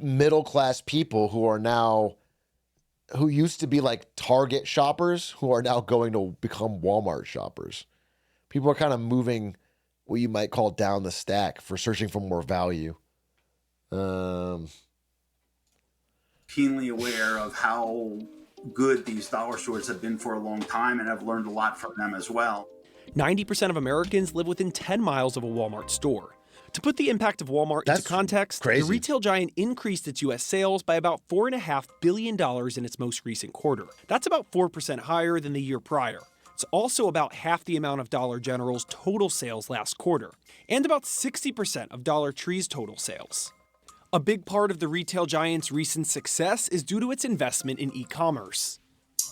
middle-class people who used to be like Target shoppers who are now going to become Walmart shoppers. People are kind of moving what you might call down the stack for searching for more value. Keenly aware of how good these dollar stores have been for a long time, and I've learned a lot from them as well. 90% of Americans live within 10 miles of a Walmart store. To put the impact of Walmart into context, the retail giant increased its U.S. sales by about $4.5 billion in its most recent quarter. That's about 4% higher than the year prior. It's also about half the amount of Dollar General's total sales last quarter, and about 60% of Dollar Tree's total sales. A big part of the retail giant's recent success is due to its investment in e-commerce.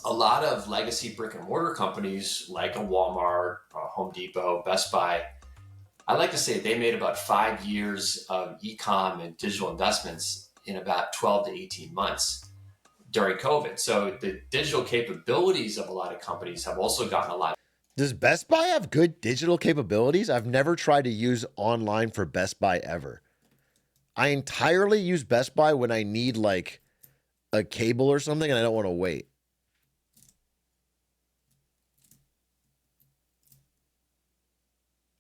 A lot of legacy brick and mortar companies like a Walmart, Home Depot, Best Buy, I like to say they made about 5 years of e-com and digital investments in about 12 to 18 months during COVID. So the digital capabilities of a lot of companies have also gotten a lot. Does Best Buy have good digital capabilities? I've never tried to use online for Best Buy ever. I entirely use Best Buy when I need like a cable or something and I don't want to wait.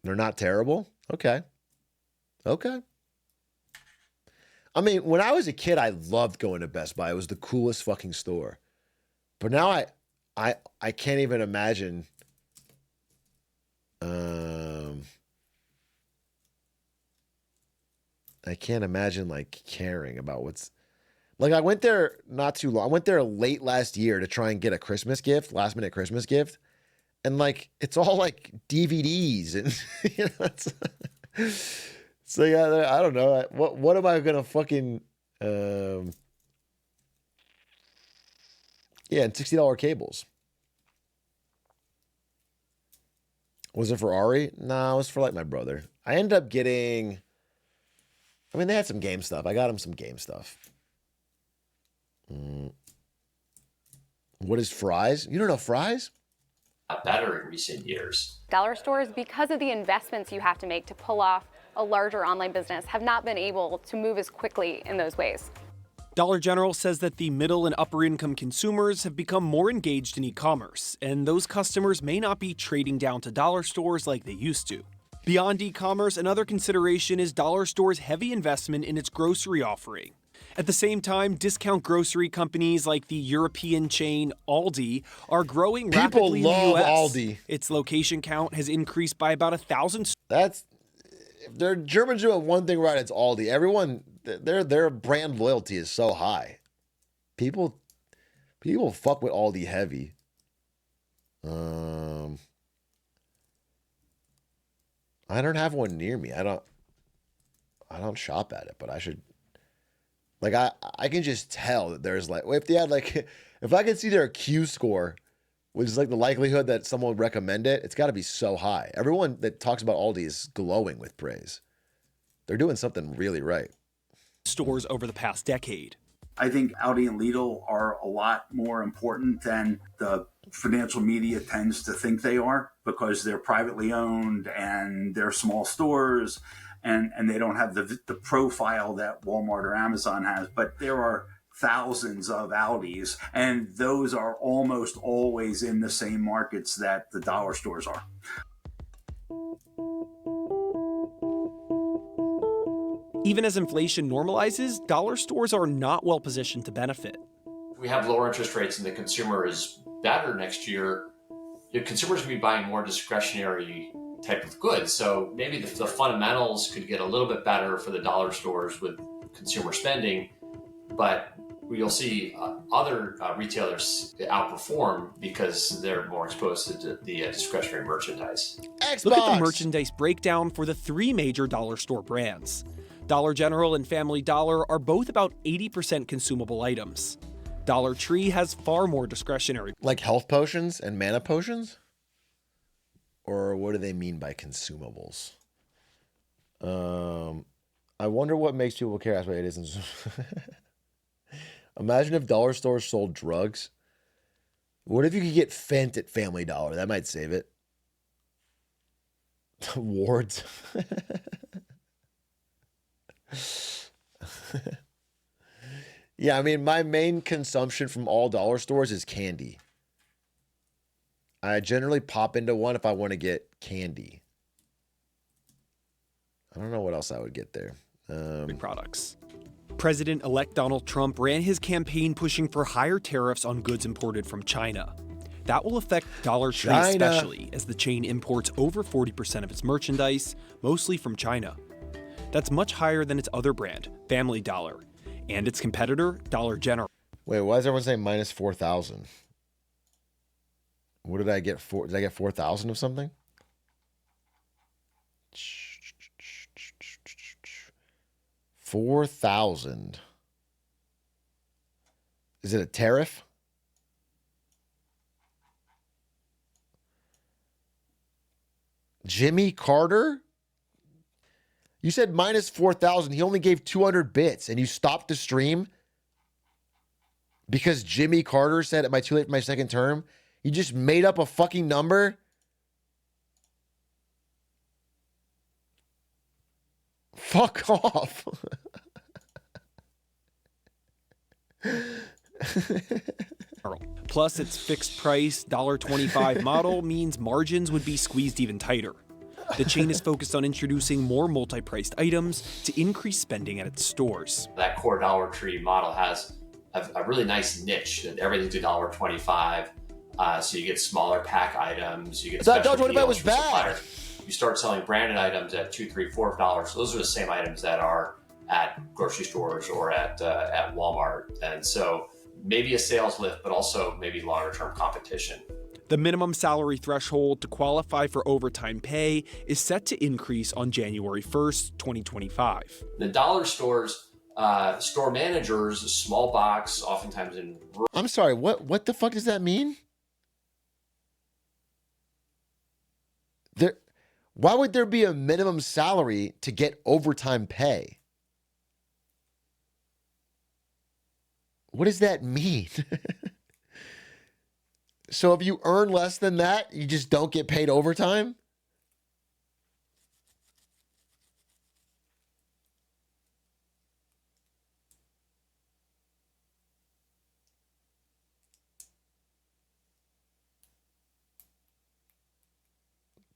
They're not terrible? Okay. Okay. I mean, when I was a kid, I loved going to Best Buy. It was the coolest fucking store. But now I can't even imagine I can't imagine like caring about what's Like I went there not too long. I went there late last year to try and get a Christmas gift, last minute Christmas gift. And like, it's all like DVDs and so yeah, I don't know. What am I going to fucking, and $60 cables. Was it for Ari? No, it was for like my brother. I ended up getting, I mean, they had some game stuff. I got him some game stuff. What is Fry's? You don't know Fry's? Better in recent years. Dollar stores, because of the investments you have to make to pull off a larger online business, have not been able to move as quickly in those ways. Dollar General says that the middle and upper income consumers have become more engaged in e-commerce, and those customers may not be trading down to dollar stores like they used to. Beyond e-commerce, another consideration is Dollar Store's heavy investment in its grocery offering. At the same time, discount grocery companies like the European chain Aldi are growing rapidly in the US. People love Aldi. Its location count has increased by about 1,000. If they're Germans doing one thing right, it's Aldi. Everyone, their brand loyalty is so high. People fuck with Aldi heavy. I don't have one near me. I don't shop at it, but I should. Like I can just tell that there's like, if they had like, if I could see their Q score, which is like the likelihood that someone would recommend it, it's got to be so high. Everyone that talks about Aldi is glowing with praise. They're doing something really right. Stores over the past decade. I think Aldi and Lidl are a lot more important than the financial media tends to think they are, because they're privately owned and they're small stores. And they don't have the profile that Walmart or Amazon has, but there are thousands of Aldis, and those are almost always in the same markets that the dollar stores are. Even as inflation normalizes, dollar stores are not well positioned to benefit. We have lower interest rates and the consumer is better next year. The consumers will be buying more discretionary type of goods. So maybe the fundamentals could get a little bit better for the dollar stores with consumer spending, but you'll see other retailers outperform because they're more exposed to the discretionary merchandise. Look at the merchandise breakdown for the three major dollar store brands. Dollar General and Family Dollar are both about 80% consumable items. Dollar Tree has far more discretionary. Like health potions and mana potions? Or what do they mean by consumables? I wonder what makes people care. That's what it isn't. Imagine if dollar stores sold drugs. What if you could get Fent at Family Dollar? That might save it. Wards. Yeah, I mean, my main consumption from all dollar stores is candy. I generally pop into one if I want to get candy. I don't know what else I would get there. Products. President-elect Donald Trump ran his campaign pushing for higher tariffs on goods imported from China. That will affect Dollar Tree especially, as the chain imports over 40% of its merchandise, mostly from China. That's much higher than its other brand, Family Dollar, and its competitor, Dollar General. Wait, why is everyone saying minus 4,000? What did I get? Did I get 4,000 of something? 4,000. Is it a tariff? Jimmy Carter? You said minus 4,000. He only gave 200 bits and you stopped the stream because Jimmy Carter said, am I too late for my second term? You just made up a fucking number? Fuck off. Plus, its fixed price $1.25 model means margins would be squeezed even tighter. The chain is focused on introducing more multi-priced items to increase spending at its stores. That core Dollar Tree model has a really nice niche. Everything's $1.25. So you get smaller pack items. You get special deals was bad. Suppliers. You start selling branded items at $2, $3, $4. So those are the same items that are at grocery stores or at Walmart. And so maybe a sales lift, but also maybe longer term competition. The minimum salary threshold to qualify for overtime pay is set to increase on January 1st, 2025. The dollar stores, store managers, a small box, oftentimes in... I'm sorry, what the fuck does that mean? Why would there be a minimum salary to get overtime pay? What does that mean? So if you earn less than that, you just don't get paid overtime?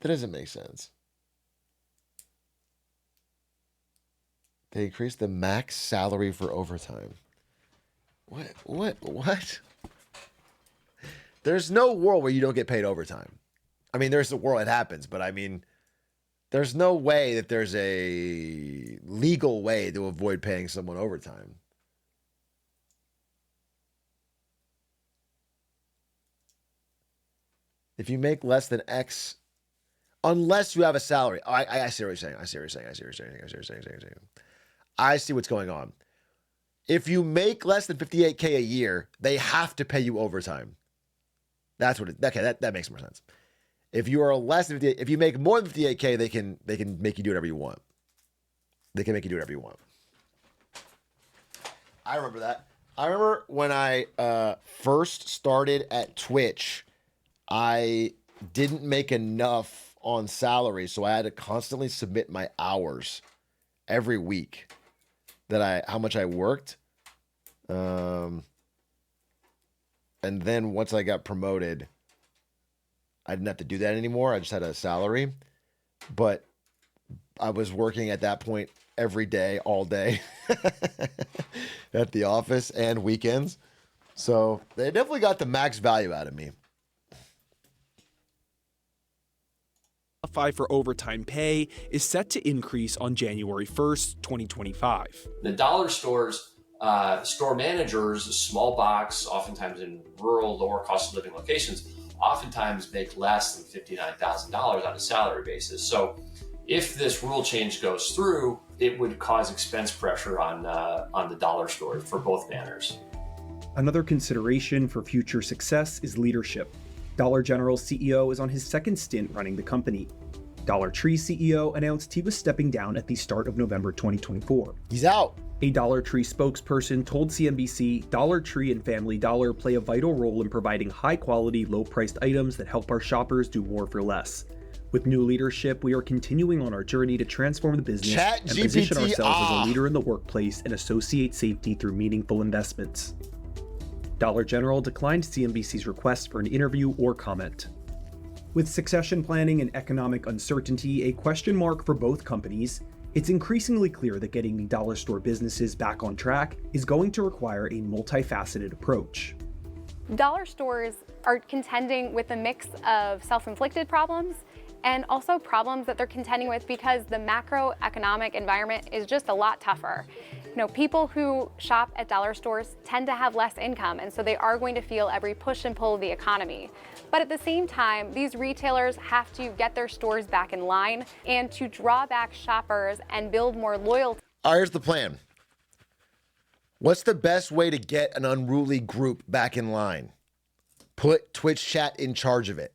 That doesn't make sense. They increased the max salary for overtime. What? There's no world where you don't get paid overtime. I mean, there's a world it happens, but I mean, there's no way that there's a legal way to avoid paying someone overtime. If you make less than X, unless you have a salary. I see what you're saying. I see what's going on. If you make less than $58K a year, they have to pay you overtime. That's what it, okay, that makes more sense. If you are less than 58, if you make more than 58K, they can make you do whatever you want. They can make you do whatever you want. I remember that. I remember when I first started at Twitch, I didn't make enough on salary, so I had to constantly submit my hours every week how much I worked. And then once I got promoted, I didn't have to do that anymore. I just had a salary, but I was working at that point every day, all day at the office and weekends. So they definitely got the max value out of me. For overtime pay is set to increase on January 1st, 2025. The dollar stores, store managers, a small box, oftentimes in rural, lower cost of living locations, oftentimes make less than $59,000 on a salary basis. So if this rule change goes through, it would cause expense pressure on the dollar store for both banners. Another consideration for future success is leadership. Dollar General's CEO is on his second stint running the company. Dollar Tree CEO announced he was stepping down at the start of November 2024. He's out. A Dollar Tree spokesperson told CNBC Dollar Tree and Family Dollar play a vital role in providing high-quality, low-priced items that help our shoppers do more for less. With new leadership, we are continuing on our journey to transform the business and position ourselves as a leader in the workplace and associate safety through meaningful investments. Dollar General declined CNBC's request for an interview or comment. With succession planning and economic uncertainty a question mark for both companies, it's increasingly clear that getting the dollar store businesses back on track is going to require a multifaceted approach. Dollar stores are contending with a mix of self-inflicted problems and also problems that they're contending with because the macroeconomic environment is just a lot tougher. You know, people who shop at dollar stores tend to have less income, and so they are going to feel every push and pull of the economy. But at the same time, these retailers have to get their stores back in line and to draw back shoppers and build more loyalty. All right, here's the plan. What's the best way to get an unruly group back in line? Put Twitch chat in charge of it.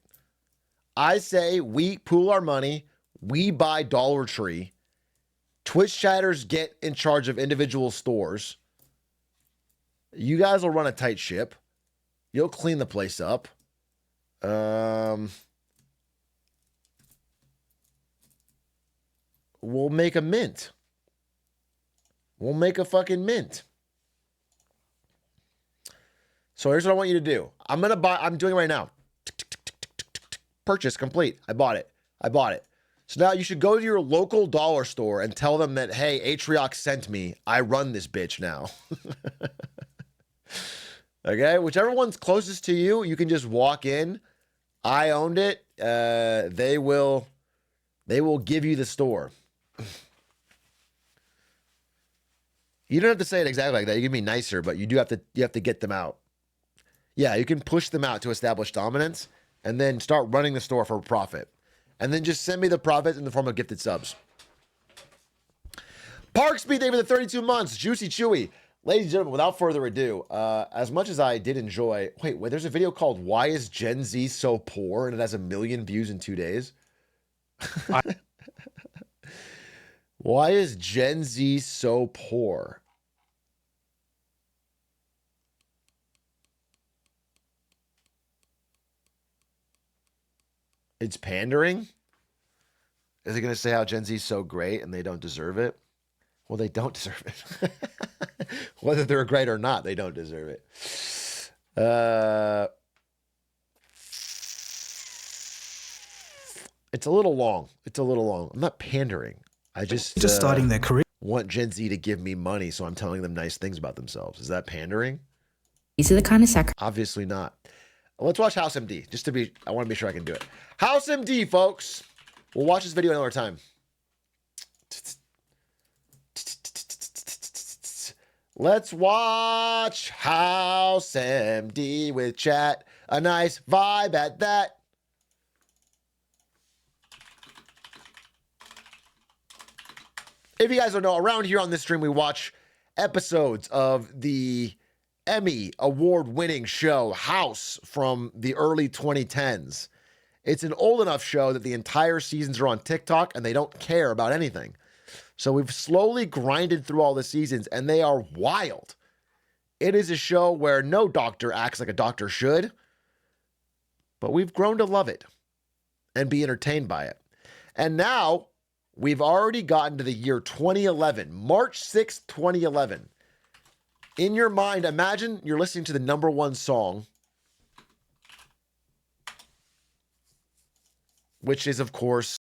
I say we pool our money, we buy Dollar Tree, Twitch chatters get in charge of individual stores. You guys will run a tight ship. You'll clean the place up. We'll make a mint. We'll make a fucking mint. So here's what I want you to do. I'm doing it right now. Purchase complete. I bought it. So now you should go to your local dollar store and tell them that, hey, Atrioc sent me. I run this bitch now. Okay? Whichever one's closest to you, you can just walk in. I owned it. They will give you the store. You don't have to say it exactly like that. You can be nicer, but you have to get them out. Yeah, you can push them out to establish dominance and then start running the store for profit. And then just send me the profits in the form of gifted subs. Parkspeed, thank you for the 32 months. Juicy Chewy. Ladies and gentlemen, without further ado, as much as I did enjoy... Wait, there's a video called Why is Gen Z So Poor? And it has 1 million views in 2 days. Why is Gen Z so poor? It's pandering? Is it going to say how Gen Z is so great and they don't deserve it? Well, they don't deserve it. Whether they're great or not, they don't deserve it. It's a little long. I'm not pandering. I just starting their career. Want Gen Z to give me money, so I'm telling them nice things about themselves. Is that pandering? These are the kind of sacrifices. Obviously not. Let's watch House MD. I want to be sure I can do it. House MD, folks. We'll watch this video another time. Let's watch House MD with chat. A nice vibe at that. If you guys don't know, around here on this stream, we watch episodes of the Emmy award-winning show House from the early 2010s. It's an old enough show that the entire seasons are on TikTok and they don't care about anything. So we've slowly grinded through all the seasons and they are wild. It is a show where no doctor acts like a doctor should, but we've grown to love it and be entertained by it. And now we've already gotten to the year 2011, March 6th, 2011. In your mind, imagine you're listening to the #1 song, which is, of course,